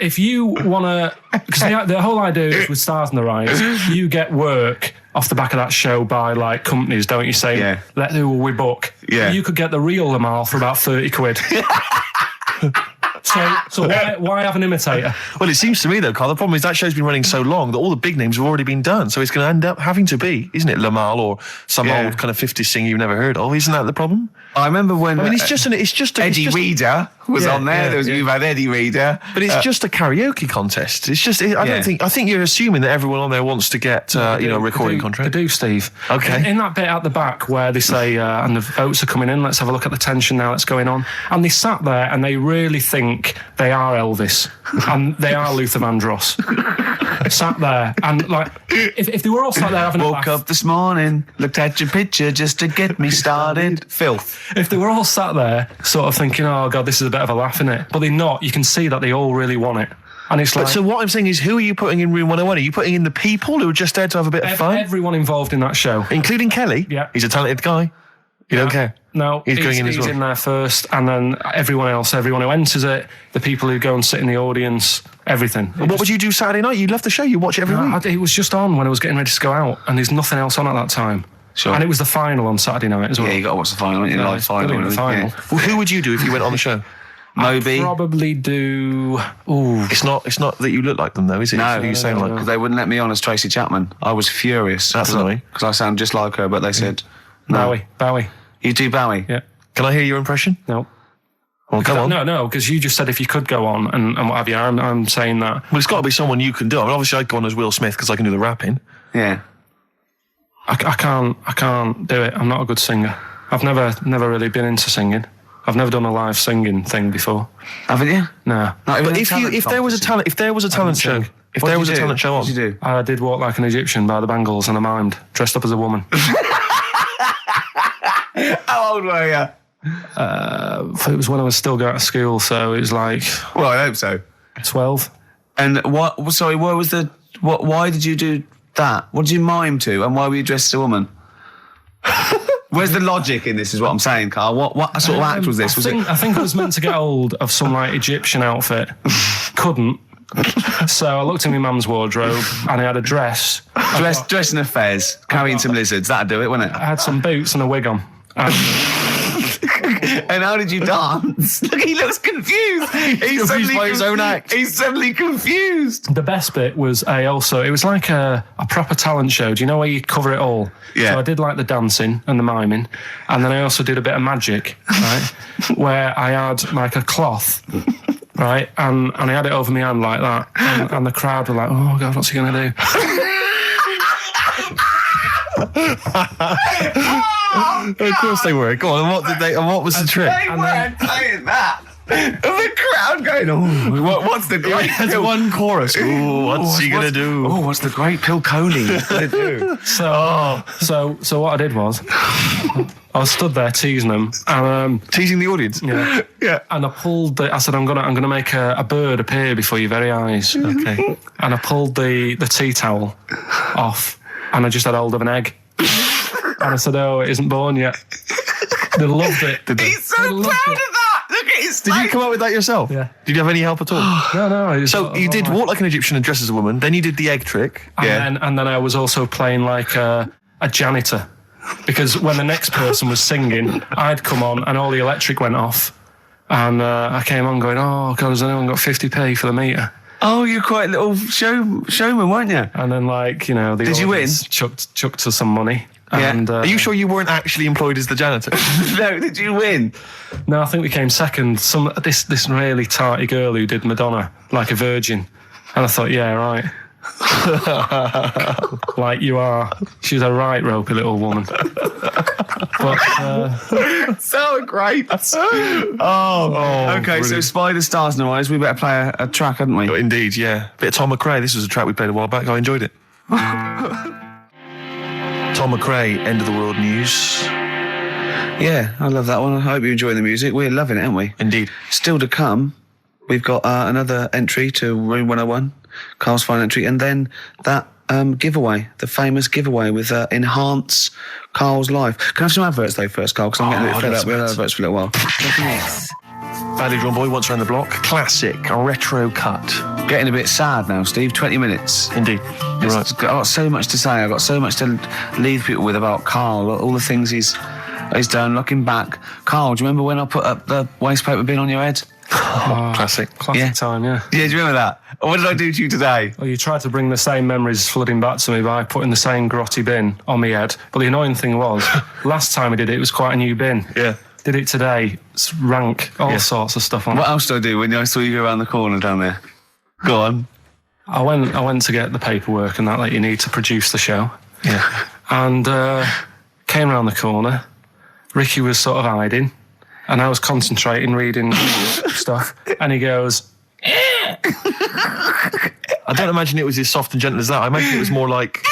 If you want to... Because the whole idea is with Stars in Their Eyes, you get work off the back of that show by like companies, don't you? Saying, who will we book?
Yeah.
You could get the real Lamal for about 30 quid. So why have an imitator?
Well, it seems to me, though, Carl, the problem is that show's been running so long that all the big names have already been done. So it's going to end up having to be, isn't it, Lamal or some old kind of 50s singer you've never heard of? Isn't that the problem?
I remember when
it's just
Eddie Reader was on there. You've had Eddie Reader,
but it's just a karaoke contest. It's just I think you're assuming that everyone on there wants to get a recording contract.
They do, Steve.
Okay.
In that bit at the back where they say and the votes are coming in, let's have a look at the tension now that's going on, and they sat there and they really think they are Elvis and they are Luther Vandross. Sat there and like if they were all sat there having a laugh.
Woke up this morning, looked at your picture just to get me started. Filth.
If they were all sat there sort of thinking, oh God, this is a bit of a laugh, innit? But they're not. You can see that they all really want it. And it's like...
So what I'm saying is, who are you putting in Room 101? Are you putting in the people who are just there to have a bit of fun?
Everyone involved in that show.
Including Kelly?
Yeah.
He's a talented guy. You don't care?
No,
he's going in as well.
He's in there first, and then everyone who enters it, the people who go and sit in the audience, everything.
What would you do Saturday night? You'd love the show. You watch it every week.
It was just on when I was getting ready to go out, and there's nothing else on at that time.
Sure.
And it was the final on Saturday night as well.
Yeah, you got to watch the final, the live final.
The final.
Yeah.
Well, who would you do if you went on the show?
Moby.
I'd probably do... Ooh.
It's not that you look like them, though, is it?
No,
you sound like...
because they wouldn't let me on as Tracy Chapman. I was furious.
That's annoying.
Because I sound just like her, but they said... No.
Bowie.
You do Bowie?
Yeah.
Can I hear your impression?
No.
Well, come on.
No, because you just said if you could go on and what have you. I'm saying that.
Well, it's got to be someone you can do. I mean, obviously, I'd go on as Will Smith because I can do the rapping.
Yeah.
I can't do it. I'm not a good singer. I've never really been into singing. I've never done a live singing thing before.
Haven't you?
No.
But if there was a talent show, on,
what did you do?
I did Walk Like an Egyptian by the Bangles, and I mimed, dressed up as a woman.
How old were you?
It was when I was still going to school, so it was like...
Well, I hope so.
12.
And what? Sorry, what was the... Why did you do that? What did you mime to, and why were you dressed as a woman? Where's the logic in this, is what I'm saying, Karl? What sort of act was this?
I think I was meant to get hold of some like Egyptian outfit. Couldn't. So I looked in my mum's wardrobe and I had a dress.
Dress in a fez, carrying some lizards. That'd do it, wouldn't it?
I had some boots and a wig on.
And how did you dance? Look, he looks confused. He's
confused by his own act.
He's suddenly confused.
The best bit was it was like a proper talent show. Do you know where you cover it all?
Yeah.
So I did like the dancing and the miming, and then I also did a bit of magic, right? Where I had like a cloth, right, and I had it over my hand like that, and the crowd were like, "Oh God, what's he gonna do?"
Of course they were. Go on. And what was the trick?
They weren't saying that. And the crowd going, "Oh, what's the great?"
There's one chorus. Ooh, what's he gonna do?
Oh, what's the great Pilkington gonna do?
So what I did was, I was stood there teasing them, and
teasing the audience.
Yeah. And I pulled I said, I'm gonna make a bird appear before your very eyes. Okay. And I pulled the tea towel off, and I just had hold of an egg. And I said, "Oh, it isn't born yet." They loved it.
He's so proud of that. Look at his face.
Did you come up with that yourself?
Yeah.
Did you have any help at all?
No.
So you did Walk Like an Egyptian and Dress as a Woman. Then you did the egg trick.
And then I was also playing like a janitor, because when the next person was singing, I'd come on and all the electric went off, and I came on going, "Oh God, has anyone got 50p for the meter?"
Oh, you're quite a little showman, weren't you?
And then
Did you win?
Chucked us some money.
Yeah.
And,
are you sure you weren't actually employed as the janitor?
No, did you win?
No, I think we came second. This really tarty girl who did Madonna like a virgin, and I thought, yeah, right. Like you are. She's a right ropey little woman. But
so great. Okay,
brilliant.
so Spider Stars in Our Eyes. We better play a track, hadn't we?
Indeed, yeah. Bit of Tom McRae. This was a track we played a while back. I enjoyed it. Tom McRae, End of the World News.
Yeah, I love that one. I hope you're enjoying the music. We're loving it, aren't we?
Indeed.
Still to come, we've got another entry to Room 101, Karl's final entry, and then that giveaway, the famous giveaway with Enhance Karl's Life. Can I have some adverts though first, Karl? Because I'm getting a bit fed up with adverts for a little while.
Badly Drawn Boy, Once Around the Block. Classic, a retro cut.
Getting a bit sad now, Steve. 20 minutes.
Indeed. You're right.
I've got so much to say. I've got so much to leave people with about Karl, all the things he's done. Looking back, Karl, do you remember when I put up the waste paper bin on your head?
Classic.
Classic time, yeah.
Yeah, do you remember that? What did I do to you today?
Well, you tried to bring the same memories flooding back to me by putting the same grotty bin on my head. But the annoying thing was, last time we did it was quite a new bin.
Yeah.
Did it today, it's rank, all sorts of stuff on it.
What else did I do when I saw you go around the corner down there? Go on.
I went to get the paperwork and that you need to produce the show.
Yeah.
And came around the corner. Ricky was sort of hiding. And I was concentrating, reading stuff. And he goes...
I don't imagine it was as soft and gentle as that. I imagine it was more like...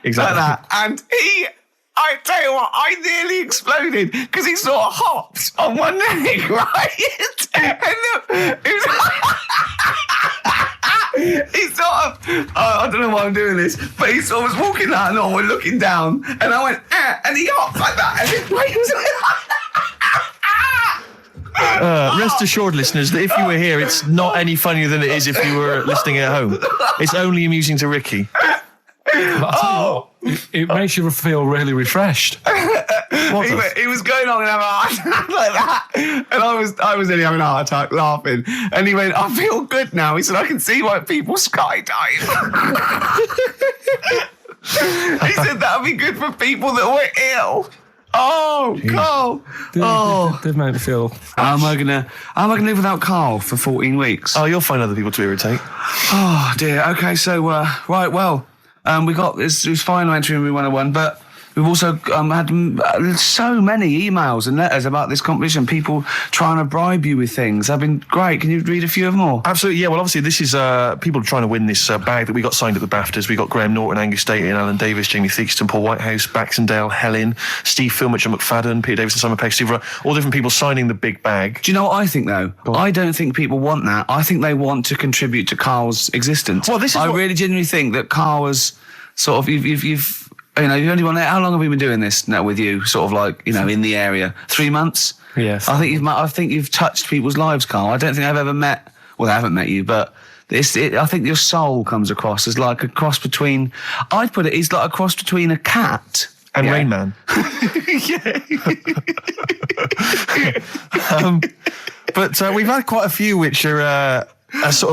Exactly.
Like that. And I tell you what, I nearly exploded because he sort of hopped on one leg, right? And look, he sort of, I don't know why I'm doing this, but he sort of was walking like that and looking down, and I went, and he hopped like that, and his weight was
Rest assured, listeners, that if you were here, it's not any funnier than it is if you were listening at home. It's only amusing to Ricky.
But I'll tell you what, it makes you feel really refreshed.
He was going on and having a heart attack like that, and I was nearly having a heart attack laughing. And he went, "I feel good now." He said, "I can see why people skydive." He said that would be good for people that were ill. Oh, Karl!
Did make me feel.
How am I gonna live without Karl for 14 weeks?
Oh, you'll find other people to irritate.
Oh dear. Okay, so right, well. We got this final entry in We 101, but we've also had so many emails and letters about this competition, people trying to bribe you with things. They've been great. Can you read a few of them all?
Absolutely, yeah. Well, obviously, this is people trying to win this bag that we got signed at the BAFTAs. We got Graham Norton, Angus Staten, Alan Davis, Jamie Theakston, Paul Whitehouse, Baxendale, Helen, Steve Filmich and McFadden, Peter Davison, Simon Peck, Steve Rowe, all different people signing the big bag.
Do you know what I think, though? I don't think people want that. I think they want to contribute to Karl's existence.
Well, this is
really genuinely think that Karl was sort of, you've only won. How long have we been doing this now with you? Sort of like, in the area, 3 months.
Yes.
I think you've touched people's lives, Karl. I don't think I've ever met. Well, I haven't met you, but I think your soul comes across as like a cross between. I'd put it. He's like a cross between a cat
and Rain Man. But we've had quite a few which are.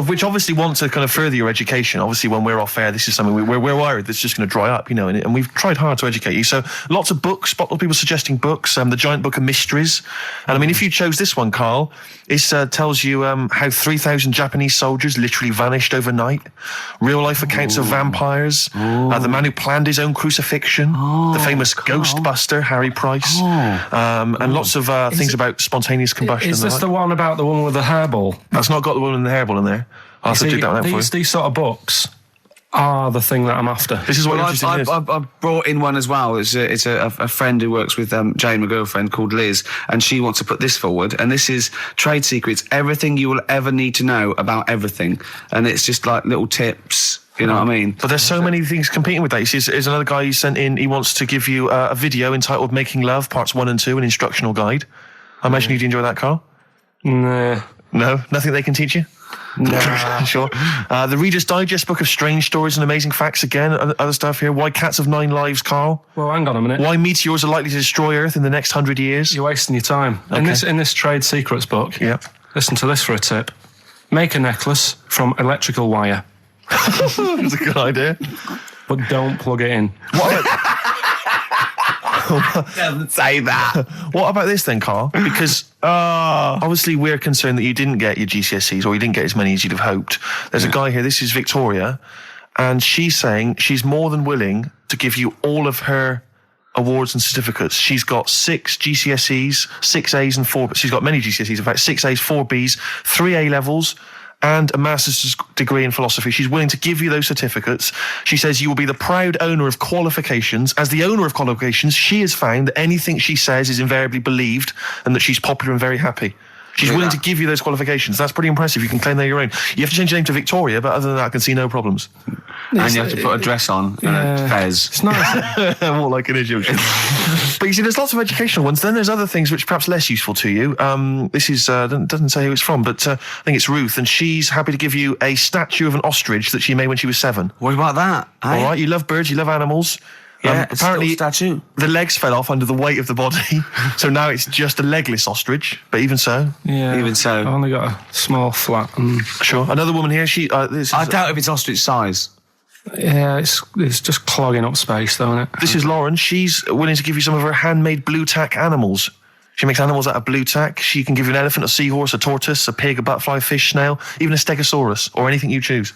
Which obviously want to kind of further your education. Obviously, when we're off air, this is something we're worried that's just going to dry up, and we've tried hard to educate you. So lots of books, lots of people suggesting books, the Giant Book of Mysteries. And I mean, if you chose this one, Karl, it tells you how 3,000 Japanese soldiers literally vanished overnight, real life accounts of vampires, the man who planned his own crucifixion, the famous Ghostbuster, Harry Price, and lots of things about spontaneous combustion.
Is this the one about the one with the hairball?
That's not got the one with the hairball in there. I'll have to dig that one out for you.
These sort of books are the thing that I'm after.
This is what you're interested in.
I've brought in one as well. It's a friend who works with Jane, my girlfriend, called Liz, and she wants to put this forward. And this is Trade Secrets, everything you will ever need to know about everything. And it's just like little tips. You know what I mean?
But there's so many things competing with that. You see, there's another guy who sent in, he wants to give you a video entitled Making Love, Parts 1 and 2, an instructional guide. I imagine you'd enjoy that, Karl?
Nah.
No? Nothing they can teach you?
Nah.
Sure. The Reader's Digest book of strange stories and amazing facts again. Other stuff here. Why cats have 9 lives, Karl?
Well, hang on a minute.
Why meteors are likely to destroy Earth in the next 100 years?
You're wasting your time.
Okay.
In this Trade Secrets book,
Yep.
Listen to this for a tip. Make a necklace from electrical wire.
That's a good idea.
But don't plug it in.
What about...
Doesn't say that.
What about this then, Karl? Because obviously we're concerned that you didn't get your GCSEs or you didn't get as many as you'd have hoped. There's a guy here, this is Victoria, and she's saying she's more than willing to give you all of her awards and certificates. She's got 6 GCSEs, 6 A's and 4... She's got many GCSEs, in fact, 6 A's, 4 B's, 3 A levels, and a master's degree in philosophy. She's willing to give you those certificates. She says you will be the proud owner of qualifications. As the owner of qualifications, she has found that anything she says is invariably believed and that she's popular and very happy. She's willing to give you those qualifications. That's pretty impressive. You can claim they're your own. You have to change your name to Victoria, but other than that, I can see no problems.
and you have to put a dress on and a fez.
It's nice.
More like an Egyptian. But you see, there's lots of educational ones. Then there's other things which perhaps less useful to you. This is doesn't say who it's from, but I think it's Ruth, and she's happy to give you a statue of an ostrich that she made when she was 7.
What about that?
All right, you love birds, you love animals.
Yeah,
apparently
statue.
The legs fell off under the weight of the body, so now it's just a legless ostrich. But even so,
Even so, I've only got a small flat.
Sure. Another woman here.
I doubt if it's ostrich size.
Yeah, it's just clogging up space, though, isn't it?
This is Lauren. She's willing to give you some of her handmade blue tack animals. She makes animals out of blue tack. She can give you an elephant, a seahorse, a tortoise, a pig, a butterfly, a fish, snail, even a stegosaurus, or anything you choose.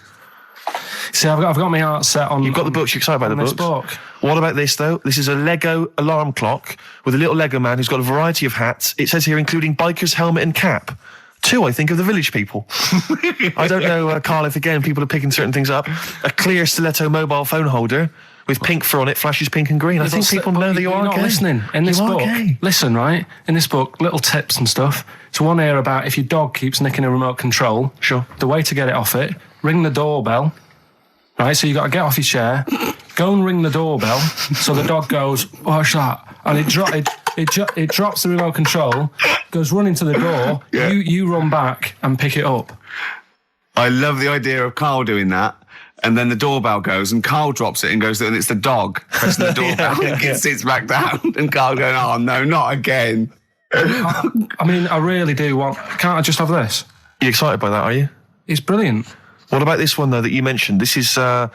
See, I've got my heart set on.
You've got the books. You're excited about the books.
Book.
What about this though? This is a Lego alarm clock with a little Lego man who's got a variety of hats. It says here, including biker's helmet and cap. 2, I think, of the village people. I don't know, Karl, if again people are picking certain things up. A clear stiletto mobile phone holder with pink fur on it, flashes pink and green. I think people know that you are
not
gay.
listening in this book. Listen, right? In this book, little tips and stuff. So one here about if your dog keeps nicking a remote control.
Sure.
The way to get it off it: ring the doorbell. Right, so you got to get off your chair, go and ring the doorbell. So the dog goes, "What's that?" And it drops the remote control, goes running to the door.
Yeah.
You run back and pick it up.
I love the idea of Karl doing that. And then the doorbell goes, and Karl drops it and goes, and it's the dog pressing the doorbell. And it sits back down, and Karl going, "Oh no, not again."
I mean, I really do want. Can't I just have this?
You excited by that? Are you?
It's brilliant.
What about this one though that you mentioned? This is a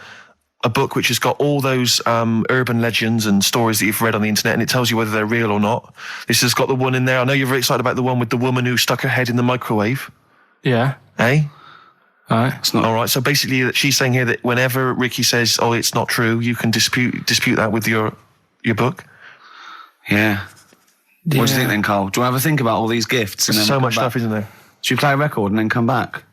book which has got all those urban legends and stories that you've read on the internet, and it tells you whether they're real or not. This has got the one in there. I know you're very excited about the one with the woman who stuck her head in the microwave.
Yeah.
Eh?
All right.
It's not all right. So basically, she's saying here that whenever Ricky says, "Oh, it's not true," you can dispute that with your book.
Yeah. What do you think then, Karl? Do you ever think about all these gifts? And
There's
then
so
come
much
back?
stuff, isn't there?
Should we play a record and then come back?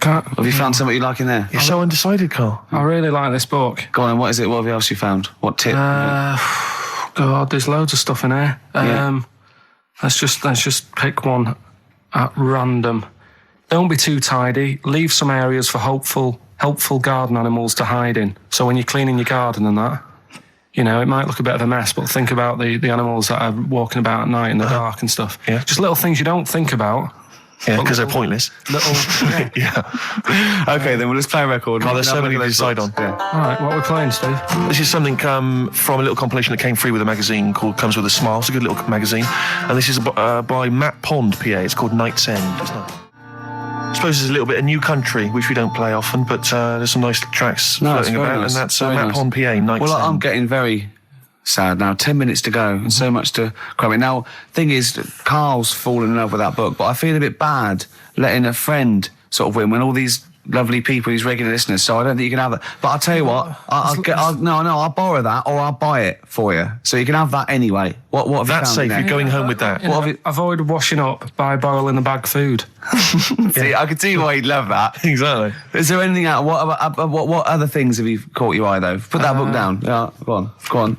Have you found something you like in there?
You're so undecided, Karl.
I really like this book.
Go on, and what is it? What else you found? What tip?
God, there's loads of stuff in here. Let's just pick one at random. Don't be too tidy. Leave some areas for helpful garden animals to hide in. So when you're cleaning your garden and that, you know, it might look a bit of a mess, but think about the animals that are walking about at night in the dark and stuff.
Yeah.
Just little things you don't think about.
Yeah, because they're pointless.
Yeah. Okay, then we'll just play a record.
Karl, there's so many to decide on.
Yeah.
All right, what are we playing, Steve?
This is something from a little compilation that came free with a magazine called Comes With a Smile. It's a good little magazine. And this is by Matt Pond, PA. It's called Night's End. I suppose there's a little bit of New Country, which we don't play often, but there's some nice tracks floating about.
Nice.
And that's
Very
Matt
nice.
Pond, PA, Night's
Well,
End.
I'm getting very sad now. 10 minutes to go and so much to cram in. Now, thing is, Karl's fallen in love with that book, but I feel a bit bad letting a friend sort of win when all these lovely people, these regular listeners, so I don't think you can have that. But I'll tell you what, I'll borrow that or I'll buy it for you. So you can have that anyway. What have
That's
you found
safe.
in there?
You're going home with that.
What have you...
Avoid washing up by boiling the bag food.
See, I could see why you'd love that.
Exactly.
Is there anything else? What other things have you caught your eye though? Put that book down. Yeah, go on.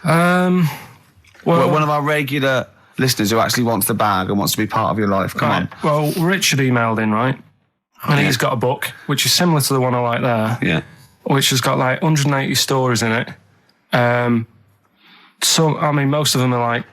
Well,
One of our regular listeners who actually wants the bag and wants to be part of your life. Come on.
Well, Richard emailed in, right? And he's got a book which is similar to the one I like there.
Yeah.
Which has got like 180 stories in it. So I mean, most of them are like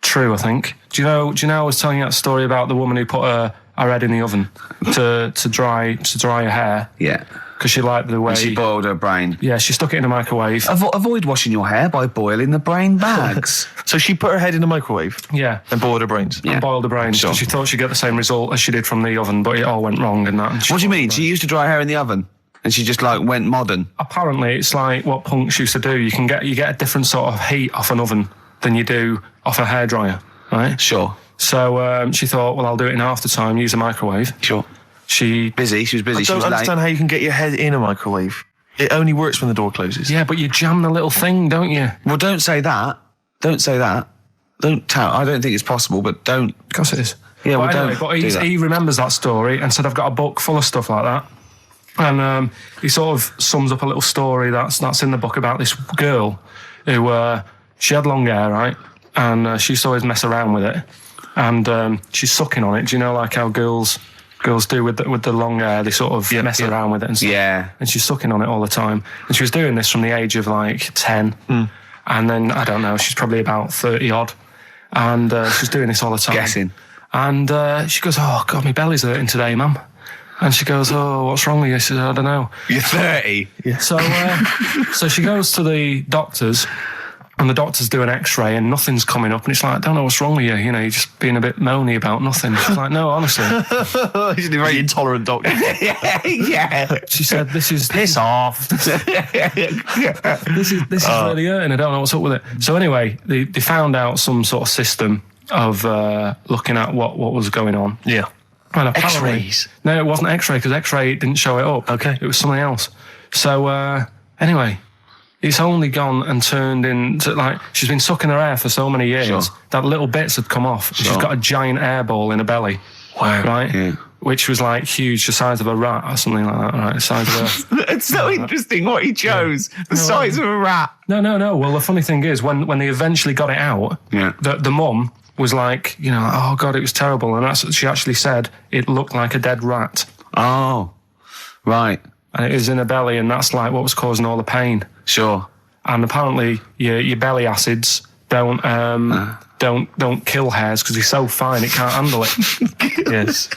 true, I think. Do you know? I was telling you that story about the woman who put her head in the oven to dry her hair
Yeah.
because she liked the way.
And she boiled her brain.
Yeah, she stuck it in a microwave.
Avoid washing your hair by boiling the brain bags.
So she put her head in the microwave
Yeah.
and boiled her brains.
Yeah.
And boiled her brains.
Sure.
She thought she'd get the same result as she did from the oven, but it all went wrong and that. And
What do you mean? She used to dry hair in the oven and she just like went modern.
Apparently, it's like what punks used to do. You get a different sort of heat off an oven than you do off a hairdryer, right?
Sure.
So she thought, well, I'll do it in half the time, use a microwave.
Sure.
She
was busy.
I
She
don't
was late.
understand how you can get your head in a microwave. It only works when the door closes.
Yeah, but you jam the little thing, don't you?
Well, don't say that. Don't say that. Don't tell. I don't think it's possible, but don't.
Of course it is.
Yeah, well,
but anyway,
don't do that.
he remembers that story and said, I've got a book full of stuff like that. And he sort of sums up a little story that's in the book about this girl who, she had long hair, right? And she used to always mess around with it. And she's sucking on it. Do you know like how girls girls do with the long hair. They sort of mess around with it and stuff.
Yeah.
And she's sucking on it all the time. And she was doing this from the age of like 10. And then, I don't know, she's probably about 30 odd. And she's doing this all the time.
Guessing.
And she goes, oh, God, my belly's hurting today, mum. And she goes, oh, what's wrong with you? She says, I don't know.
You're 30.
Yeah. So she goes to the doctors, and the doctors do an X-ray, and nothing's coming up. And it's like, I don't know what's wrong with you. You know, you're just being a bit moany about nothing. She's like, no, honestly.
He's a very intolerant doctor.
Yeah.
She said, this is
Piss off.
this is really hurting. I don't know what's up with it. So anyway, they found out some sort of system of looking at what was going on.
Yeah.
And apparently,
X-rays?
No, it wasn't X-ray, because X-ray didn't show it up.
Okay.
It was something else. So anyway, it's only gone and turned into, like, she's been sucking her hair for so many years
Sure.
that little bits had come off.
Sure.
She's got a giant hair ball in her belly.
Wow.
Right?
Yeah.
Which was like huge, the size of a rat or something like that. Right? The size of a...
It's so interesting what he chose. The size of a rat.
No. Well, the funny thing is, when they eventually got it out, the mum was like, you know, oh God, it was terrible. And that's what she actually said. It looked like a dead rat.
Oh, right.
And it was in her belly, and that's like what was causing all the pain.
Sure.
And apparently your belly acids don't kill hairs because they're so fine it can't handle it.
Yes.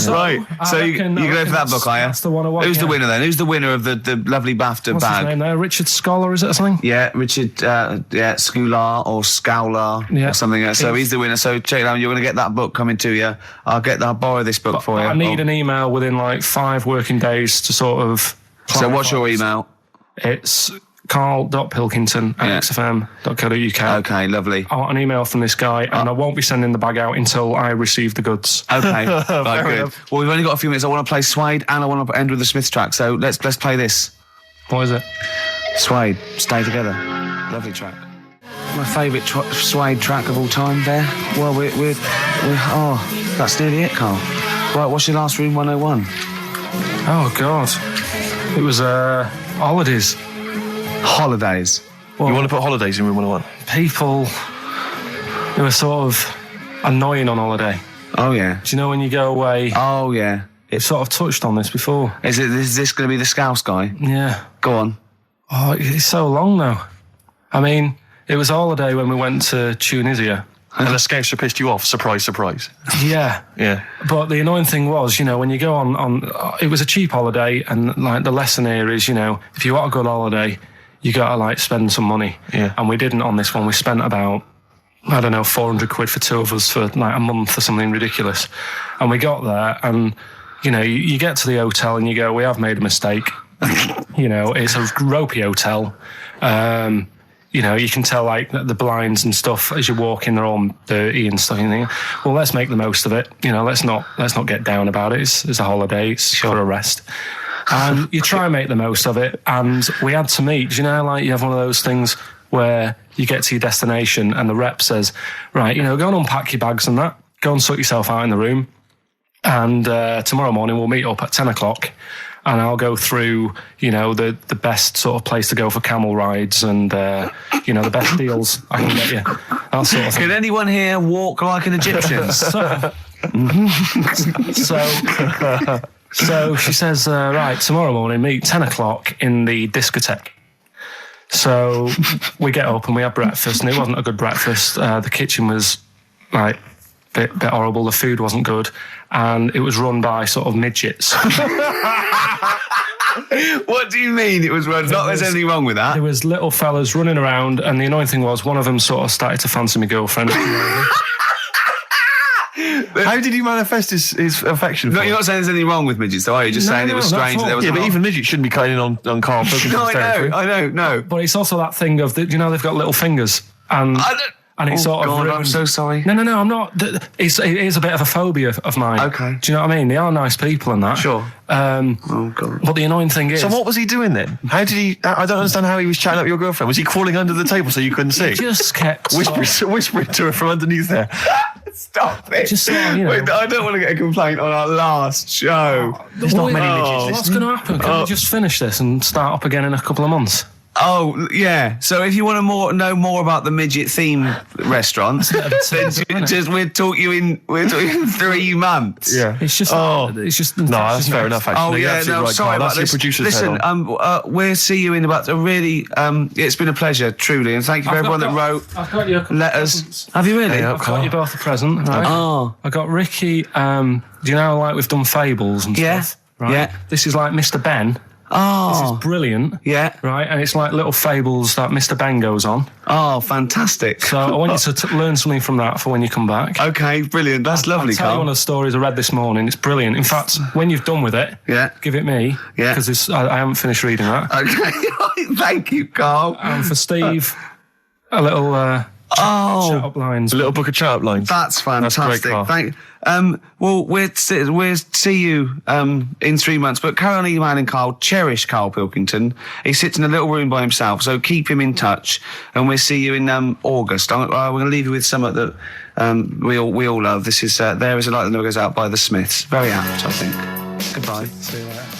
Right. So you go for that book, are you?
That's the one I want.
Who's the winner then? Who's the winner of the lovely BAFTA
What's
bag?
his name there? Richard Scholar, is it or something?
Yeah, Richard, Scular or Scowler or something. So he's the winner. So check it out. You're going to get that book coming to you. I'll borrow this book for you.
I need an email within like 5 working days to sort of...
So what's your email?
It's karl.pilkington@xfm.co.uk.
Okay, lovely.
I want an email from this guy, and I won't be sending the bag out until I receive the goods.
Okay, right, good.
enough.
Well, we've only got a few minutes. I want to play Suede and I want to end with the Smiths track. So let's play this.
What is it?
Suede, Stay Together. Lovely track. My favourite Suede track of all time there. Well, we're that's nearly it, Karl. Right, what's your last Room 101?
Oh, God. It was holidays.
Holidays.
Well,
You want to put holidays in room 101?
people who are sort of annoying on holiday.
Oh, yeah.
Do you know when you go away?
Oh, yeah.
It's sort of touched on this before.
Is this going to be the Scouse guy?
Yeah.
Go on.
Oh, it's so long now. I mean, it was a holiday when we went to Tunisia.
And the Scouser pissed you off. Surprise, surprise.
Yeah.
Yeah.
But the annoying thing was, you know, when you go on it was a cheap holiday, and like the lesson here is, you know, if you want a good holiday, you got to like spend some money.
Yeah.
And we didn't on this one. We spent about, I don't know, 400 quid for 2 of us for like a month or something ridiculous. And we got there, and, you know, you get to the hotel and you go, we have made a mistake. You know, it's a ropey hotel. You know, you can tell like the blinds and stuff as you walk in, they're all dirty and stuff. And you think, well, let's make the most of it. You know, let's not get down about it. It's a holiday. It's for a rest. And you try and make the most of it. And we had to meet. You know, like you have one of those things where you get to your destination and the rep says, right, you know, go and unpack your bags and that. Go and sort yourself out in the room. And tomorrow morning we'll meet up at 10 o'clock. And I'll go through, you know, the best sort of place to go for camel rides and, you know, the best deals I can get you. That sort of thing.
Can anyone here walk like an Egyptian?
So she says, right, tomorrow morning, meet 10 o'clock in the discotheque. So we get up and we have breakfast, and it wasn't a good breakfast. The kitchen was, like, bit horrible. The food wasn't good. And it was run by sort of midgets.
What do you mean it was run? Not there's anything wrong with that.
There was little fellas running around, and the annoying thing was one of them sort of started to fancy my girlfriend.
How did he manifest his affection for
No, you're not saying there's anything wrong with midgets, though, are you? Just saying it was strange that there was.
Yeah, but even midgets shouldn't be cutting in on Karl Pilkington's
No,
territory.
I know, no.
But it's also that thing of, you know, they've got little fingers. And it sort of
God,
ruined...
I'm so sorry.
No, I'm not. It is a bit of a phobia of mine.
Okay.
Do you know what I mean? They are nice people and that.
Sure. Oh, God.
But the annoying thing is...
So what was he doing then? How did he... I don't understand how he was chatting up your girlfriend. Was he crawling under the table so you couldn't see?
He just kept...
Whispering to her from underneath there.
Stop it.
Just, you know...
Wait, I don't want to get a complaint on our last show.
There's not many midgets
What's going to happen? Can we just finish this and start up again in a couple of months?
Oh yeah. So if you want to know more about the midget theme restaurant, then we'll talk you in 3 months.
Yeah.
It's just. It's just.
No, that's fair enough. Actually,
Oh
you're
yeah,
absolutely
no,
right,
sorry
Karl.
about
That's your
this.
producer's
Listen,
head on.
we'll see you in about a really. It's been a pleasure, truly, and thank you for everyone that wrote
I've got your
letters.
presents.
Have you really?
Yeah,
I've got you both a present. Right?
Oh.
I got Ricky. Do you know, like we've done fables and
Yeah.
stuff. Right?
Yeah.
This is like Mr. Ben.
Oh.
This is brilliant.
Yeah.
Right, and it's like little fables that Mr. Ben goes on.
Oh, fantastic.
So I want you to learn something from that for when you come back.
Okay, brilliant. That's lovely,
I'll tell you one
Karl.
of the stories I read this morning. It's brilliant. In fact, when you've done with it,
Yeah.
give it me.
Yeah.
Because I haven't finished reading that.
Okay, thank you, Karl.
And for Steve, a little shut up lines.
A little book of chat-up lines.
That's fantastic.
great, Karl.
Well, we'll see you in 3 months. But carry on emailing Karl. Cherish Karl Pilkington. He sits in a little room by himself, so keep him in touch. And we'll see you in August. We're going to leave you with something that we all love. This is There Is a Light That Never Goes Out by the Smiths. Very apt, I think. Goodbye.
See you later.